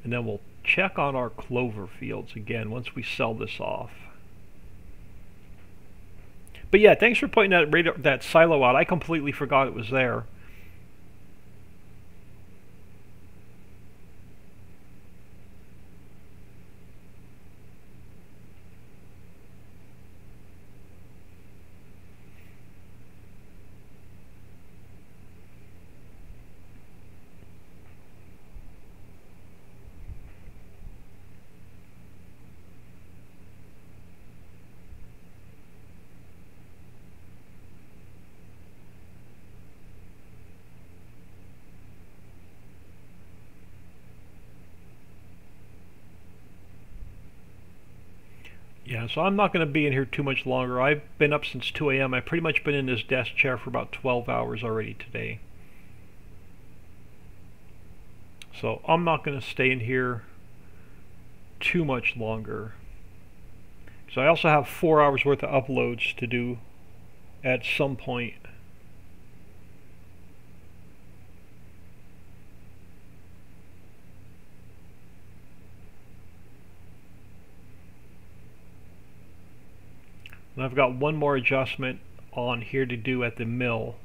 And then we'll check on our clover fields again once we sell this off. But yeah, thanks for pointing that silo out. I completely forgot it was there. Yeah, so I'm not going to be in here too much longer. I've been up since 2 a.m. I've pretty much been in this desk chair for about 12 hours already today. So I'm not going to stay in here too much longer. So I also have 4 hours worth of uploads to do at some point. And I've got one more adjustment on here to do at the mill.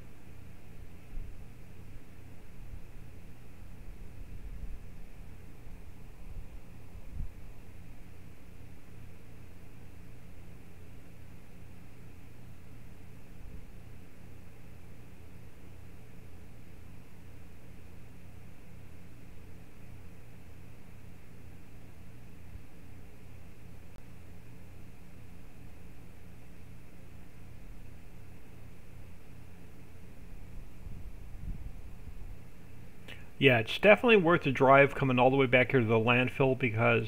Yeah, it's definitely worth the drive coming all the way back here to the landfill because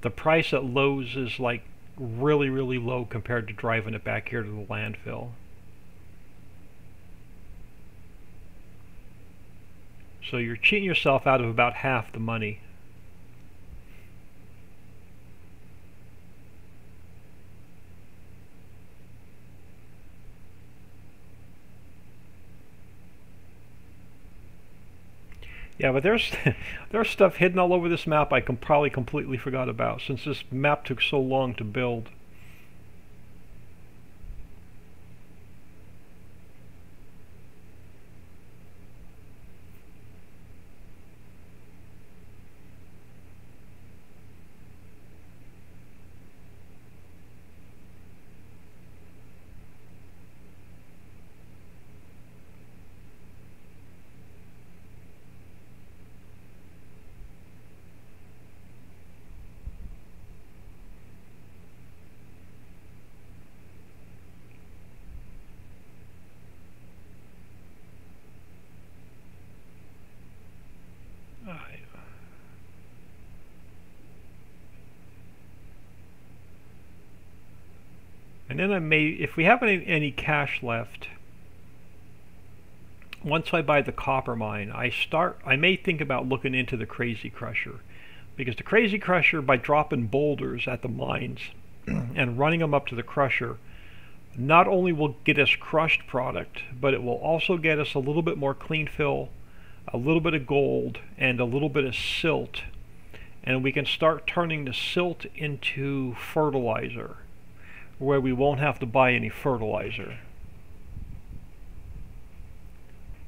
the price at Lowe's is like really, really low compared to driving it back here to the landfill. So you're cheating yourself out of about half the money. Yeah, but there's stuff hidden all over this map I probably completely forgot about since this map took so long to build. And then I may, if we have any cash left, once I buy the copper mine, I may think about looking into the Crazy Crusher. Because the Crazy Crusher, by dropping boulders at the mines and running them up to the crusher, not only will get us crushed product, but it will also get us a little bit more clean fill, a little bit of gold, and a little bit of silt. And we can start turning the silt into fertilizer, where we won't have to buy any fertilizer.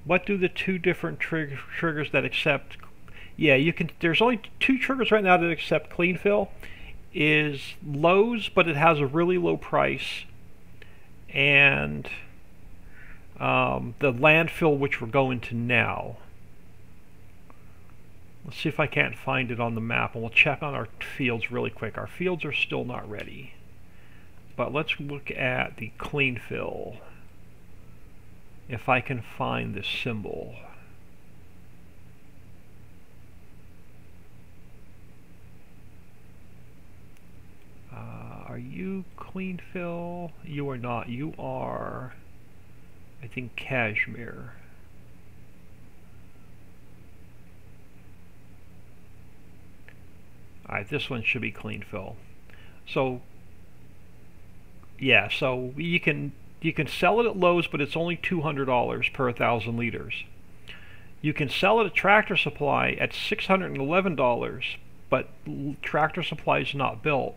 What do the two different triggers that accept? Yeah, you can. There's only two triggers right now that accept clean fill. Is Lowe's, but it has a really low price, and the landfill, which we're going to now. Let's see if I can't find it on the map, and we'll check on our fields really quick. Our fields are still not ready, but let's look at the clean fill. If I can find this symbol. Are you clean fill? You are not. You are, I think, cashmere. Alright, this one should be clean fill. So, yeah, so you can sell it at Lowe's, but it's only $200 per 1,000 liters. You can sell it at Tractor Supply at $611, but Tractor Supply is not built.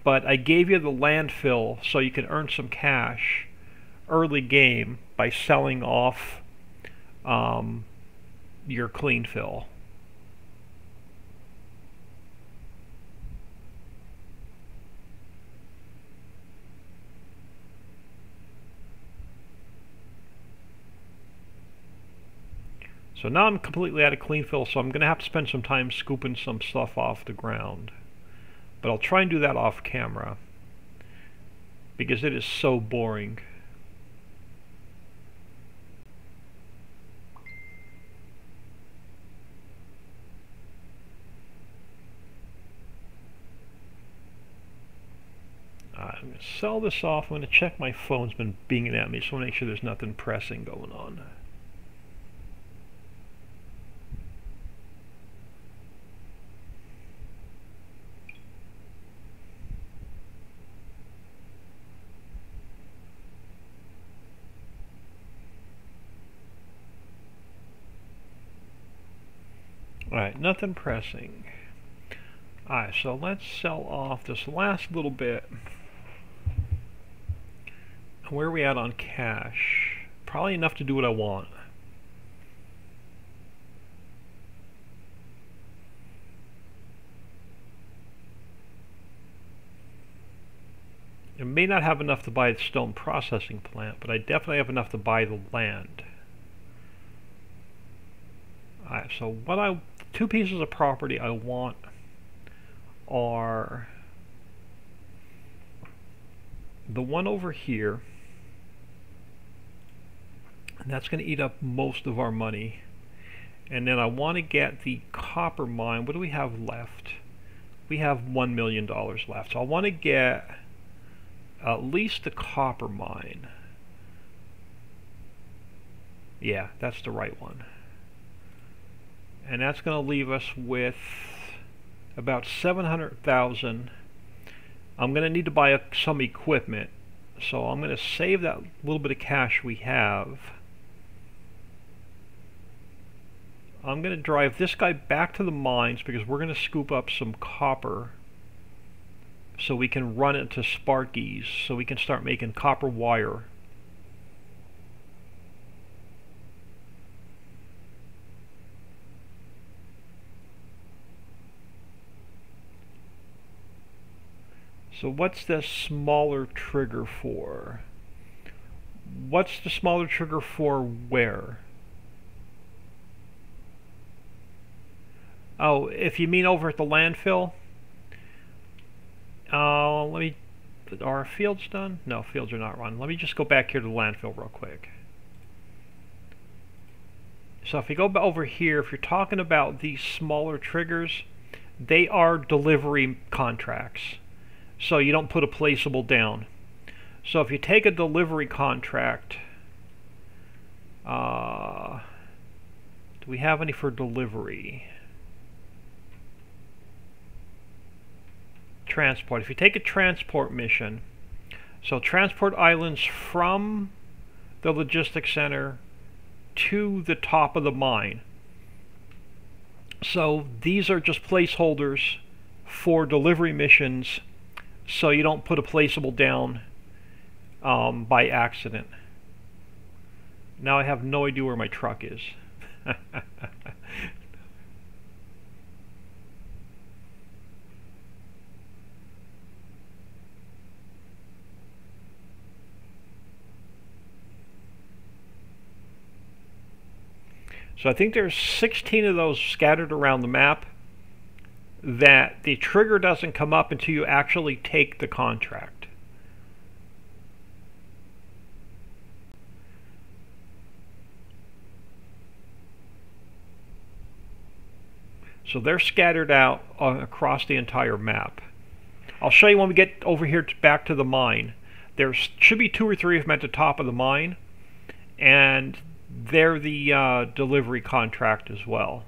But I gave you the landfill so you can earn some cash early game by selling off your clean fill. So now I'm completely out of clean fill, so I'm going to have to spend some time scooping some stuff off the ground. But I'll try and do that off camera, because it is so boring. I'm going to sell this off. I'm going to check my phone's been binging at me, so I want to make sure there's nothing pressing going on. Alright, nothing pressing. Alright, so let's sell off this last little bit. Where are we at on cash? Probably enough to do what I want. I may not have enough to buy the stone processing plant, but I definitely have enough to buy the land. Alright, so two pieces of property I want are the one over here, and that's going to eat up most of our money, and then I want to get the copper mine. What do we have left? We have $1 million left, so I want to get at least the copper mine. Yeah, that's the right one. And that's going to leave us with about 700,000. I'm going to need to buy some equipment, so I'm going to save that little bit of cash we have. I'm going to drive this guy back to the mines because we're going to scoop up some copper so we can run it to Sparky's so we can start making copper wire. So what's the smaller trigger for? What's the smaller trigger for where? Oh, if you mean over at the landfill? Let me... Are our fields done? No, fields are not run. Let me just go back here to the landfill real quick. So if you go over here, if you're talking about these smaller triggers, they are delivery contracts. So you don't put a placeable down. So if you take a delivery contract, do we have any for delivery? Transport. If you take a transport mission, so transport islands from the logistics center to the top of the mine. So these are just placeholders for delivery missions, so you don't put a placeable down by accident. Now I have no idea where my truck is. So I think there's 16 of those scattered around the map that the trigger doesn't come up until you actually take the contract. So they're scattered out across the entire map. I'll show you when we get over here back to the mine. There should be 2 or 3 of them at the top of the mine, and they're the delivery contract as well.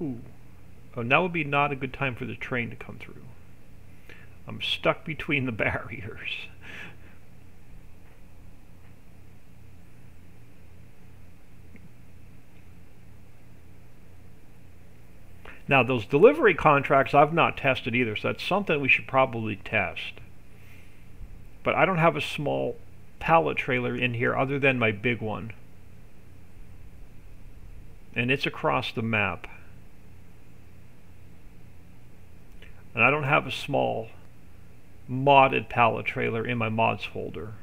Ooh. Oh, now would be not a good time for the train to come through. I'm stuck between the barriers. Now, those delivery contracts I've not tested either, so that's something we should probably test. But I don't have a small pallet trailer in here other than my big one. And it's across the map. And I don't have a small modded pallet trailer in my mods folder.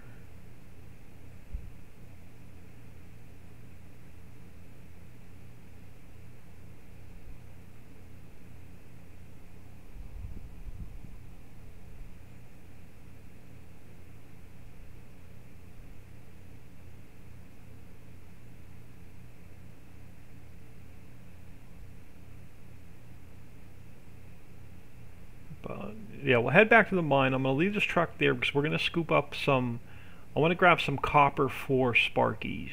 Yeah, we'll head back to the mine. I'm going to leave this truck there because we're going to scoop up some... I want to grab some copper for Sparkies.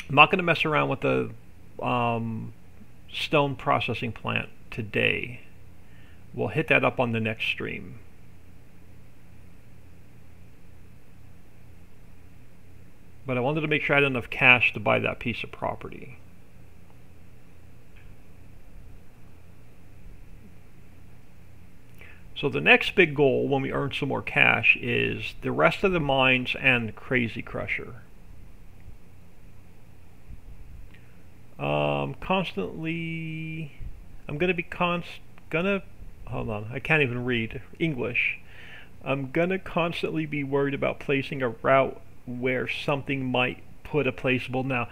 I'm not going to mess around with the stone processing plant today. We'll hit that up on the next stream. But I wanted to make sure I had enough cash to buy that piece of property. So the next big goal when we earn some more cash is the rest of the mines and Crazy Crusher. Constantly, I'm gonna be hold on, I can't even read English. I'm gonna constantly be worried about placing a route where something might put a placeable. Now,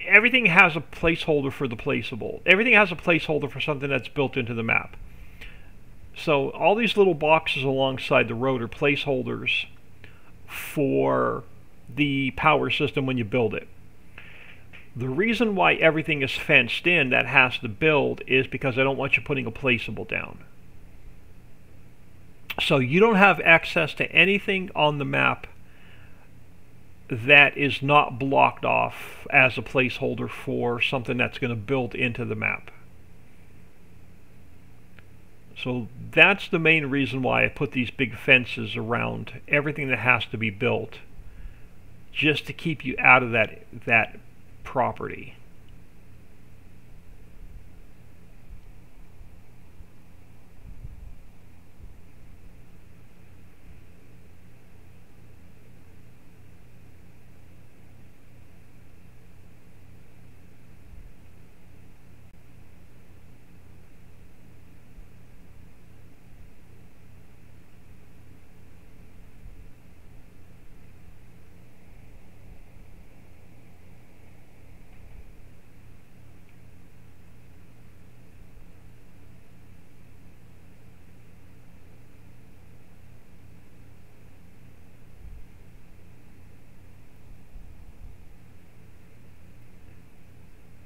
everything has a placeholder for the placeable. Everything has a placeholder for something that's built into the map. So all these little boxes alongside the road are placeholders for the power system when you build it. The reason why everything is fenced in that has to build is because I don't want you putting a placeable down. So you don't have access to anything on the map that is not blocked off as a placeholder for something that's going to build into the map. So that's the main reason why I put these big fences around everything that has to be built, just to keep you out of that property.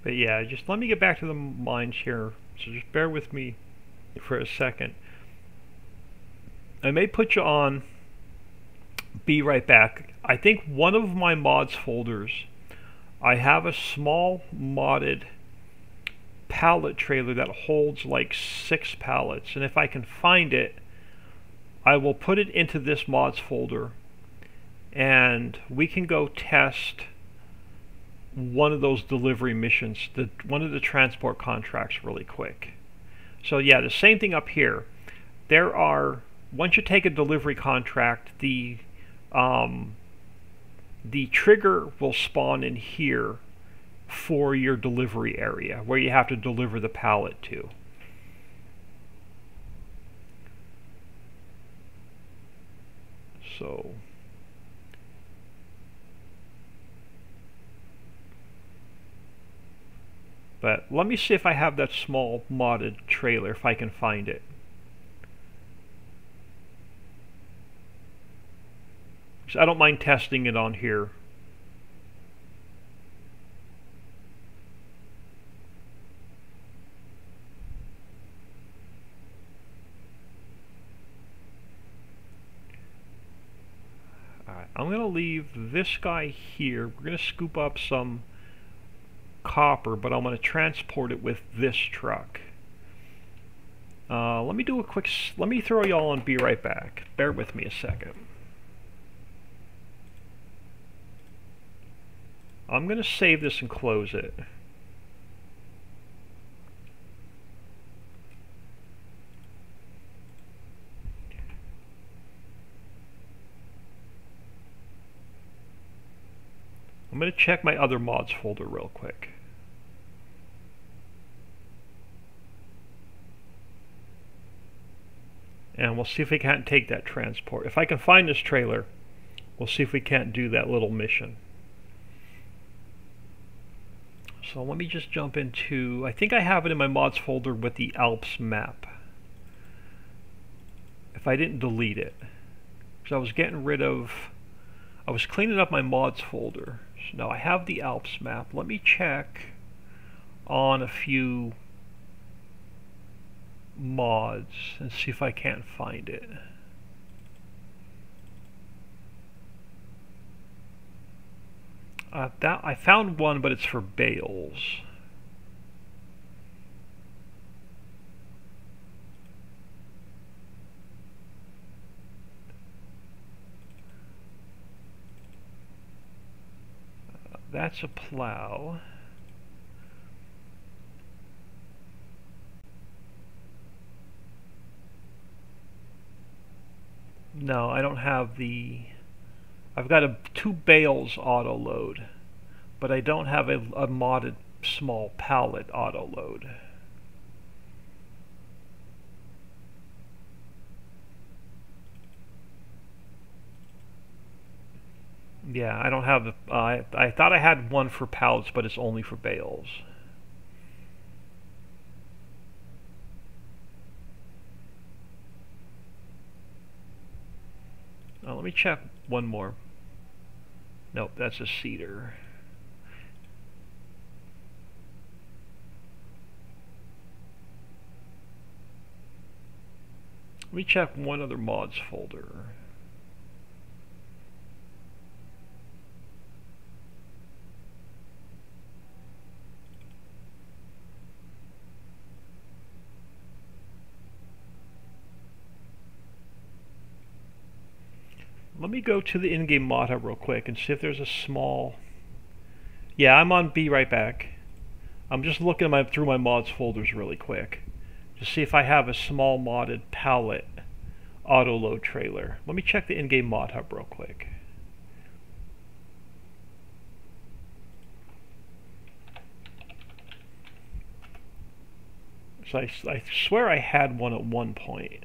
But yeah, just let me get back to the mines here, so just bear with me for a second. I may put you on Be right back. I think one of my mods folders, I have a small modded pallet trailer that holds like 6 pallets, and if I can find it, I will put it into this mods folder, and we can go test one of those delivery missions, one of the transport contracts really quick. So yeah, the same thing up here. There are, once you take a delivery contract, the trigger will spawn in here for your delivery area where you have to deliver the pallet to. So but let me see if I have that small modded trailer, if I can find it. So I don't mind testing it on here. Alright, I'm going to leave this guy here. We're going to scoop up some copper, but I'm going to transport it with this truck. Let me do a quick, let me throw y'all on Be Right Back. Bear with me a second. I'm going to save this and close it. I'm going to check my other mods folder real quick. And we'll see if we can't take that transport. If I can find this trailer, we'll see if we can't do that little mission. So let me just jump into, I think I have it in my mods folder with the Alps map. If I didn't delete it. Because I was getting rid of, I was cleaning up my mods folder. So now I have the Alps map. Let me check on a few mods and see if I can't find it. That I found one, but it's for bales. That's a plow. No, I don't have the... I've got 2 bales auto load, but I don't have a modded small pallet auto load. Yeah, I don't have the... I thought I had one for pallets, but it's only for bales. Let me check one more. Nope, that's a cedar. Let me check one other mods folder. Let me go to the in-game mod hub real quick and see if there's a small... Yeah, I'm on Be Right Back. I'm just looking through my mods folders really quick to see if I have a small modded pallet auto load trailer. Let me check the in-game mod hub real quick. So I swear I had one at one point.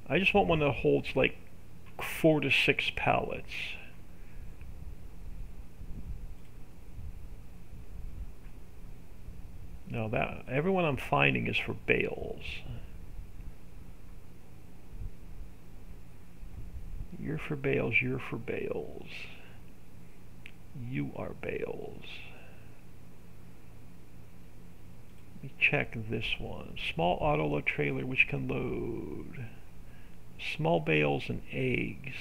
I just want one that holds like 4 to 6 pallets. No, that everyone I'm finding is for bales. You're for bales, you're for bales. You are bales. Let me check this one. Small auto load trailer which can load small bales and eggs.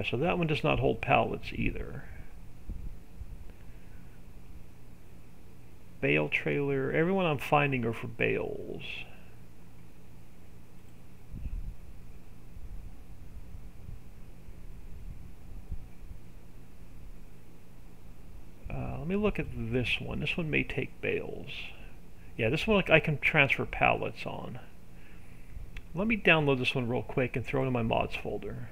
So that one does not hold pallets either. Bale trailer. Everyone I'm finding are for bales. Let me look at this one. This one may take bales. Yeah, this one I can transfer pallets on. Let me download this one real quick and throw it in my mods folder.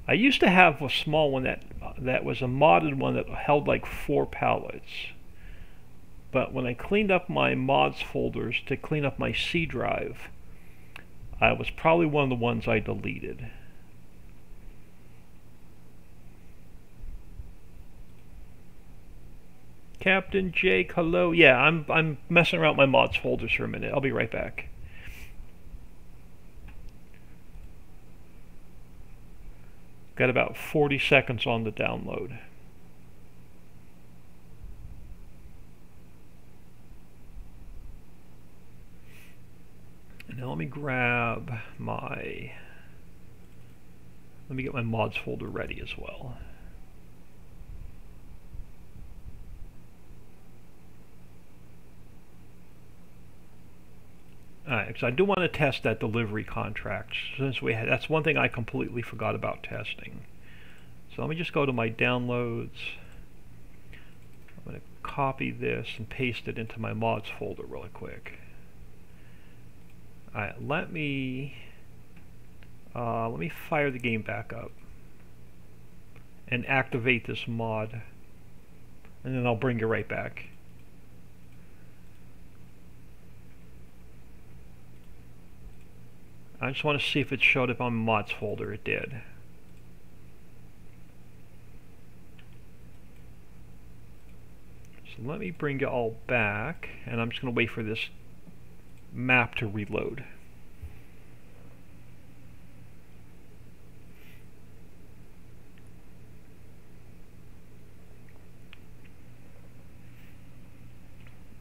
I used to have a small one that was a modded one that held like 4 pallets. But when I cleaned up my mods folders to clean up my C drive, I was probably one of the ones I deleted. Captain Jake, hello. Yeah, I'm messing around with my mods folders for a minute. I'll be right back. Got about 40 seconds on the download. Now let me grab my... Let me get my mods folder ready as well. Alright, because I do want to test that delivery contract, since that's one thing I completely forgot about testing. So let me just go to my downloads. I'm going to copy this and paste it into my mods folder really quick. Alright, let me fire the game back up and activate this mod, and then I'll bring you right back. I just want to see if it showed up on my mods folder. It did. So let me bring you all back, and I'm just going to wait for this map to reload.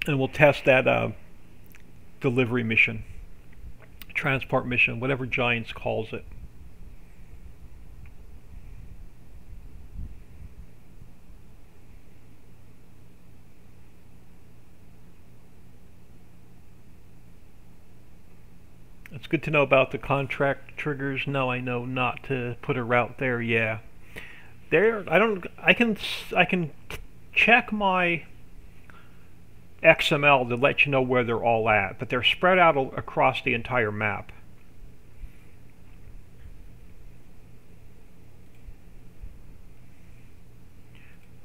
And we'll test that delivery mission, transport mission, whatever Giants calls it. It's good to know about the contract triggers. No, I know not to put a route there. Yeah, there. I can check my XML to let you know where they're all at, but they're spread out across the entire map.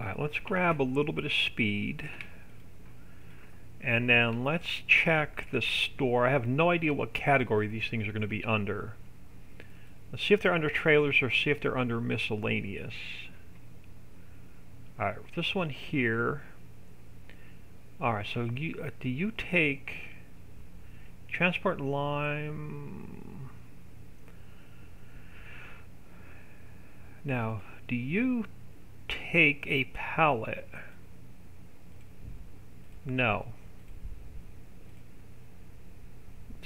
Alright, let's grab a little bit of speed, and then let's check the store. I have no idea what category these things are going to be under. Let's see if they're under trailers or see if they're under miscellaneous. Alright, this one here. Alright, so do you take transport lime? Now, do you take a pallet? No.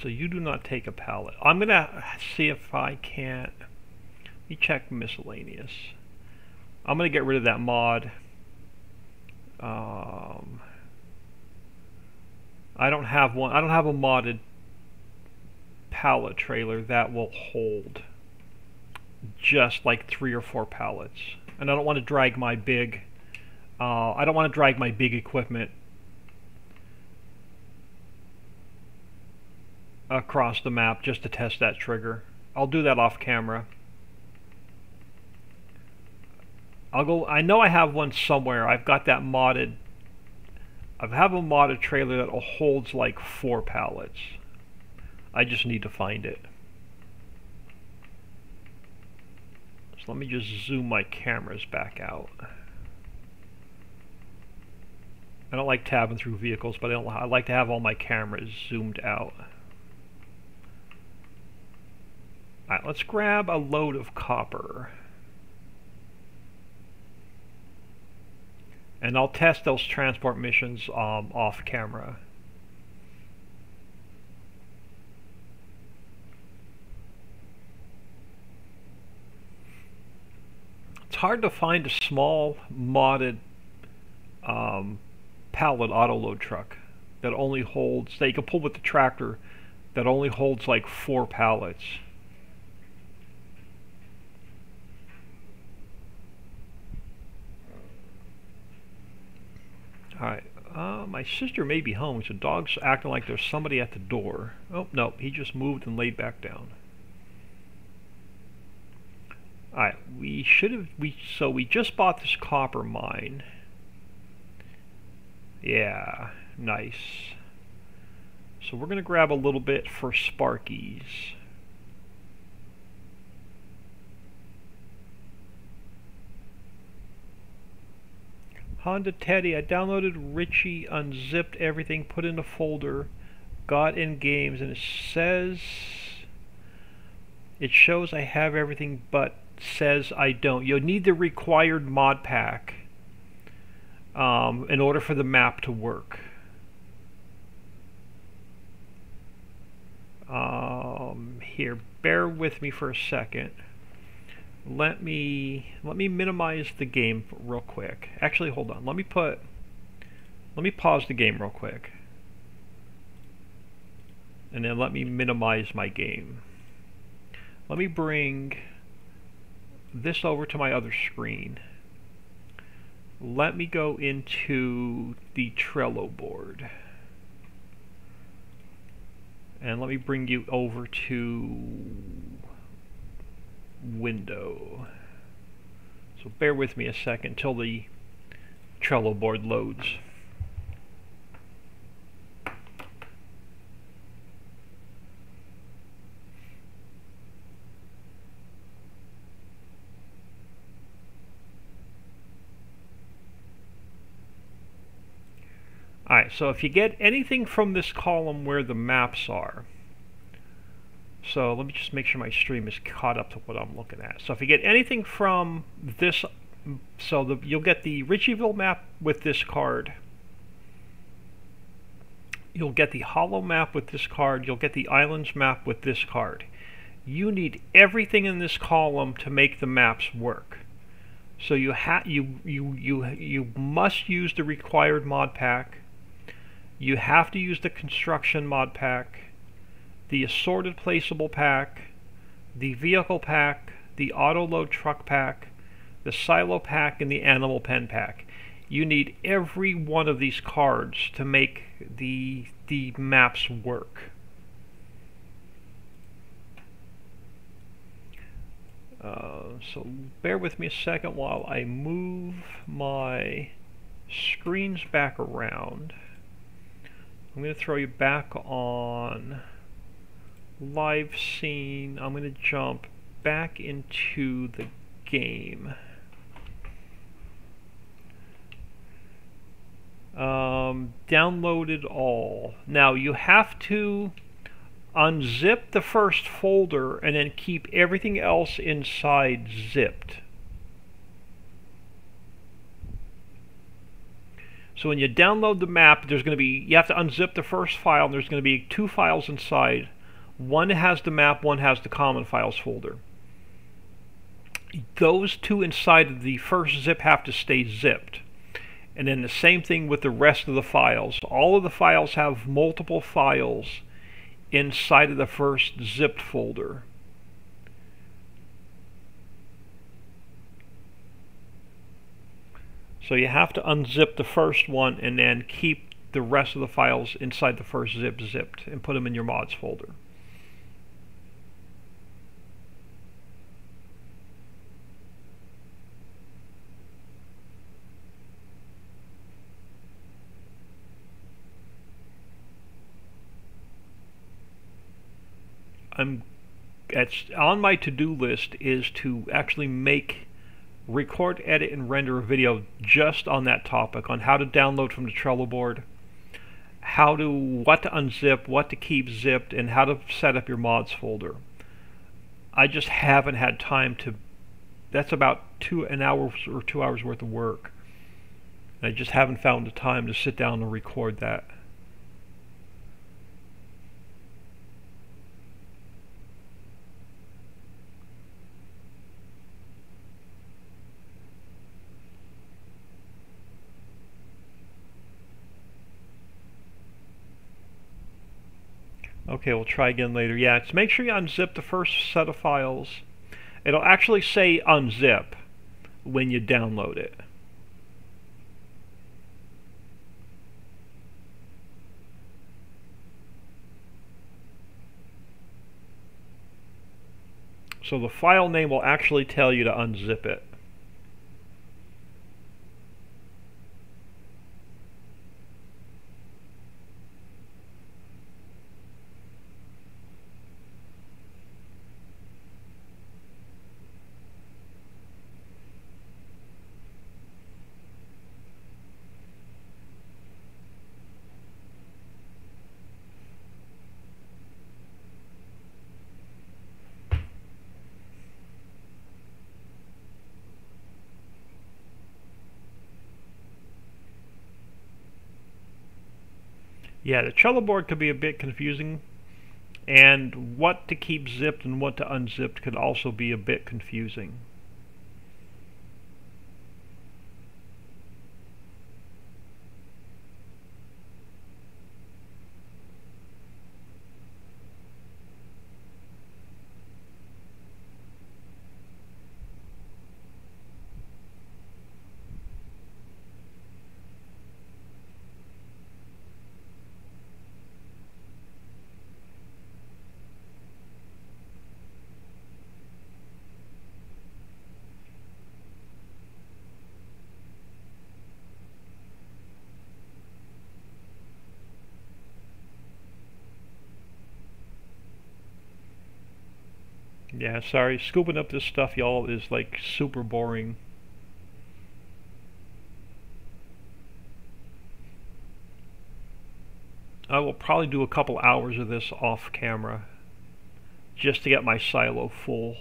So you do not take a pallet. I'm gonna see if I can't. Let me check miscellaneous. I'm gonna get rid of that mod. I don't have one. I don't have a modded pallet trailer that will hold just like 3 or 4 pallets, and I don't want to drag my big. I don't want to drag my big equipment across the map just to test that trigger. I'll do that off camera. I'll go. I know I have one somewhere. I've got that modded. I have a modded trailer that holds like 4 pallets. I just need to find it. So let me just zoom my cameras back out. I don't like tabbing through vehicles, but I like to have all my cameras zoomed out. Alright, let's grab a load of copper. And I'll test those transport missions off camera. It's hard to find a small modded pallet auto-load truck that only holds, that you can pull with the tractor, that only holds like 4 pallets. Alright, my sister may be home, so dog's acting like there's somebody at the door. Oh, no, he just moved and laid back down. Alright, so we just bought this copper mine. Yeah, nice. So we're going to grab a little bit for Sparkies. Honda Teddy, I downloaded Richie, unzipped everything, put in a folder, got in games, and it shows I have everything but says I don't. You'll need the required mod pack in order for the map to work. Here, bear with me for a second. Let me minimize the game real quick. Actually, hold on. Let me pause the game real quick. And then let me minimize my game. Let me bring this over to my other screen. Let me go into the Trello board. And let me bring you over to window. So bear with me a second until the Trello board loads. Alright, so if you get anything from this column where the maps are, so let me just make sure my stream is caught up to what I'm looking at. So if you get anything from this, so you'll get the Ritchieville map with this card. You'll get the Hollow map with this card. You'll get the Islands map with this card. You need everything in this column to make the maps work. So you must use the required mod pack. You have to use the construction mod pack, the assorted placeable pack, the vehicle pack, the auto load truck pack, the silo pack, and the animal pen pack. You need every one of these cards to make the maps work. So bear with me a second while I move my screens back around. I'm going to throw you back on live scene. I'm going to jump back into the game. Downloaded all. Now you have to unzip the first folder and then keep everything else inside zipped. So when you download the map, there's going to be, you have to unzip the first file, and there's going to be 2 files inside. One has the map, one has the common files folder. Those 2 inside of the first zip have to stay zipped. And then the same thing with the rest of the files. All of the files have multiple files inside of the first zipped folder. So you have to unzip the first one and then keep the rest of the files inside the first zip zipped and put them in your mods folder. On my to-do list is to actually record, edit, and render a video just on that topic, on how to download from the Trello board, what to unzip, what to keep zipped, and how to set up your mods folder. I just haven't had time to. That's about an hour or 2 hours worth of work. I just haven't found the time to sit down and record that. Okay, we'll try again later. Yeah, just make sure you unzip the first set of files. It'll actually say unzip when you download it. So the file name will actually tell you to unzip it. Yeah, the Trello board could be a bit confusing, and what to keep zipped and what to unzipped could also be a bit confusing. Yeah, sorry, scooping up this stuff, y'all, is like super boring. I will probably do a couple hours of this off camera just to get my silo full.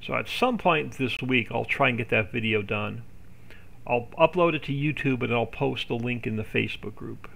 So at some point this week, I'll try and get that video done. I'll upload it to YouTube and I'll post a link in the Facebook group.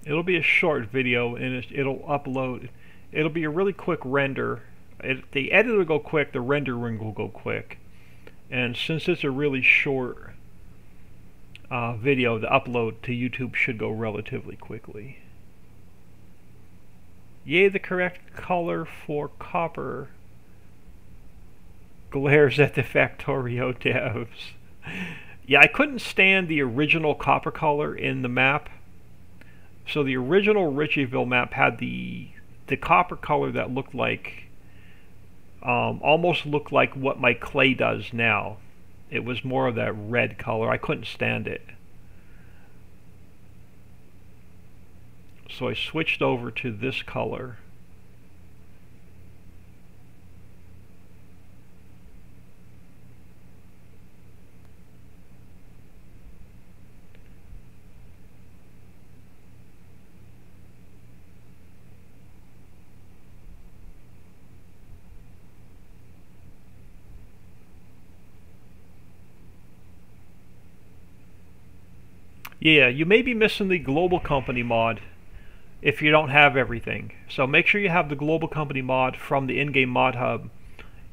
It'll be a short video and it'll upload. It'll be a really quick render. The edit will go quick, the rendering will go quick. And since it's a really short video, the upload to YouTube should go relatively quickly. Yay, the correct color for copper glares at the Factorio devs. Yeah, I couldn't stand the original copper color in the map. So the original Ritchieville map had the copper color that looked like, almost looked like what my clay does now. It was more of that red color. I couldn't stand it. So I switched over to this color. Yeah, you may be missing the global company mod if you don't have everything. So make sure you have the global company mod from the in-game mod hub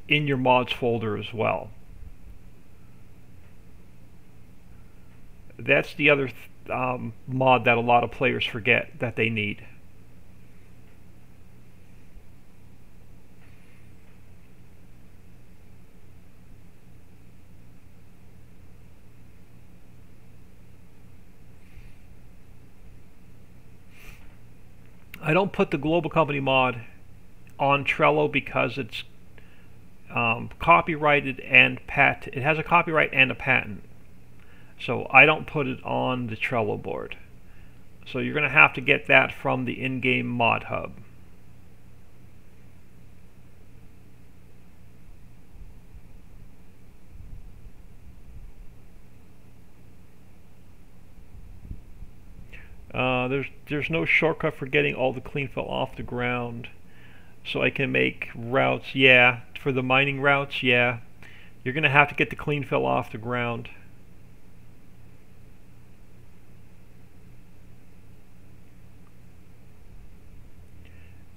in your mods folder as well. That's the other mod that a lot of players forget that they need. I don't put the Global Company mod on Trello because it's copyrighted and it has a copyright and a patent. So I don't put it on the Trello board. So you're going to have to get that from the in-game mod hub. There's no shortcut for getting all the clean fill off the ground. So I can make routes, yeah. For the mining routes, yeah. You're going to have to get the clean fill off the ground.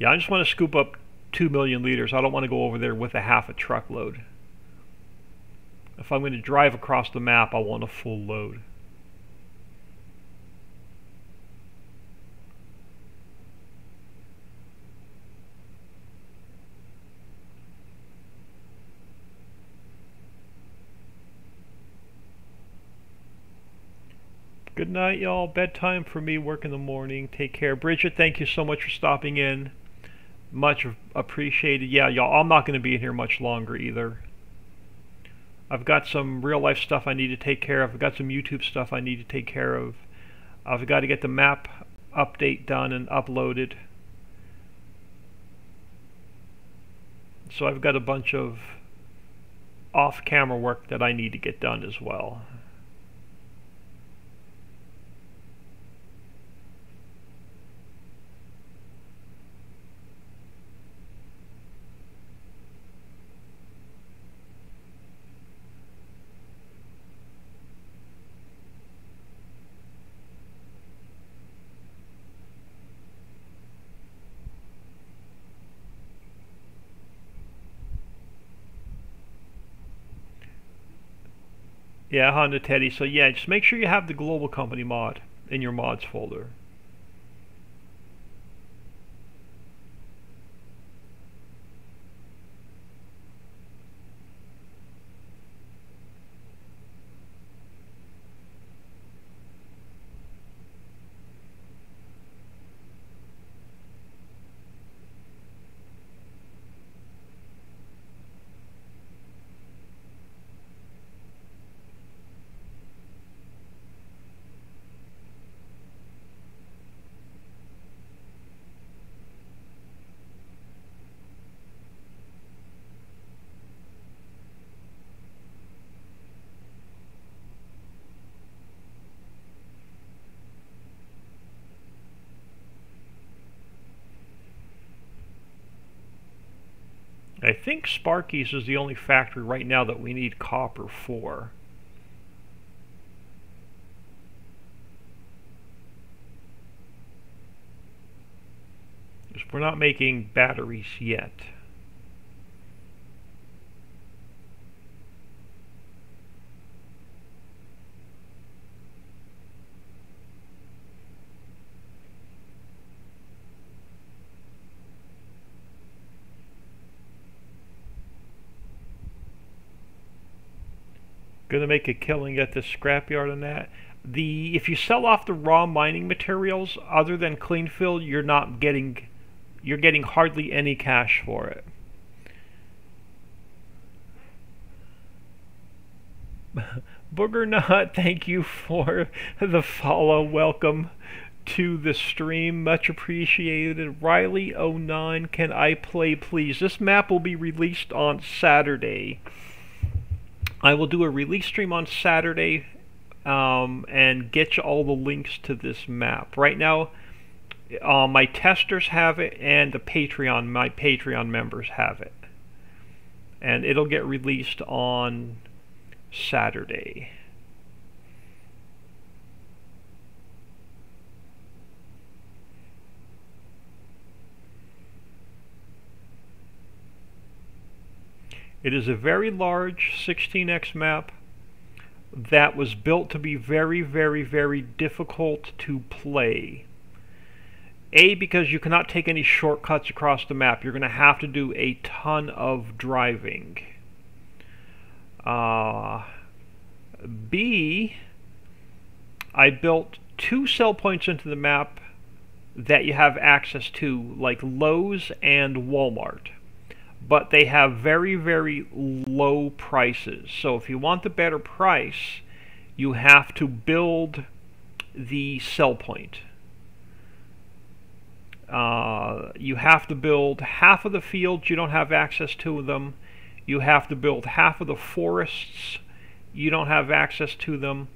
Yeah, I just want to scoop up 2 million liters. I don't want to go over there with a half a truckload. If I'm going to drive across the map, I want a full load. Good night, y'all. Bedtime for me, work in the morning. Take care. Bridget, thank you so much for stopping in. Much appreciated. Yeah, y'all, I'm not going to be in here much longer either. I've got some real life stuff I need to take care of. I've got some YouTube stuff I need to take care of. I've got to get the map update done and uploaded. So I've got a bunch of off-camera work that I need to get done as well. Yeah, Honda Teddy. So yeah, just make sure you have the Global Company mod in your mods folder. I think Sparky's is the only factory right now that we need copper for. We're not making batteries yet. Gonna make a killing at the scrapyard on that. If you sell off the raw mining materials other than clean fill, you're getting hardly any cash for it. Booger Nut, thank you for the follow. Welcome to the stream, much appreciated. Riley09, can I play please? This map will be released on Saturday. I will do a release stream on Saturday and get you all the links to this map. Right now, my testers have it and my Patreon members have it. And it'll get released on Saturday. It is a very large 16x map that was built to be very, very, very difficult to play. A, because you cannot take any shortcuts across the map. You're going to have to do a ton of driving. B, I built 2 cell points into the map that you have access to, like Lowe's and Walmart. But they have very, very low prices. So if you want the better price, you have to build the sell point. You have to build half of the fields, you don't have access to them. You have to build half of the forests, you don't have access to them.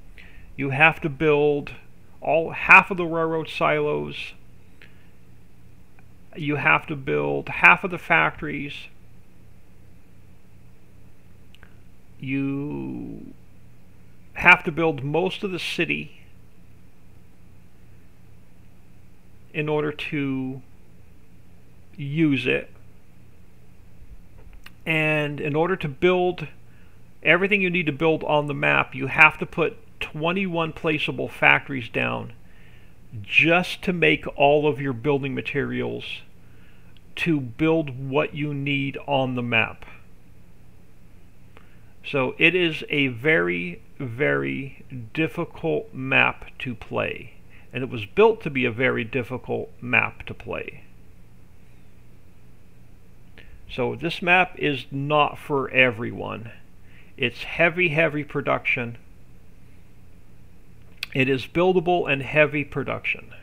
You have to build half of the railroad silos. You have to build half of the factories. You have to build most of the city in order to use it. And in order to build everything you need to build on the map, you have to put 21 placeable factories down just to make all of your building materials to build what you need on the map. So it is a very, very difficult map to play. And it was built to be a very difficult map to play. So this map is not for everyone. It's heavy, heavy production. It is buildable and heavy production.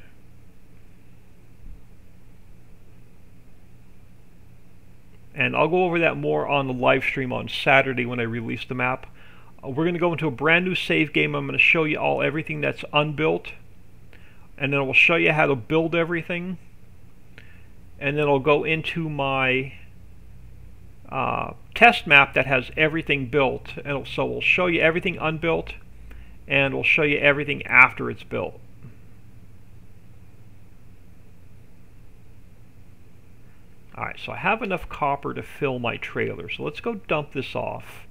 And I'll go over that more on the live stream on Saturday when I release the map. We're going to go into a brand new save game. I'm going to show you everything that's unbuilt. And then I will show you how to build everything. And then I'll go into my test map that has everything built. And so we'll show you everything unbuilt. And we'll show you everything after it's built. Alright, so I have enough copper to fill my trailer. So let's go dump this off.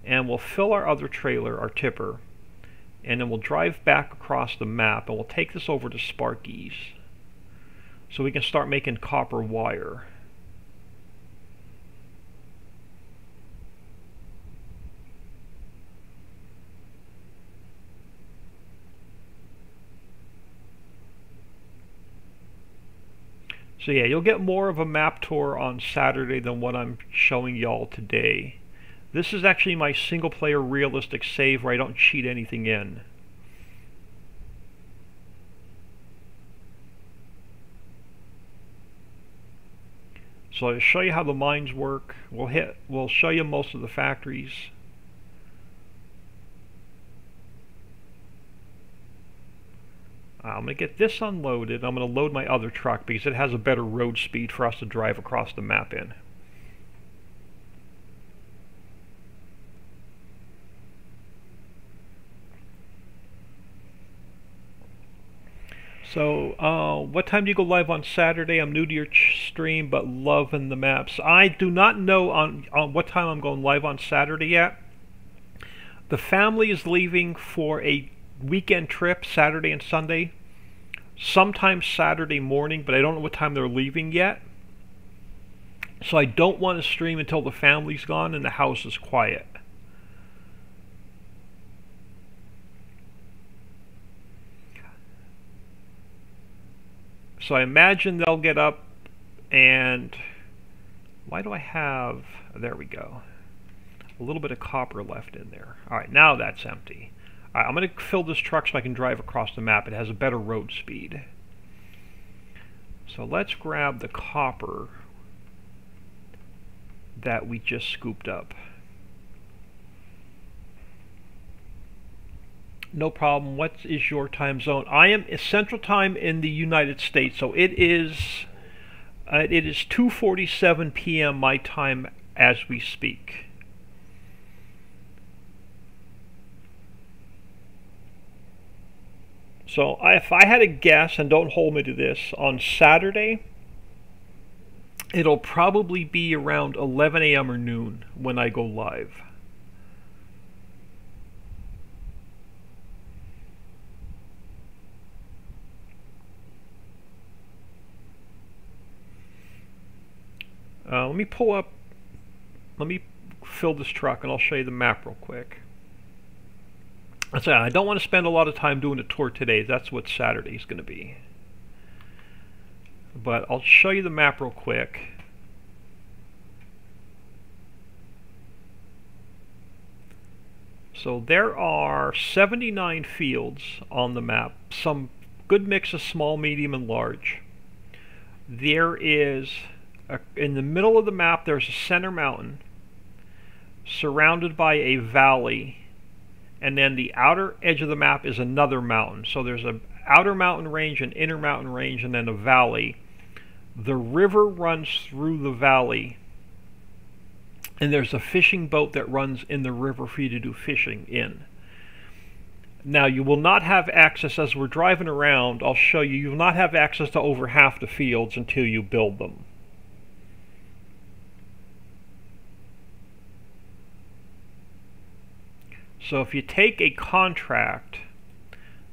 And we'll fill our other trailer, our tipper. And then we'll drive back across the map and we'll take this over to Sparky's. So we can start making copper wire. So yeah, you'll get more of a map tour on Saturday than what I'm showing y'all today. This is actually my single player realistic save where I don't cheat anything in. So I'll show you how the mines work. We'll show you most of the factories. I'm going to get this unloaded. I'm going to load my other truck because it has a better road speed for us to drive across the map in. So, what time do you go live on Saturday? I'm new to your stream, but loving the maps. I do not know on what time I'm going live on Saturday yet. The family is leaving for a weekend trip, Saturday and Sunday. Sometime Saturday morning, but I don't know what time they're leaving yet. So I don't want to stream until the family's gone and the house is quiet. So I imagine they'll get up and... Why do I have... There we go. A little bit of copper left in there. Alright, now that's empty. Alright, I'm going to fill this truck so I can drive across the map. It has a better road speed. So let's grab the copper that we just scooped up. No problem. What is your time zone? I am Central Time in the United States, so it is 2:47 p.m. my time as we speak. So if I had to guess, and don't hold me to this, on Saturday, it'll probably be around 11 a.m. or noon when I go live. Let me fill this truck and I'll show you the map real quick. I don't want to spend a lot of time doing a tour today. That's what Saturday's going to be. but I'll show you the map real quick. So there are 79 fields on the map, some good mix of small, medium, and large. There is, in the middle of the map, there's a center mountain surrounded by a valley, and then the outer edge of the map is another mountain. So there's an outer mountain range, an inner mountain range, and then a valley. The river runs through the valley, and there's a fishing boat that runs in the river for you to do fishing in. Now, you will not have access, as we're driving around, I'll show you, you will not have access to over half the fields until you build them. So if you take a contract,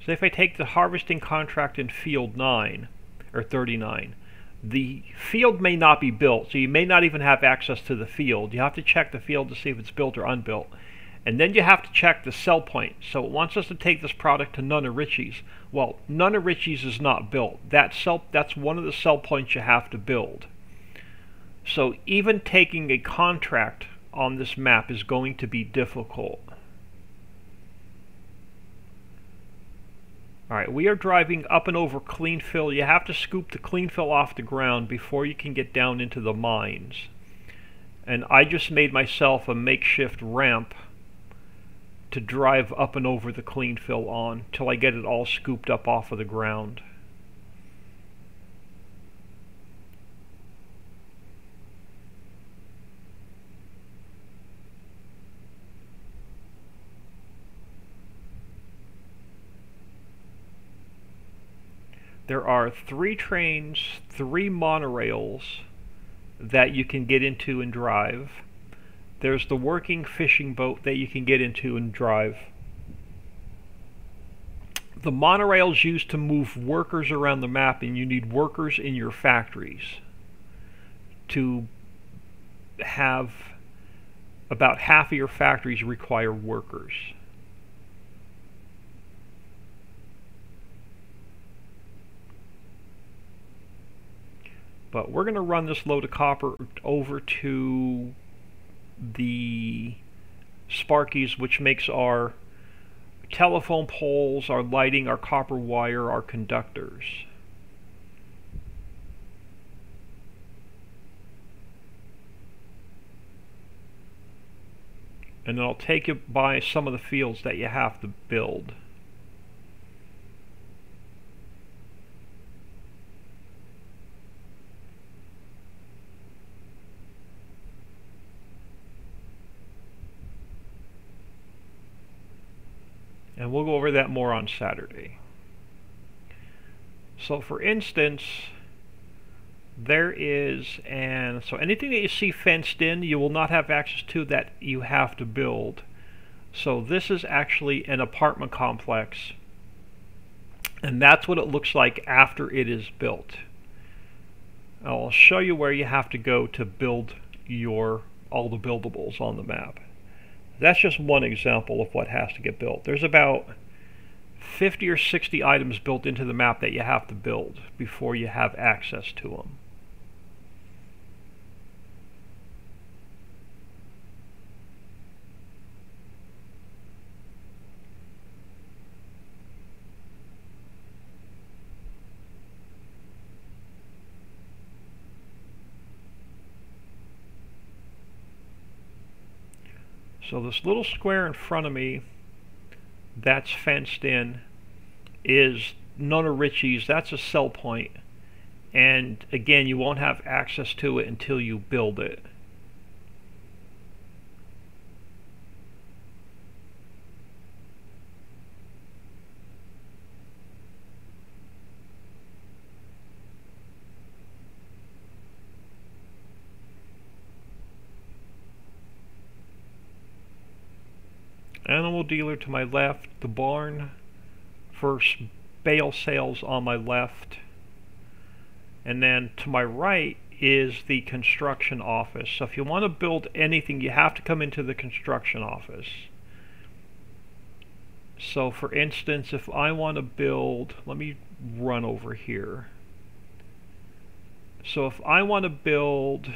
say if I take the harvesting contract in field 9, or 39, the field may not be built, so you may not even have access to the field. You have to check the field to see if it's built or unbuilt. And then you have to check the sell point. So it wants us to take this product to None of Richie's. Well, None of Richie's is not built. That's one of the sell points you have to build. So even taking a contract on this map is going to be difficult. Alright, we are driving up and over clean fill. You have to scoop the clean fill off the ground before you can get down into the mines. And I just made myself a makeshift ramp to drive up and over the clean fill on till I get it all scooped up off of the ground. There are 3 trains, 3 monorails that you can get into and drive. There's the working fishing boat that you can get into and drive. The monorail's used to move workers around the map, and you need workers in your factories to have about half of your factories require workers. But we're going to run this load of copper over to the Sparkies, which makes our telephone poles, our lighting, our copper wire, our conductors. And then I'll take you by some of the fields that you have to build. And we'll go over that more on Saturday. So for instance, there is, and so anything that you see fenced in, you will not have access to, that you have to build. So this is actually an apartment complex, and that's what it looks like after it is built. I'll show you where you have to go to build all the buildables on the map. That's just one example of what has to get built. There's about 50 or 60 items built into the map that you have to build before you have access to them. So this little square in front of me that's fenced in is None of Richie's. That's a sell point. And again, you won't have access to it until you build it. Animal dealer to my left, the barn for bale sales on my left, and then to my right is the construction office. So if you want to build anything, you have to come into the construction office. So for instance, if I want to build, let me run over here. So if I want to build,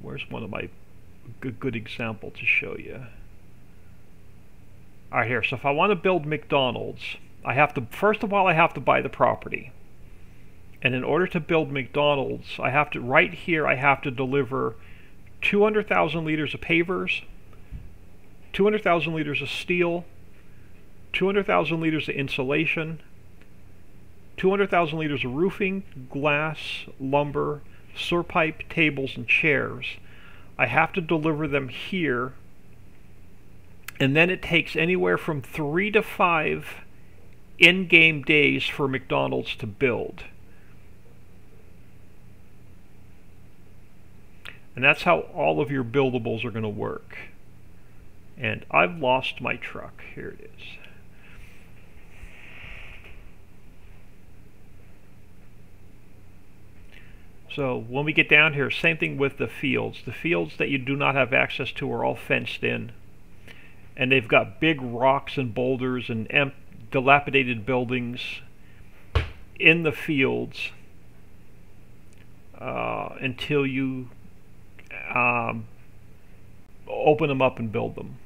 where's one of my good example to show you? All right, here. So if I want to build McDonald's, I have to, first of all, I have to buy the property. And in order to build McDonald's, I have to, right here, I have to deliver 200,000 liters of pavers, 200,000 liters of steel, 200,000 liters of insulation, 200,000 liters of roofing, glass, lumber, sewer pipe, tables, and chairs. I have to deliver them here, and then it takes anywhere from 3 to 5 in-game days for McDonald's to build. And that's how all of your buildables are going to work. And I've lost my truck. Here it is. So when we get down here, same thing with the fields. The fields that you do not have access to are all fenced in. And they've got big rocks and boulders and dilapidated buildings in the fields until you open them up and build them.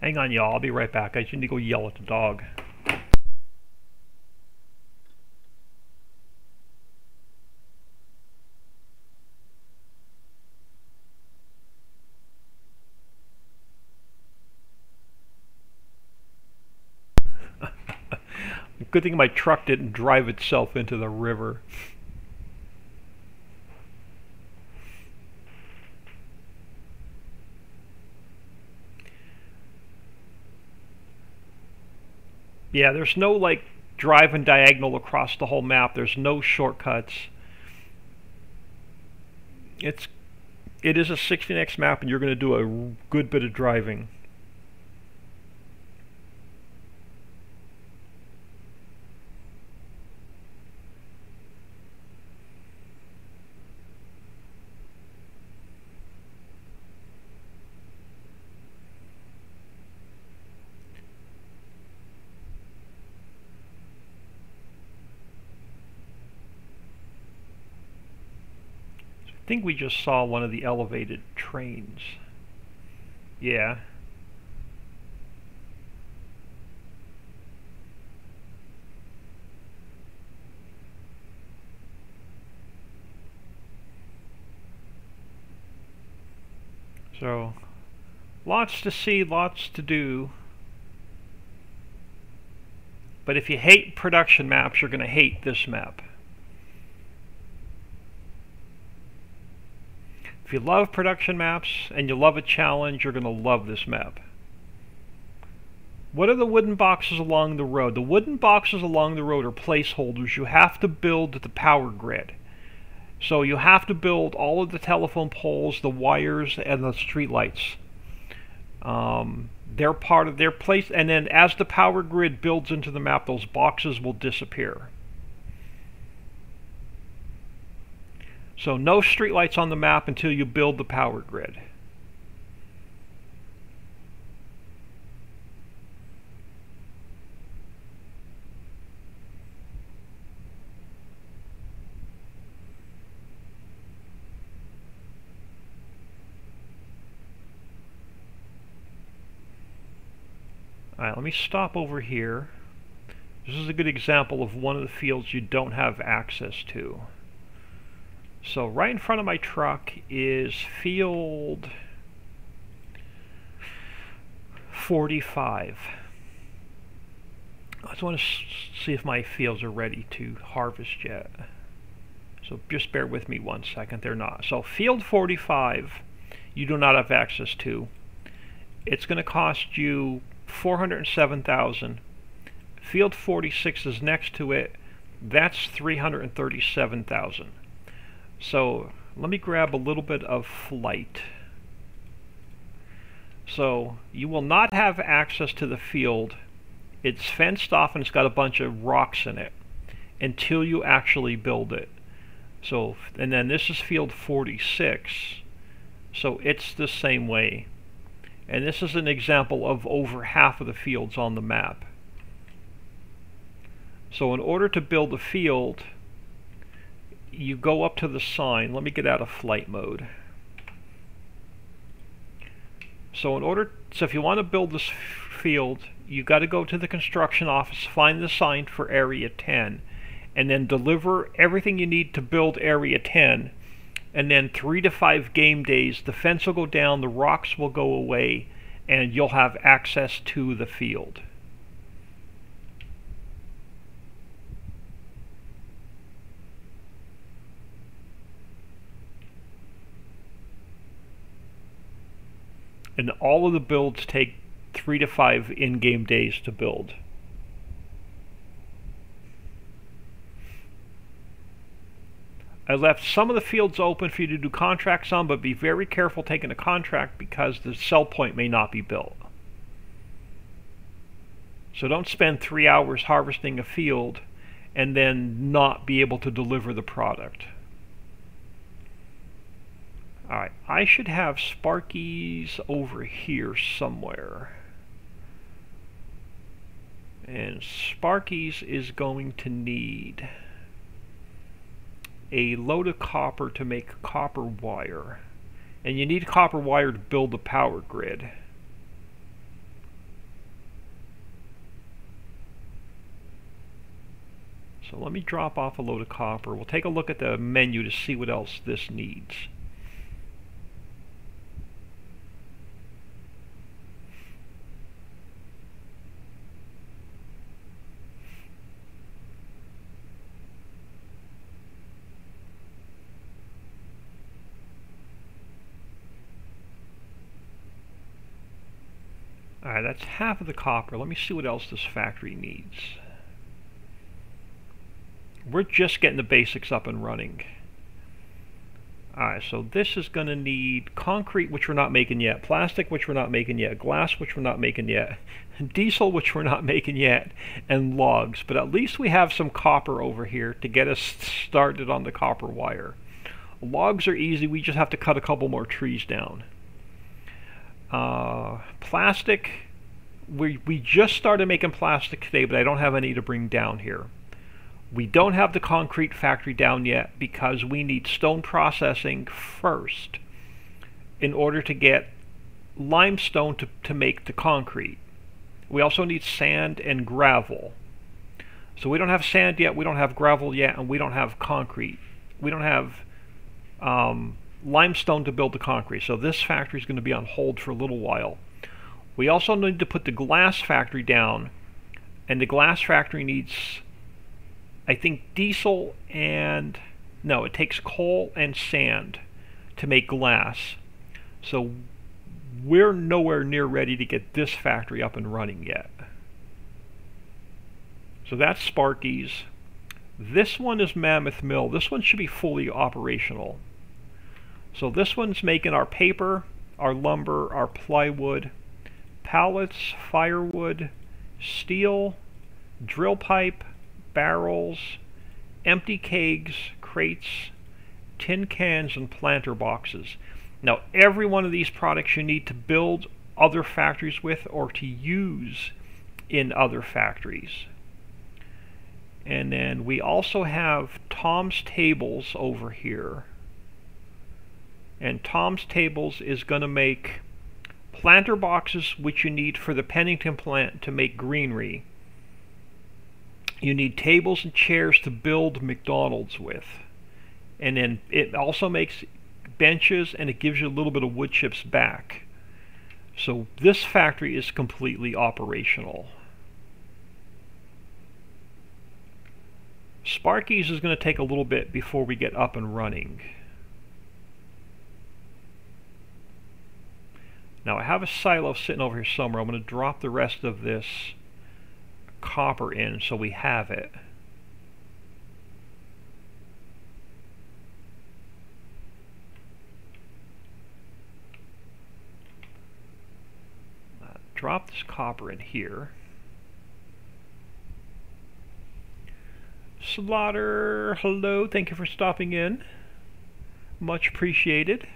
Hang on, y'all. I'll be right back. I just need to go yell at the dog. Good thing my truck didn't drive itself into the river. Yeah, there's no like driving diagonal across the whole map. There's no shortcuts. It is a 16x map, and you're going to do a good bit of driving. I think we just saw one of the elevated trains. Yeah. So, lots to see, lots to do. But if you hate production maps, you're going to hate this map. If you love production maps and you love a challenge, you're going to love this map. What are the wooden boxes along the road? The wooden boxes along the road are placeholders. You have to build the power grid. So you have to build all of the telephone poles, the wires, and the street lights. They're part of their place, and then as the power grid builds into the map, those boxes will disappear. So no streetlights on the map until you build the power grid. Alright, let me stop over here. This is a good example of one of the fields you don't have access to. So right in front of my truck is field 45. I just want to see if my fields are ready to harvest yet. So just bear with me 1 second, they're not. So field 45 you do not have access to. It's going to cost you $407,000. Field 46 is next to it. That's $337,000. So let me grab a little bit of flight. So you will not have access to the field It's fenced off and it's got a bunch of rocks in it until you actually build it. So, and then this is field 46, so it's the same way. And this is an example of over half of the fields on the map. So in order to build a field, you go up to the sign. Let me get out of flight mode. So if you want to build this field, you got to go to the construction office, find the sign for area 10, and then deliver everything you need to build area 10. And then 3 to 5 game days, the fence will go down, the rocks will go away, and you'll have access to the field. And all of the builds take 3 to 5 in-game days to build. I left some of the fields open for you to do contracts on, but be very careful taking a contract because the sell point may not be built. So don't spend 3 hours harvesting a field and then not be able to deliver the product. Alright, I should have Sparky's over here somewhere. And Sparky's is going to need a load of copper to make copper wire. And you need copper wire to build the power grid. So let me drop off a load of copper. We'll take a look at the menu to see what else this needs. Alright, that's half of the copper. Let me see what else this factory needs. We're just getting the basics up and running. Alright, so this is going to need concrete, which we're not making yet, plastic, which we're not making yet, glass, which we're not making yet, diesel, which we're not making yet, and logs. But at least we have some copper over here to get us started on the copper wire. Logs are easy, we just have to cut a couple more trees down. Plastic, we just started making plastic today, but I don't have any to bring down here. We don't have the concrete factory down yet because we need stone processing first in order to get limestone to make the concrete. We also need sand and gravel. So we don't have sand yet, we don't have gravel yet, and we don't have concrete. We don't have limestone to build the concrete, so this factory is going to be on hold for a little while. We also need to put the glass factory down, and the glass factory needs, I think, diesel and, no, it takes coal and sand to make glass. So we're nowhere near ready to get this factory up and running yet. So that's Sparky's. This one is Mammoth Mill. This one should be fully operational. So this one's making our paper, our lumber, our plywood, pallets, firewood, steel, drill pipe, barrels, empty kegs, crates, tin cans, and planter boxes. Now every one of these products you need to build other factories with or to use in other factories. And then we also have Tom's Tables over here. And Tom's Tables is going to make planter boxes, which you need for the Pennington plant to make greenery. You need tables and chairs to build McDonald's with. And then it also makes benches, and it gives you a little bit of wood chips back. So this factory is completely operational. Sparky's is going to take a little bit before we get up and running. Now I have a silo sitting over here somewhere. I'm going to drop the rest of this copper in so we have it. Drop this copper in here. Slaughter, hello, thank you for stopping in. Much appreciated.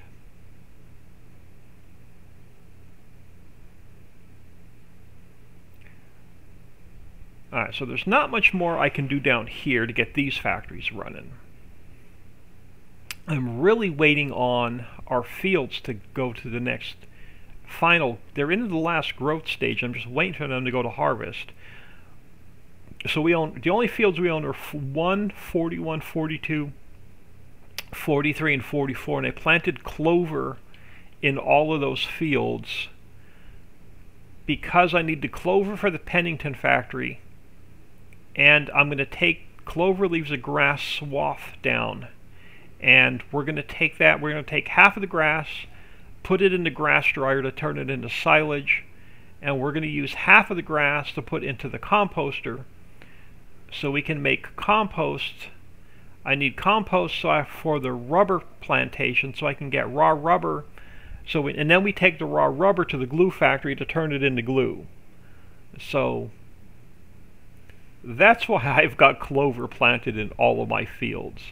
Alright, so there's not much more I can do down here to get these factories running. I'm really waiting on our fields to go to the next final. They're into the last growth stage. I'm just waiting for them to go to harvest. So we own, the only fields we own are 1, 41, 42, 43, and 44, and I planted clover in all of those fields because I need the clover for the Pennington factory, and I'm going to take clover leaves a grass swath down, and we're going to take that, we're going to take half of the grass, put it in the grass dryer to turn it into silage, and we're going to use half of the grass to put into the composter so we can make compost. I need compost for the rubber plantation so I can get raw rubber. And then we take the raw rubber to the glue factory to turn it into glue. So that's why I've got clover planted in all of my fields.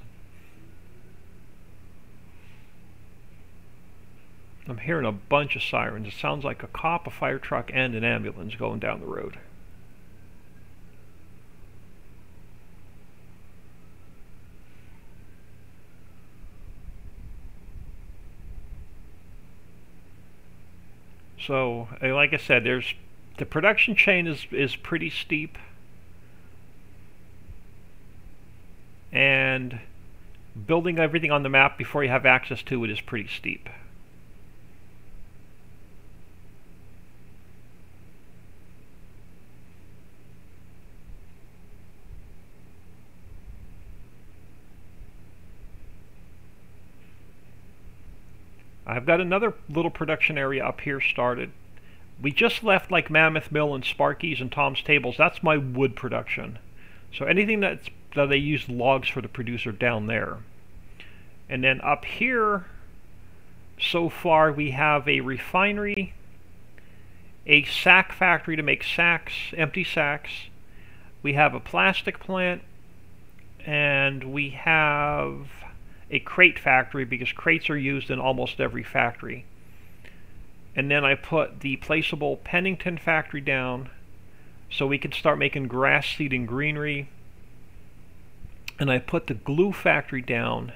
I'm hearing a bunch of sirens. It sounds like a cop, a fire truck, and an ambulance going down the road. So, like I said, the production chain is pretty steep, and building everything on the map before you have access to it is pretty steep. I've got another little production area up here started. We just left like Mammoth Mill and Sparky's and Tom's Tables. That's my wood production. So anything that they use logs for the producer down there. And then up here, so far we have a refinery, a sack factory to make sacks, empty sacks. We have a plastic plant, and we have a crate factory because crates are used in almost every factory. And then I put the placeable Pennington factory down so we can start making grass seed and greenery. And I put the glue factory down,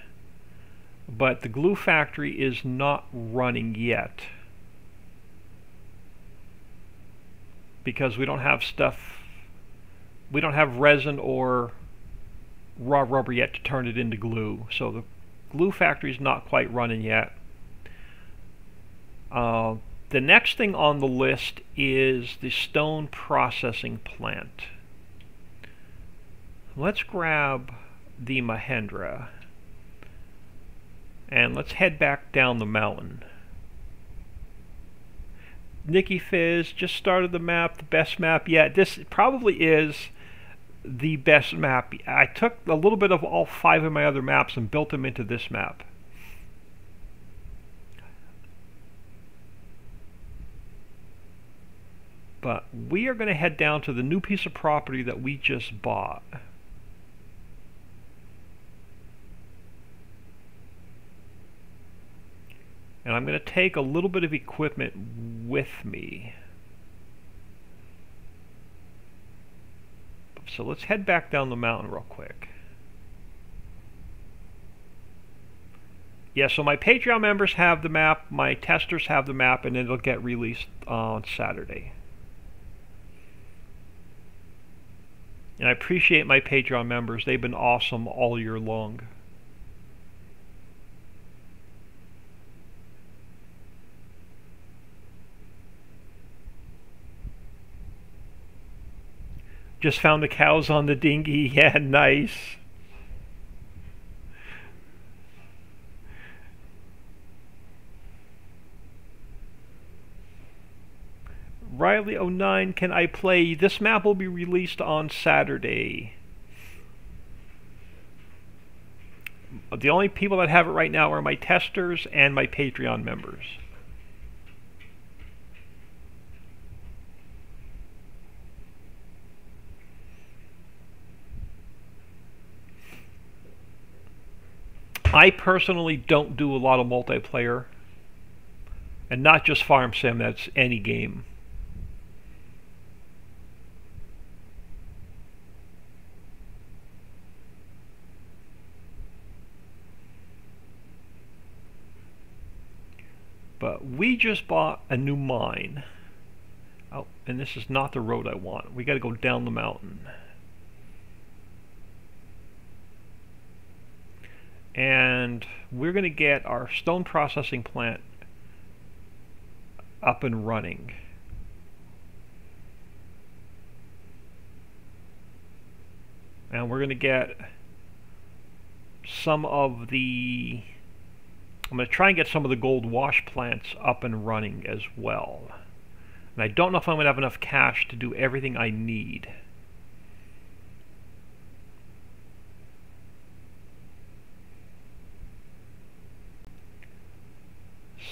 but the glue factory is not running yet because we don't have we don't have resin or raw rubber yet to turn it into glue. So the glue factory is not quite running yet. The next thing on the list is the stone processing plant. Let's grab the Mahendra and let's head back down the mountain. Nikki Fizz just started the map, the best map yet. This probably is the best map. I took a little bit of all 5 of my other maps and built them into this map. But we are going to head down to the new piece of property that we just bought. And I'm going to take a little bit of equipment with me. So let's head back down the mountain real quick. Yeah, so my Patreon members have the map, my testers have the map, and it'll get released on Saturday. And I appreciate my Patreon members. They've been awesome all year long. Just found the cows on the dinghy. Yeah, nice. Riley09, can I play? This map will be released on Saturday. The only people that have it right now are my testers and my Patreon members. I personally don't do a lot of multiplayer, and not just Farm Sim, that's any game. But we just bought a new mine. Oh, and this is not the road I want. We got to go down the mountain. And we're going to get our stone processing plant up and running. And we're going to get some of the... I'm going to try and get some of the gold wash plants up and running as well. And I don't know if I'm going to have enough cash to do everything I need.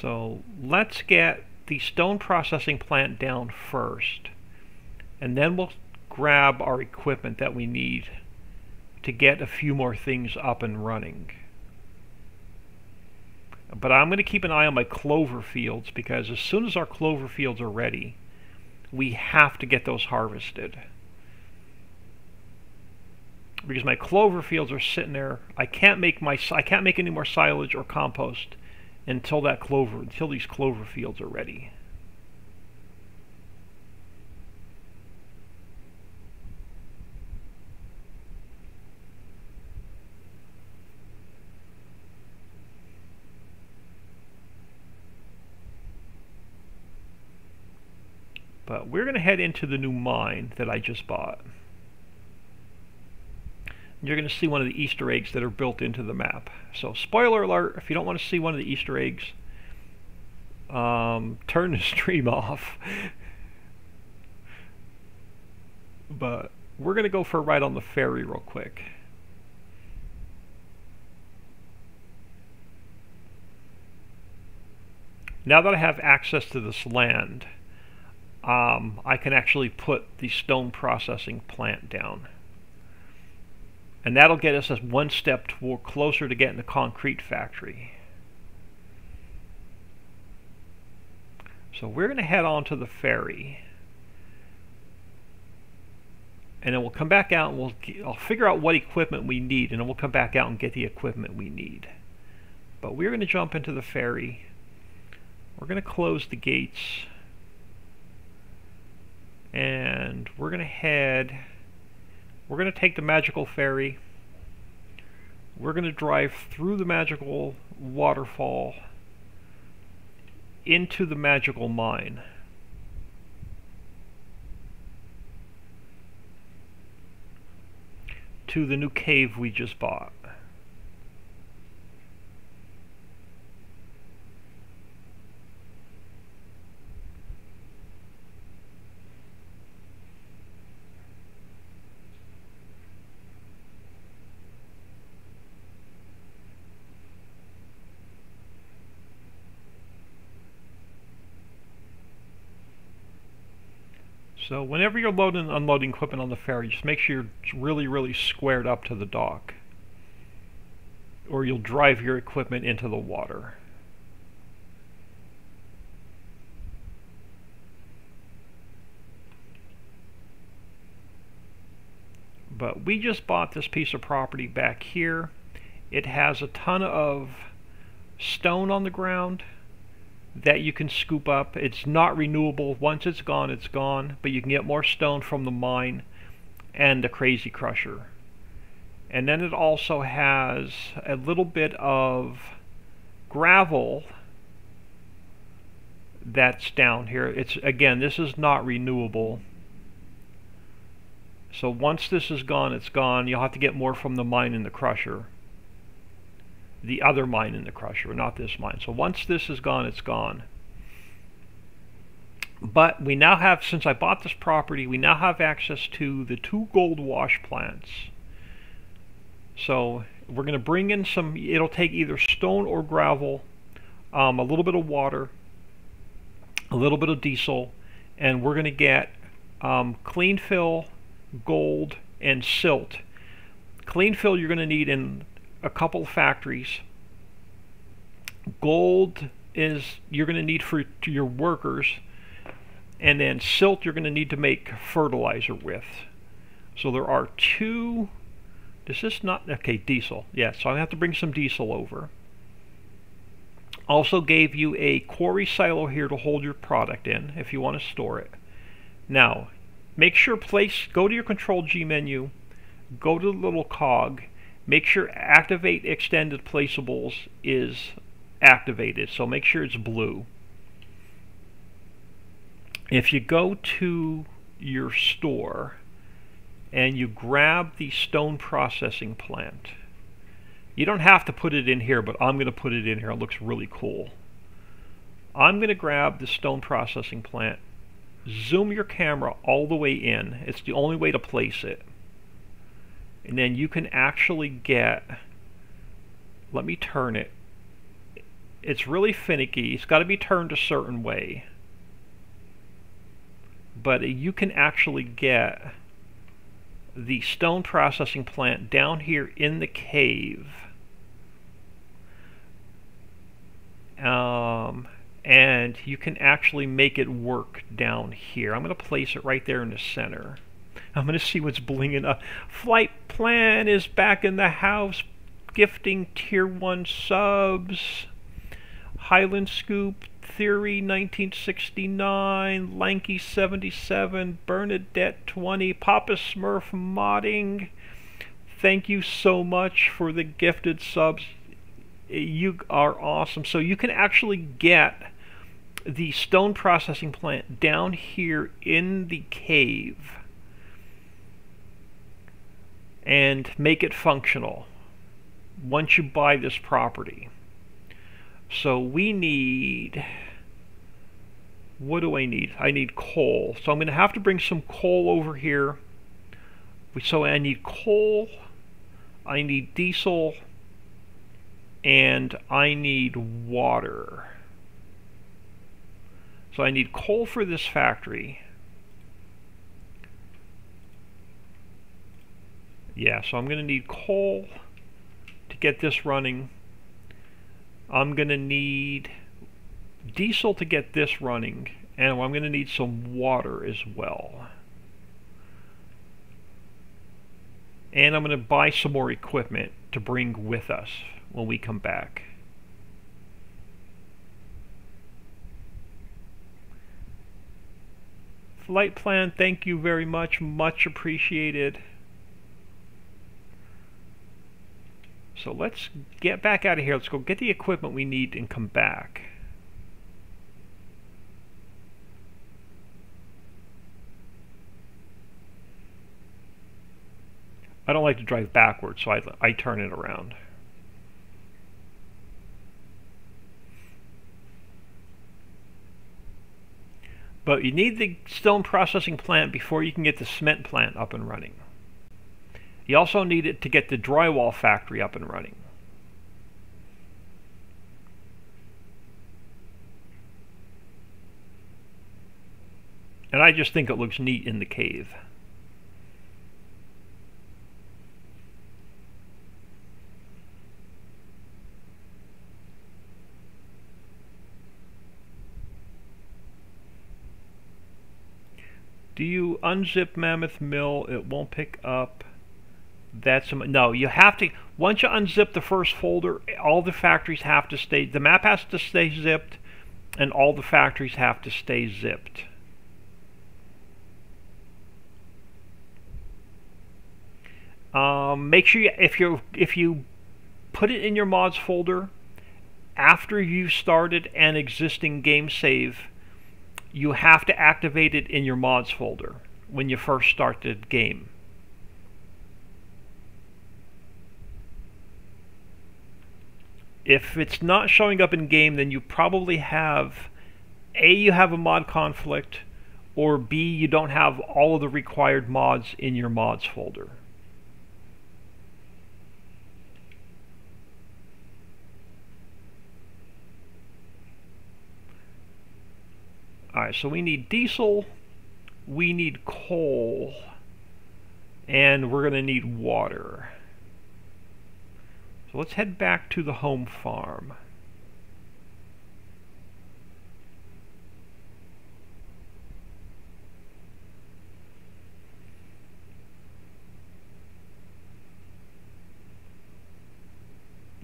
So let's get the stone processing plant down first, and then we'll grab our equipment that we need to get a few more things up and running. But I'm going to keep an eye on my clover fields, because as soon as our clover fields are ready, we have to get those harvested. Because my clover fields are sitting there, I can't make any more silage or compost until these clover fields are ready. But we're going to head into the new mine that I just bought. You're going to see one of the Easter eggs that are built into the map. So spoiler alert, if you don't want to see one of the Easter eggs, turn the stream off. But we're going to go for a ride on the ferry real quick. Now that I have access to this land, I can actually put the stone processing plant down. And that'll get us one step closer to getting the concrete factory. So we're going to head on to the ferry. And then we'll come back out and I'll figure out what equipment we need, and then we'll come back out and get the equipment we need. But we're going to jump into the ferry. We're going to close the gates. And we're going to take the magical ferry. We're going to drive through the magical waterfall into the magical mine. To the new cave we just bought. So whenever you're loading and unloading equipment on the ferry, just make sure you're really squared up to the dock, or you'll drive your equipment into the water. But we just bought this piece of property back here. It has a ton of stone on the ground that you can scoop up. It's not renewable. Once it's gone, but you can get more stone from the mine and the crazy crusher. And then it also has a little bit of gravel that's down here. Again, this is not renewable. So once this is gone, it's gone. You'll have to get more from the mine and the crusher. The other mine in the crusher, not this mine. So once this is gone, it's gone. But we now have, since I bought this property, we now have access to the 2 gold wash plants. So we're going to bring in some, it'll take either stone or gravel, a little bit of water, a little bit of diesel, and we're going to get clean fill, gold, and silt. Clean fill you're going to need in a couple factories, Gold is you're going to need for your workers, and then silt you're going to need to make fertilizer with. So there are two. Is this not okay? Diesel, yeah. So I have to bring some diesel over. Also gave you a quarry silo here to hold your product in if you want to store it. Now, make sure go to your Control G menu, go to the little cog, make sure activate extended placeables is activated. So make sure it's blue. If you go to your store and you grab the stone processing plant, you don't have to put it in here, but I'm going to put it in here. It looks really cool. I'm going to grab the stone processing plant, zoom your camera all the way in. It's the only way to place it. And then you can actually get, let me turn it. It's really finicky. It's got to be turned a certain way. But you can actually get the stone processing plant down here in the cave. And you can actually make it work down here. I'm going to place it right there in the center. I'm going to see what's blinging up. Flight Plan is back in the house, gifting tier 1 subs. Highland Scoop, Theory 1969, Lanky 77, Bernadette 20, Papa Smurf modding. Thank you so much for the gifted subs. You are awesome. So you can actually get the stone processing plant down here in the cave and make it functional once you buy this property. So we need, what do I need? I need coal. So I'm going to have to bring some coal over here. So I need coal, I need diesel, and I need water. So I need coal for this factory. Yeah, so I'm going to need coal to get this running. I'm going to need diesel to get this running, and I'm going to need some water as well. And I'm going to buy some more equipment to bring with us when we come back. Flight Plan, thank you very much. Much appreciated. So let's get back out of here. Let's go get the equipment we need and come back. I don't like to drive backwards, so I turn it around. But you need the stone processing plant before you can get the cement plant up and running. You also need it to get the drywall factory up and running. And I just think it looks neat in the cave. Do you unzip Mammoth Mill? It won't pick up. No, you have to, once you unzip the first folder, all the factories have to stay, the map has to stay zipped, and all the factories have to stay zipped. Make sure if you put it in your mods folder after you started an existing game save, you have to activate it in your mods folder when you first start the game. If it's not showing up in game, then you probably have A, you have a mod conflict, or B, you don't have all of the required mods in your mods folder. Alright, so we need diesel, we need coal, and we're going to need water. So let's head back to the home farm.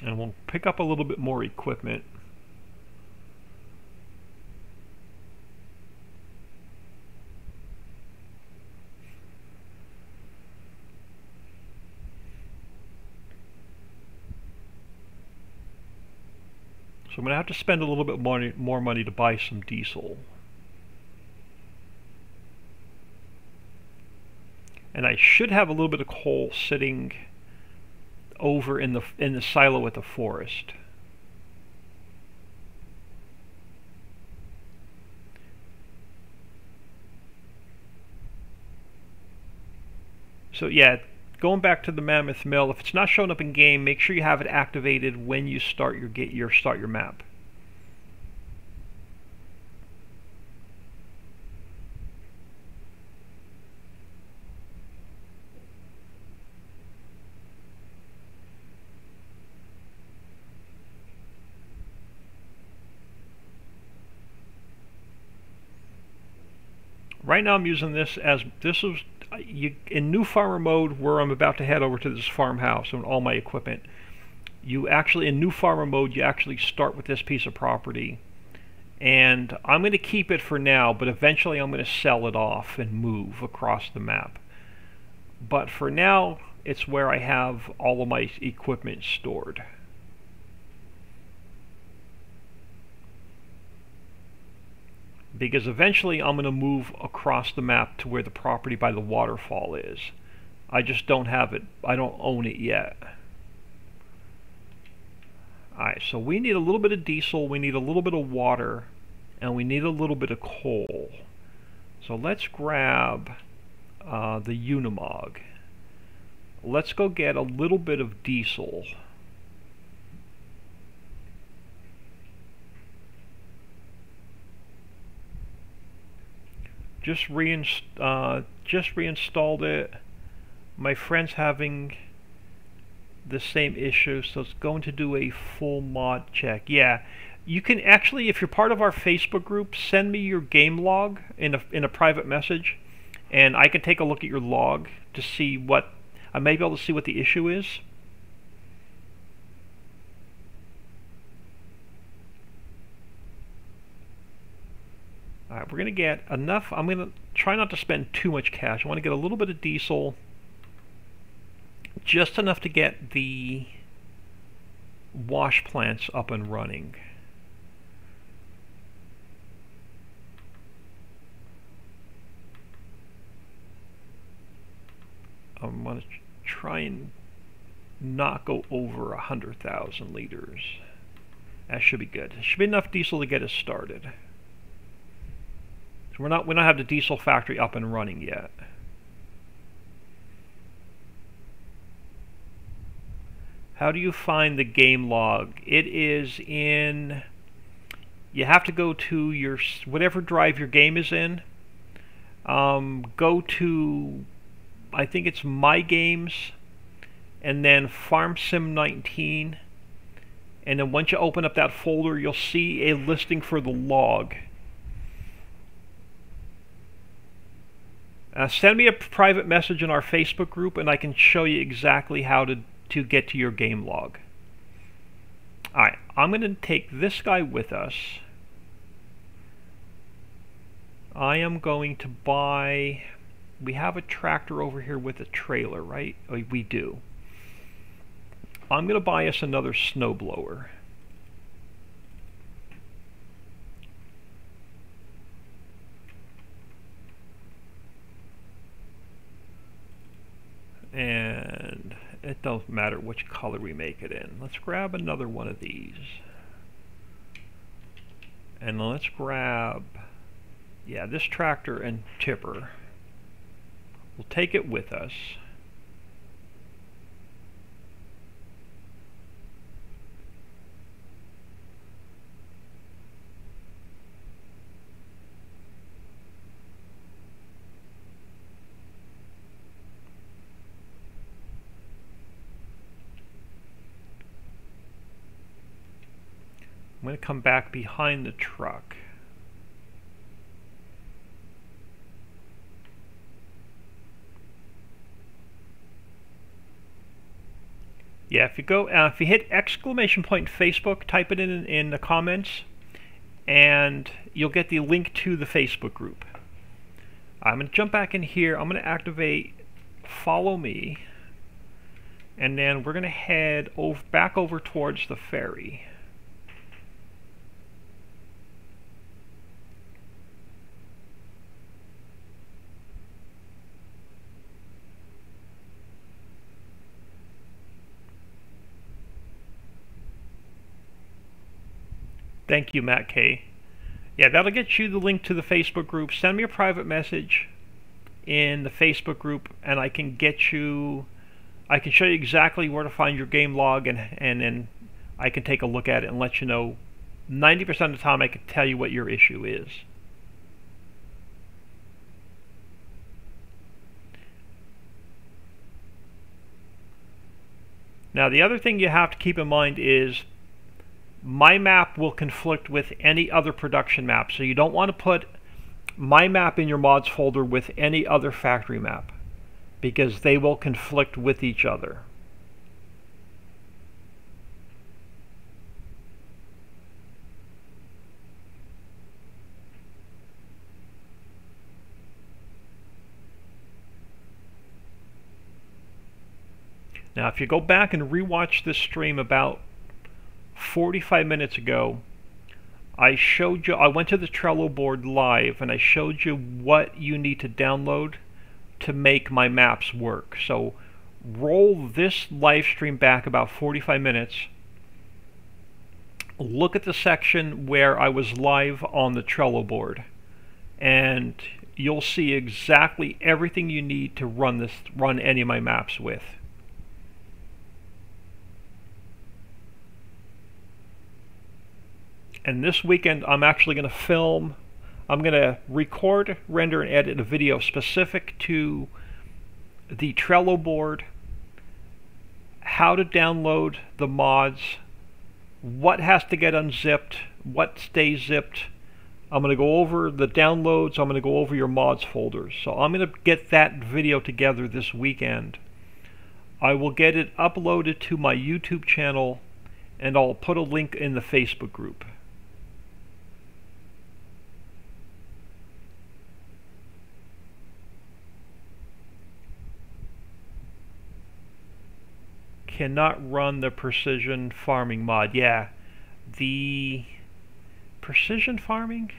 And we'll pick up a little bit more equipment. So I'm going to have to spend a little bit more money to buy some diesel. And I should have a little bit of coal sitting over in the silo at the forest. So yeah, going back to the Mammoth Mill, if it's not showing up in game, make sure you have it activated when you start your map. Right now I'm using this as in new farmer mode, where I'm about to head over to this farmhouse and all my equipment. In new farmer mode, you actually start with this piece of property, and I'm going to keep it for now, but eventually I'm going to sell it off and move across the map. But for now, it's where I have all of my equipment stored. Because eventually I'm going to move across the map to where the property by the waterfall is. I just don't have it. I don't own it yet. Alright, so we need a little bit of diesel, we need a little bit of water, and we need a little bit of coal. So let's grab the Unimog. Let's go get a little bit of diesel. Just reinstalled it. My friend's having the same issue, so it's going to do a full mod check. Yeah, you can actually, if you're part of our Facebook group, send me your game log in a private message, and I can take a look at your log to see what I may be able to see what the issue is. Alright, we're going to get enough. I'm going to try not to spend too much cash. I want to get a little bit of diesel, just enough to get the wash plants up and running. I'm going to try and not go over 100,000 liters. That should be good. It should be enough diesel to get us started. So we don't have the diesel factory up and running yet. How do you find the game log? It is in, you have to go to your whatever drive your game is in. Go to, I think it's My Games, and then Farm Sim 19, and then once you open up that folder, you'll see a listing for the log. Send me a private message in our Facebook group, and I can show you exactly how to get to your game log. Alright, I'm going to take this guy with us. I am going to buy, we have a tractor over here with a trailer, right? Oh, we do. I'm going to buy us another snowblower. And it doesn't matter which color we make it in. Let's grab another one of these. And let's grab, yeah, this tractor and tipper. We'll take it with us. I'm going to come back behind the truck. Yeah, if you go, if you hit exclamation point Facebook, type it in the comments, and you'll get the link to the Facebook group. I'm going to jump back in here. I'm going to activate Follow Me, and then we're going to head back over towards the ferry. Thank you, Matt K. Yeah, that'll get you the link to the Facebook group. Send me a private message in the Facebook group, and I can show you exactly where to find your game log, and then I can take a look at it and let you know. 90% of the time I can tell you what your issue is. Now, the other thing you have to keep in mind is my map will conflict with any other production map, so you don't want to put my map in your mods folder with any other factory map, because they will conflict with each other. Now, if you go back and rewatch this stream about 45 minutes ago, I showed you, I went to the Trello board live and I showed you what you need to download to make my maps work. So roll this live stream back about 45 minutes, look at the section where I was live on the Trello board, and you'll see exactly everything you need to run any of my maps with. And this weekend I'm actually going to film, I'm going to record, render, and edit a video specific to the Trello board, how to download the mods, what has to get unzipped, what stays zipped. I'm going to go over the downloads, I'm going to go over your mods folders. So I'm going to get that video together this weekend. I will get it uploaded to my YouTube channel, and I'll put a link in the Facebook group. Cannot run the precision farming mod. Yeah, the precision farming,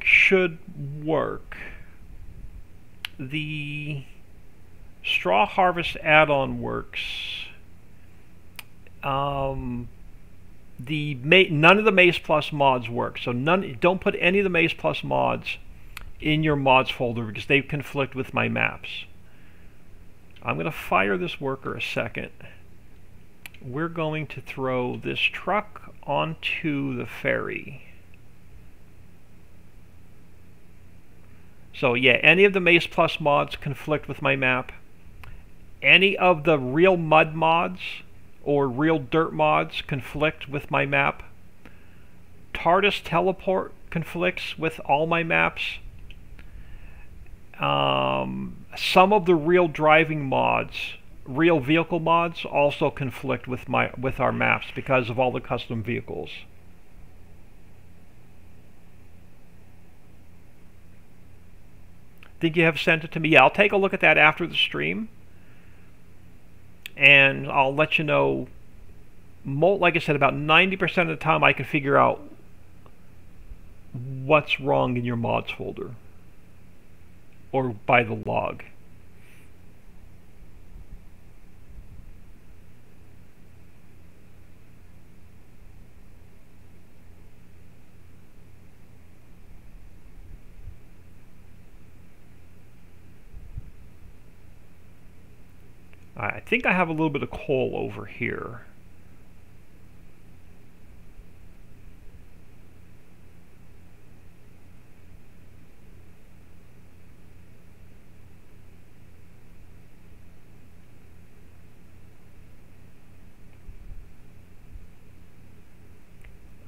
should work. The straw harvest add-on works. None of the Maze Plus mods work, so don't put any of the Maze Plus mods in your mods folder because they conflict with my maps. I'm going to fire this worker a second. We're going to throw this truck onto the ferry. So yeah, any of the Maze Plus mods conflict with my map. Any of the real mud mods or real dirt mods conflict with my map. TARDIS teleport conflicts with all my maps. Some of the real driving mods, real vehicle mods, also conflict with our maps because of all the custom vehicles. Think you have sent it to me? Yeah, I'll take a look at that after the stream, and I'll let you know. Like I said, about 90% of the time I can figure out what's wrong in your mods folder or by the log. I think I have a little bit of coal over here.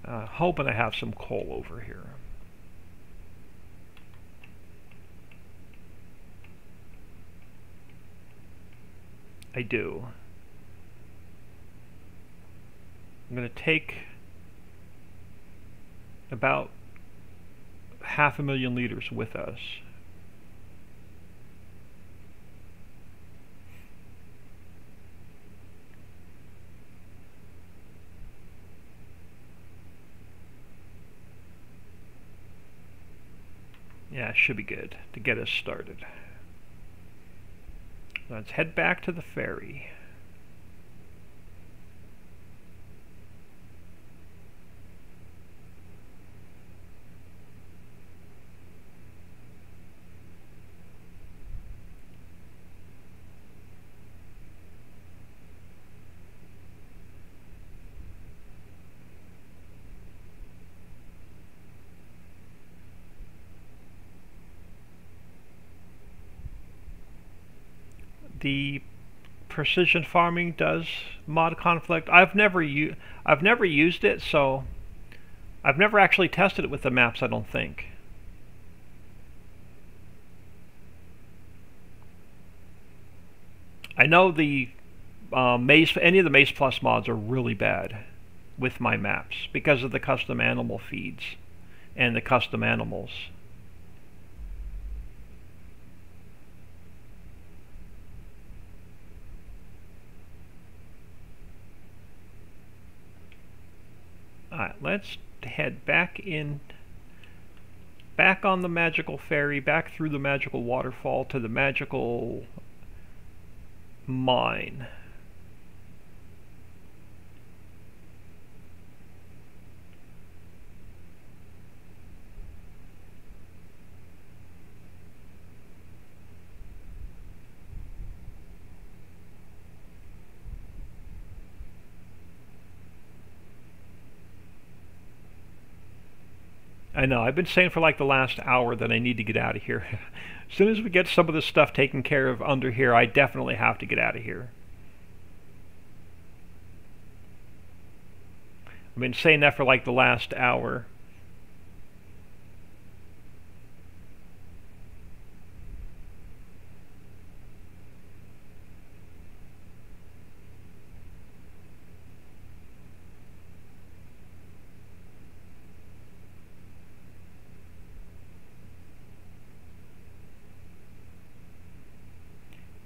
Hoping I have some coal over here. I do. I'm going to take about 500,000 liters with us. Yeah, it should be good to get us started. Let's head back to the ferry. The precision farming does mod conflict. I've never used it, so I've never actually tested it with the maps, I don't think. I know the any of the Maze Plus mods are really bad with my maps because of the custom animal feeds and the custom animals. Alright, let's head back on the magical ferry, back through the magical waterfall to the magical mine. I know, I've been saying for like the last hour that I need to get out of here. As soon as we get some of this stuff taken care of under here, I definitely have to get out of here. I've been saying that for like the last hour.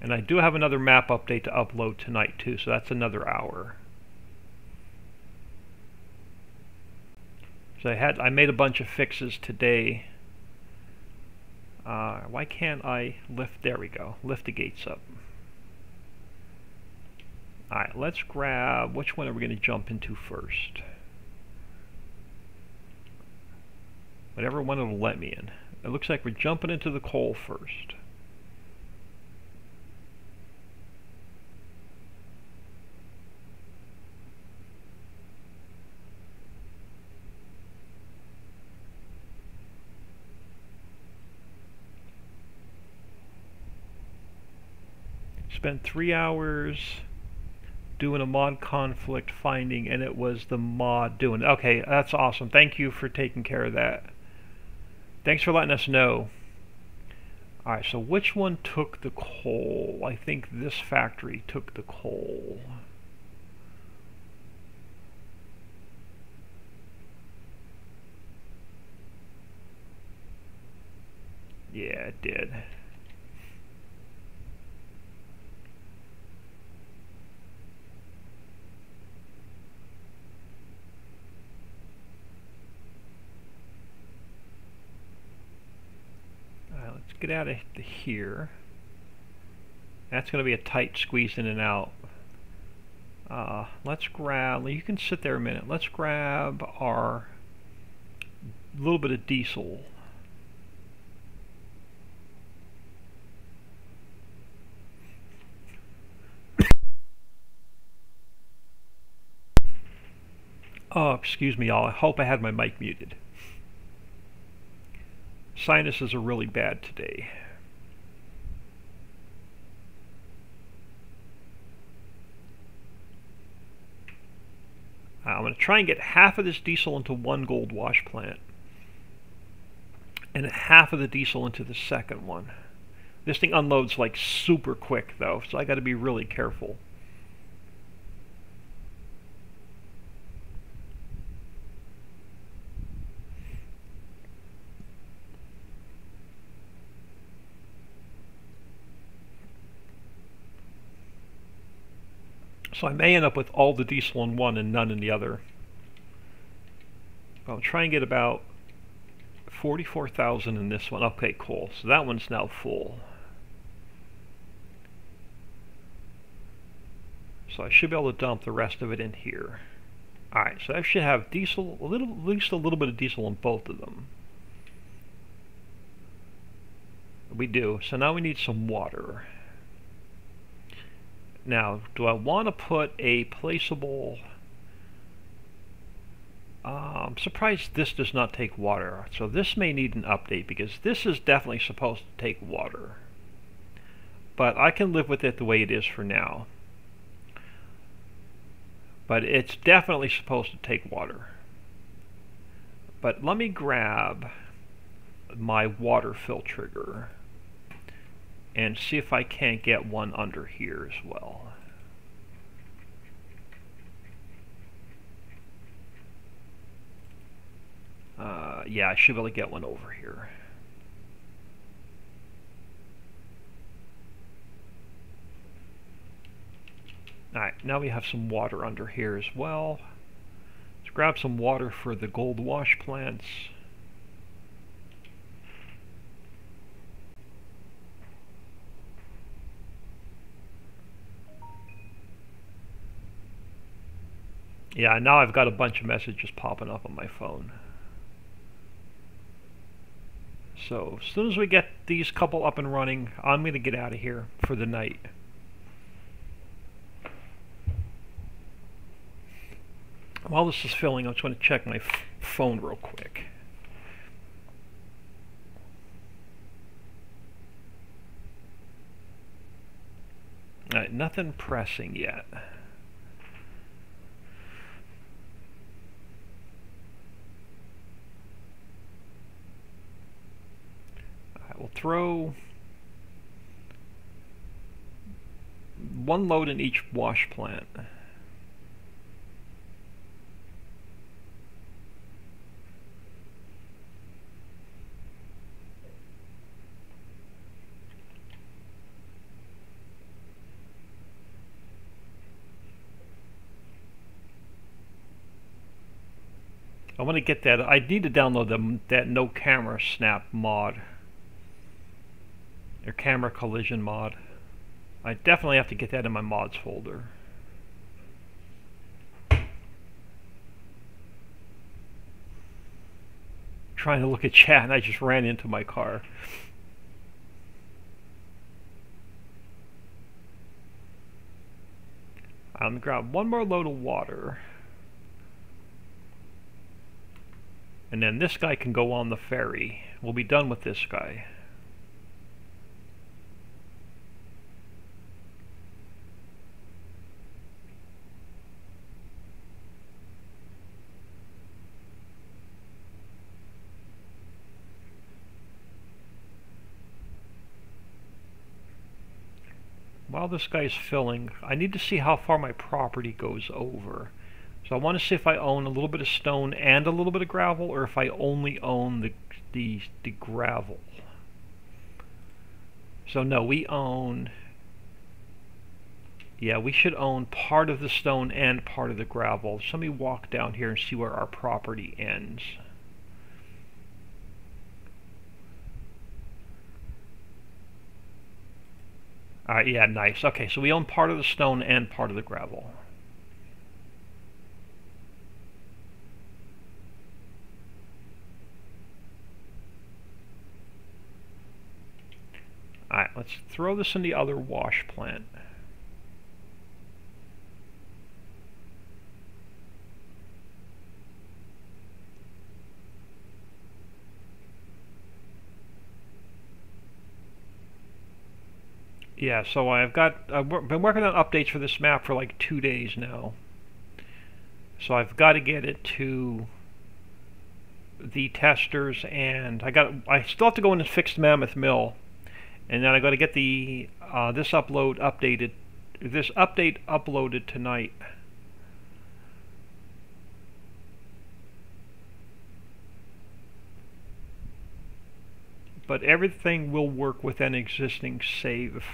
And I do have another map update to upload tonight too, so that's another hour. So I made a bunch of fixes today. Why can't I lift? There we go. Lift the gates up. Alright, let's grab, which one are we going to jump into first? Whatever one it'll let me in. It looks like we're jumping into the coal first. Spent 3 hours doing a mod conflict finding, and it was the mod doing it. Okay, that's awesome. Thank you for taking care of that. Thanks for letting us know. Alright, so which one took the coal? I think this factory took the coal. Yeah, it did. Let's get out of here. That's going to be a tight squeeze in and out. Let's grab, you can sit there a minute. Let's grab our little bit of diesel. Oh, excuse me, y'all. I hope I had my mic muted. Sinuses are really bad today. I'm going to try and get half of this diesel into one gold wash plant and half of the diesel into the second one. This thing unloads like super quick though, so I got to be really careful. So I may end up with all the diesel in one and none in the other. I'll try and get about 44,000 in this one. Okay, cool. So that one's now full. So I should be able to dump the rest of it in here. Alright, so I should have diesel, at least a little bit of diesel in both of them. We do. So now we need some water. Now, do I want to put a placeable... I'm surprised this does not take water. So this may need an update because this is definitely supposed to take water. But I can live with it the way it is for now. But it's definitely supposed to take water. But let me grab my water fill trigger and see if I can't get one under here as well. Yeah, I should be able to get one over here. Alright, now we have some water under here as well. Let's grab some water for the gold wash plants. Yeah, now I've got a bunch of messages popping up on my phone. So, as soon as we get these couple up and running, I'm going to get out of here for the night. While this is filling, I just want to check my phone real quick. Alright, nothing pressing yet. We'll throw one load in each wash plant. I want to get that. I need to download that no camera snap mod. Or camera collision mod. I definitely have to get that in my mods folder. Trying to look at chat and I just ran into my car. I'm gonna grab one more load of water. And then this guy can go on the ferry. We'll be done with this guy. While this guy's filling, I need to see how far my property goes over. So I want to see if I own a little bit of stone and a little bit of gravel, or if I only own the gravel. So no, we own... Yeah, we should own part of the stone and part of the gravel. So let me walk down here and see where our property ends. Alright, yeah, nice. Okay, so we own part of the stone and part of the gravel. Alright, let's throw this in the other wash plant. Yeah, so I've been working on updates for this map for like 2 days now. So I've got to get it to the testers, and I still have to go in and fix the Mammoth Mill. And then I got to get the this update uploaded tonight. But everything will work with an existing save.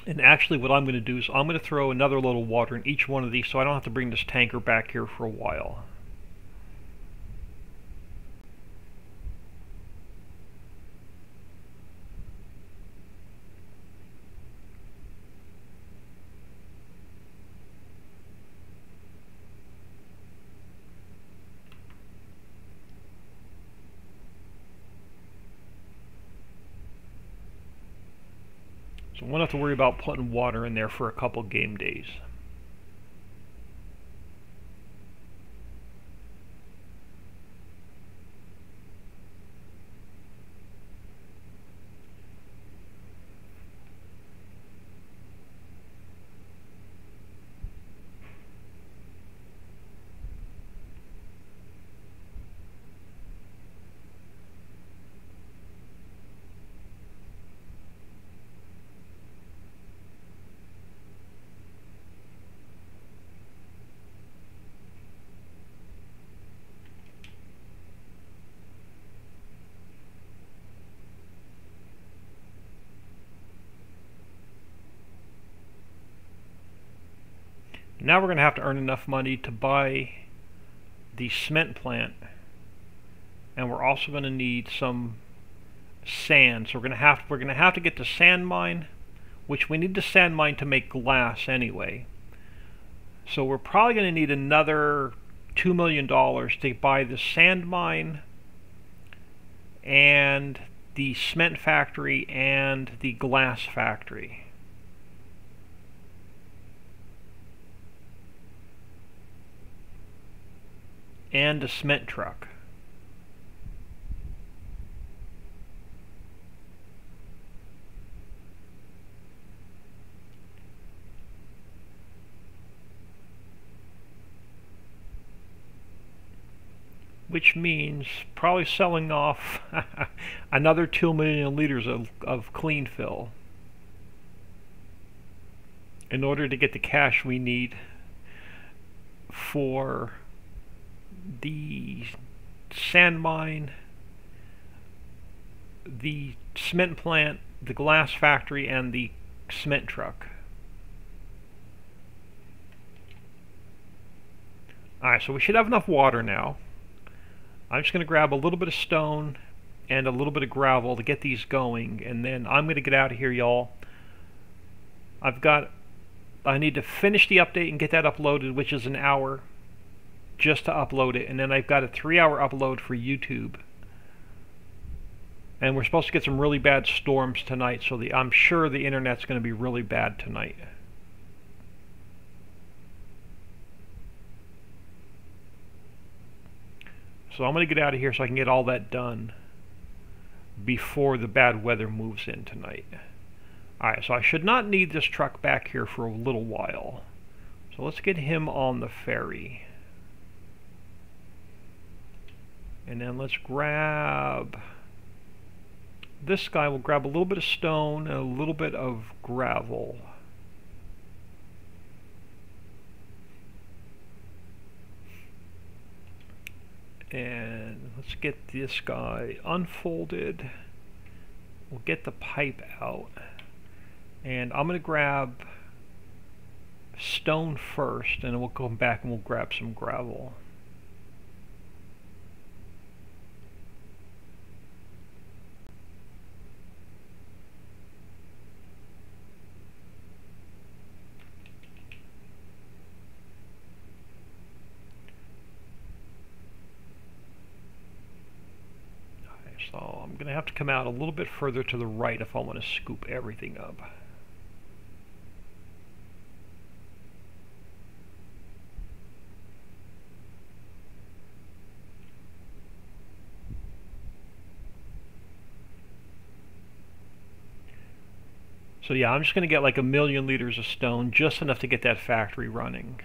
And actually what I'm going to do is I'm going to throw another load of water in each one of these so I don't have to bring this tanker back here for a while. So I won't have to worry about putting water in there for a couple game days. Now we're going to have to earn enough money to buy the cement plant, and we're also going to need some sand. So we're going to have to get the sand mine, which we need the sand mine to make glass anyway. So we're probably going to need another $2 million to buy the sand mine and the cement factory and the glass factory. And a cement truck. Which means probably selling off another 2 million liters of clean fill in order to get the cash we need for the sand mine, the cement plant, the glass factory, and the cement truck. Alright, so we should have enough water now. I'm just going to grab a little bit of stone and a little bit of gravel to get these going, and then I'm going to get out of here, y'all. I need to finish the update and get that uploaded, which is an hour just to upload it, and then I've got a 3-hour upload for YouTube. And we're supposed to get some really bad storms tonight, so I'm sure the internet's going to be really bad tonight. So I'm going to get out of here so I can get all that done before the bad weather moves in tonight. Alright, so I should not need this truck back here for a little while. So let's get him on the ferry. And then let's grab this guy. We'll grab a little bit of stone and a little bit of gravel. And let's get this guy unfolded. We'll get the pipe out. And I'm going to grab stone first, and then we'll come back and we'll grab some gravel. So I'm going to have to come out a little bit further to the right if I want to scoop everything up. So yeah, I'm just going to get like 1 million liters of stone, just enough to get that factory running.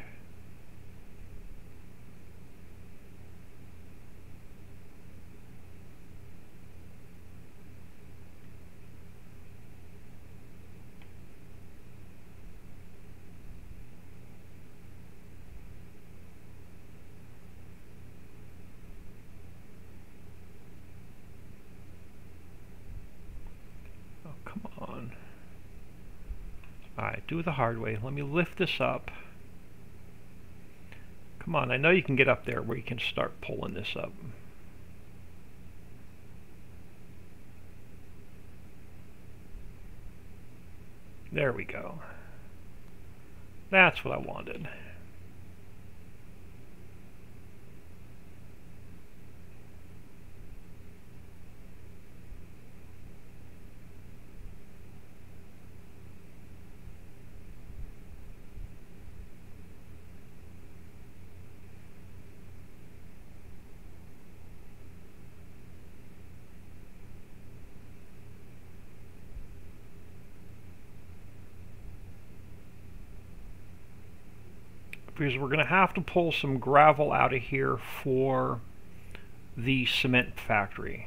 Alright, do it the hard way. Let me lift this up. Come on, I know you can get up there where you can start pulling this up. There we go. That's what I wanted. Because we're going to have to pull some gravel out of here for the cement factory.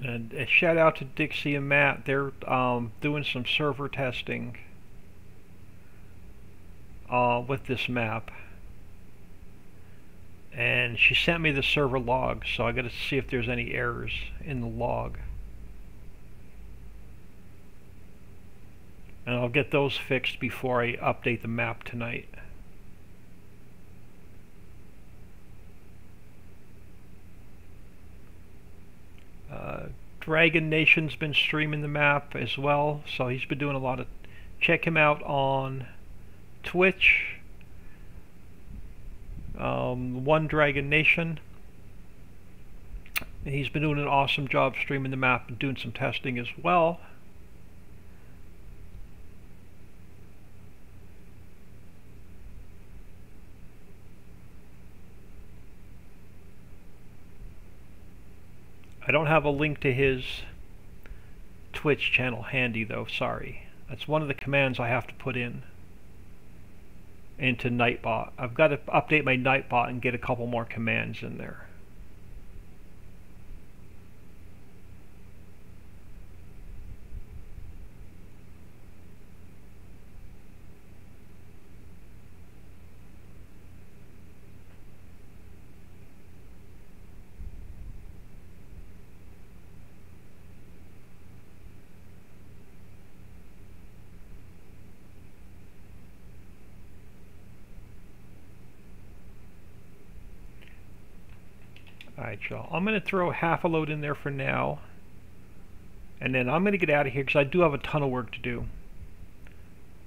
And a shout out to Dixie and Matt. They're doing some server testing with this map. And she sent me the server log, so I got to see if there's any errors in the log. And I'll get those fixed before I update the map tonight. Dragon Nation's been streaming the map as well, so he's been doing a lot of... Check him out on Twitch. One Dragon Nation. He's been doing an awesome job streaming the map and doing some testing as well. I don't have a link to his Twitch channel handy though, sorry. That's one of the commands I have to put in into Nightbot. I've got to update my Nightbot and get a couple more commands in there. Alright, y'all. I'm going to throw half a load in there for now. And then I'm going to get out of here because I do have a ton of work to do.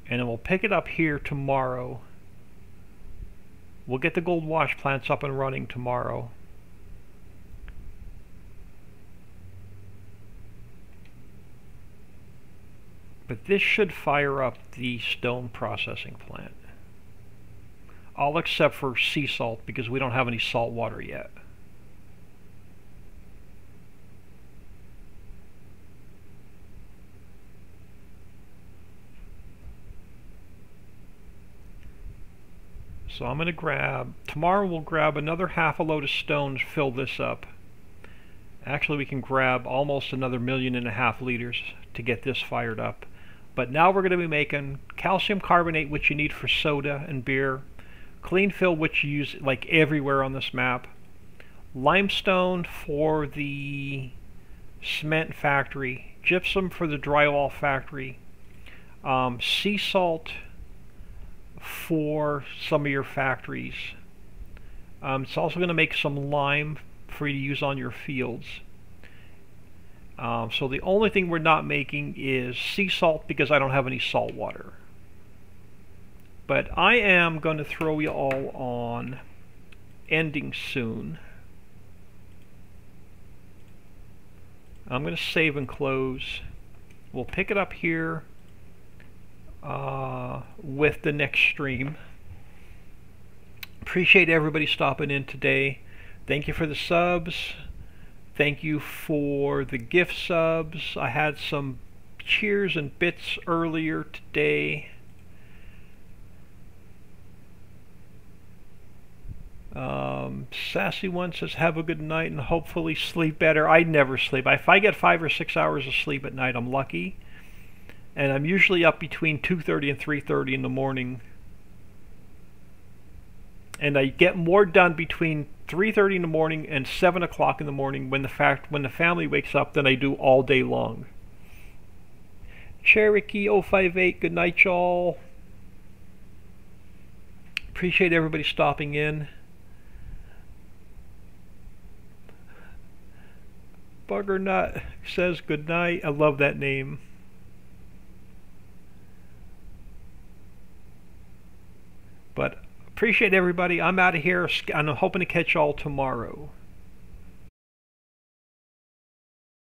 And then we'll pick it up here tomorrow. We'll get the gold wash plants up and running tomorrow. But this should fire up the stone processing plant. All except for sea salt because we don't have any salt water yet. So I'm going to grab, tomorrow we'll grab another half a load of stones, fill this up. Actually we can grab almost another 1.5 million liters to get this fired up. But now we're going to be making calcium carbonate, which you need for soda and beer. Clean fill, which you use like everywhere on this map. Limestone for the cement factory. Gypsum for the drywall factory. Sea salt for some of your factories. It's also going to make some lime for you to use on your fields. So the only thing we're not making is sea salt because I don't have any salt water. But I am going to throw you all on ending soon. I'm going to save and close. We'll pick it up here with the next stream. Appreciate everybody stopping in today. Thank you for the subs. Thank you for the gift subs. I had some cheers and bits earlier today. Sassy One says, have a good night and hopefully sleep better. I never sleep. If I get 5 or 6 hours of sleep at night, I'm lucky. And I'm usually up between 2:30 and 3:30 in the morning. And I get more done between 3:30 in the morning and 7 o'clock in the morning when the family wakes up than I do all day long. Cherokee 058, good night, y'all. Appreciate everybody stopping in. Buggernut says good night. I love that name. But appreciate everybody. I'm out of here, and I'm hoping to catch y'all tomorrow.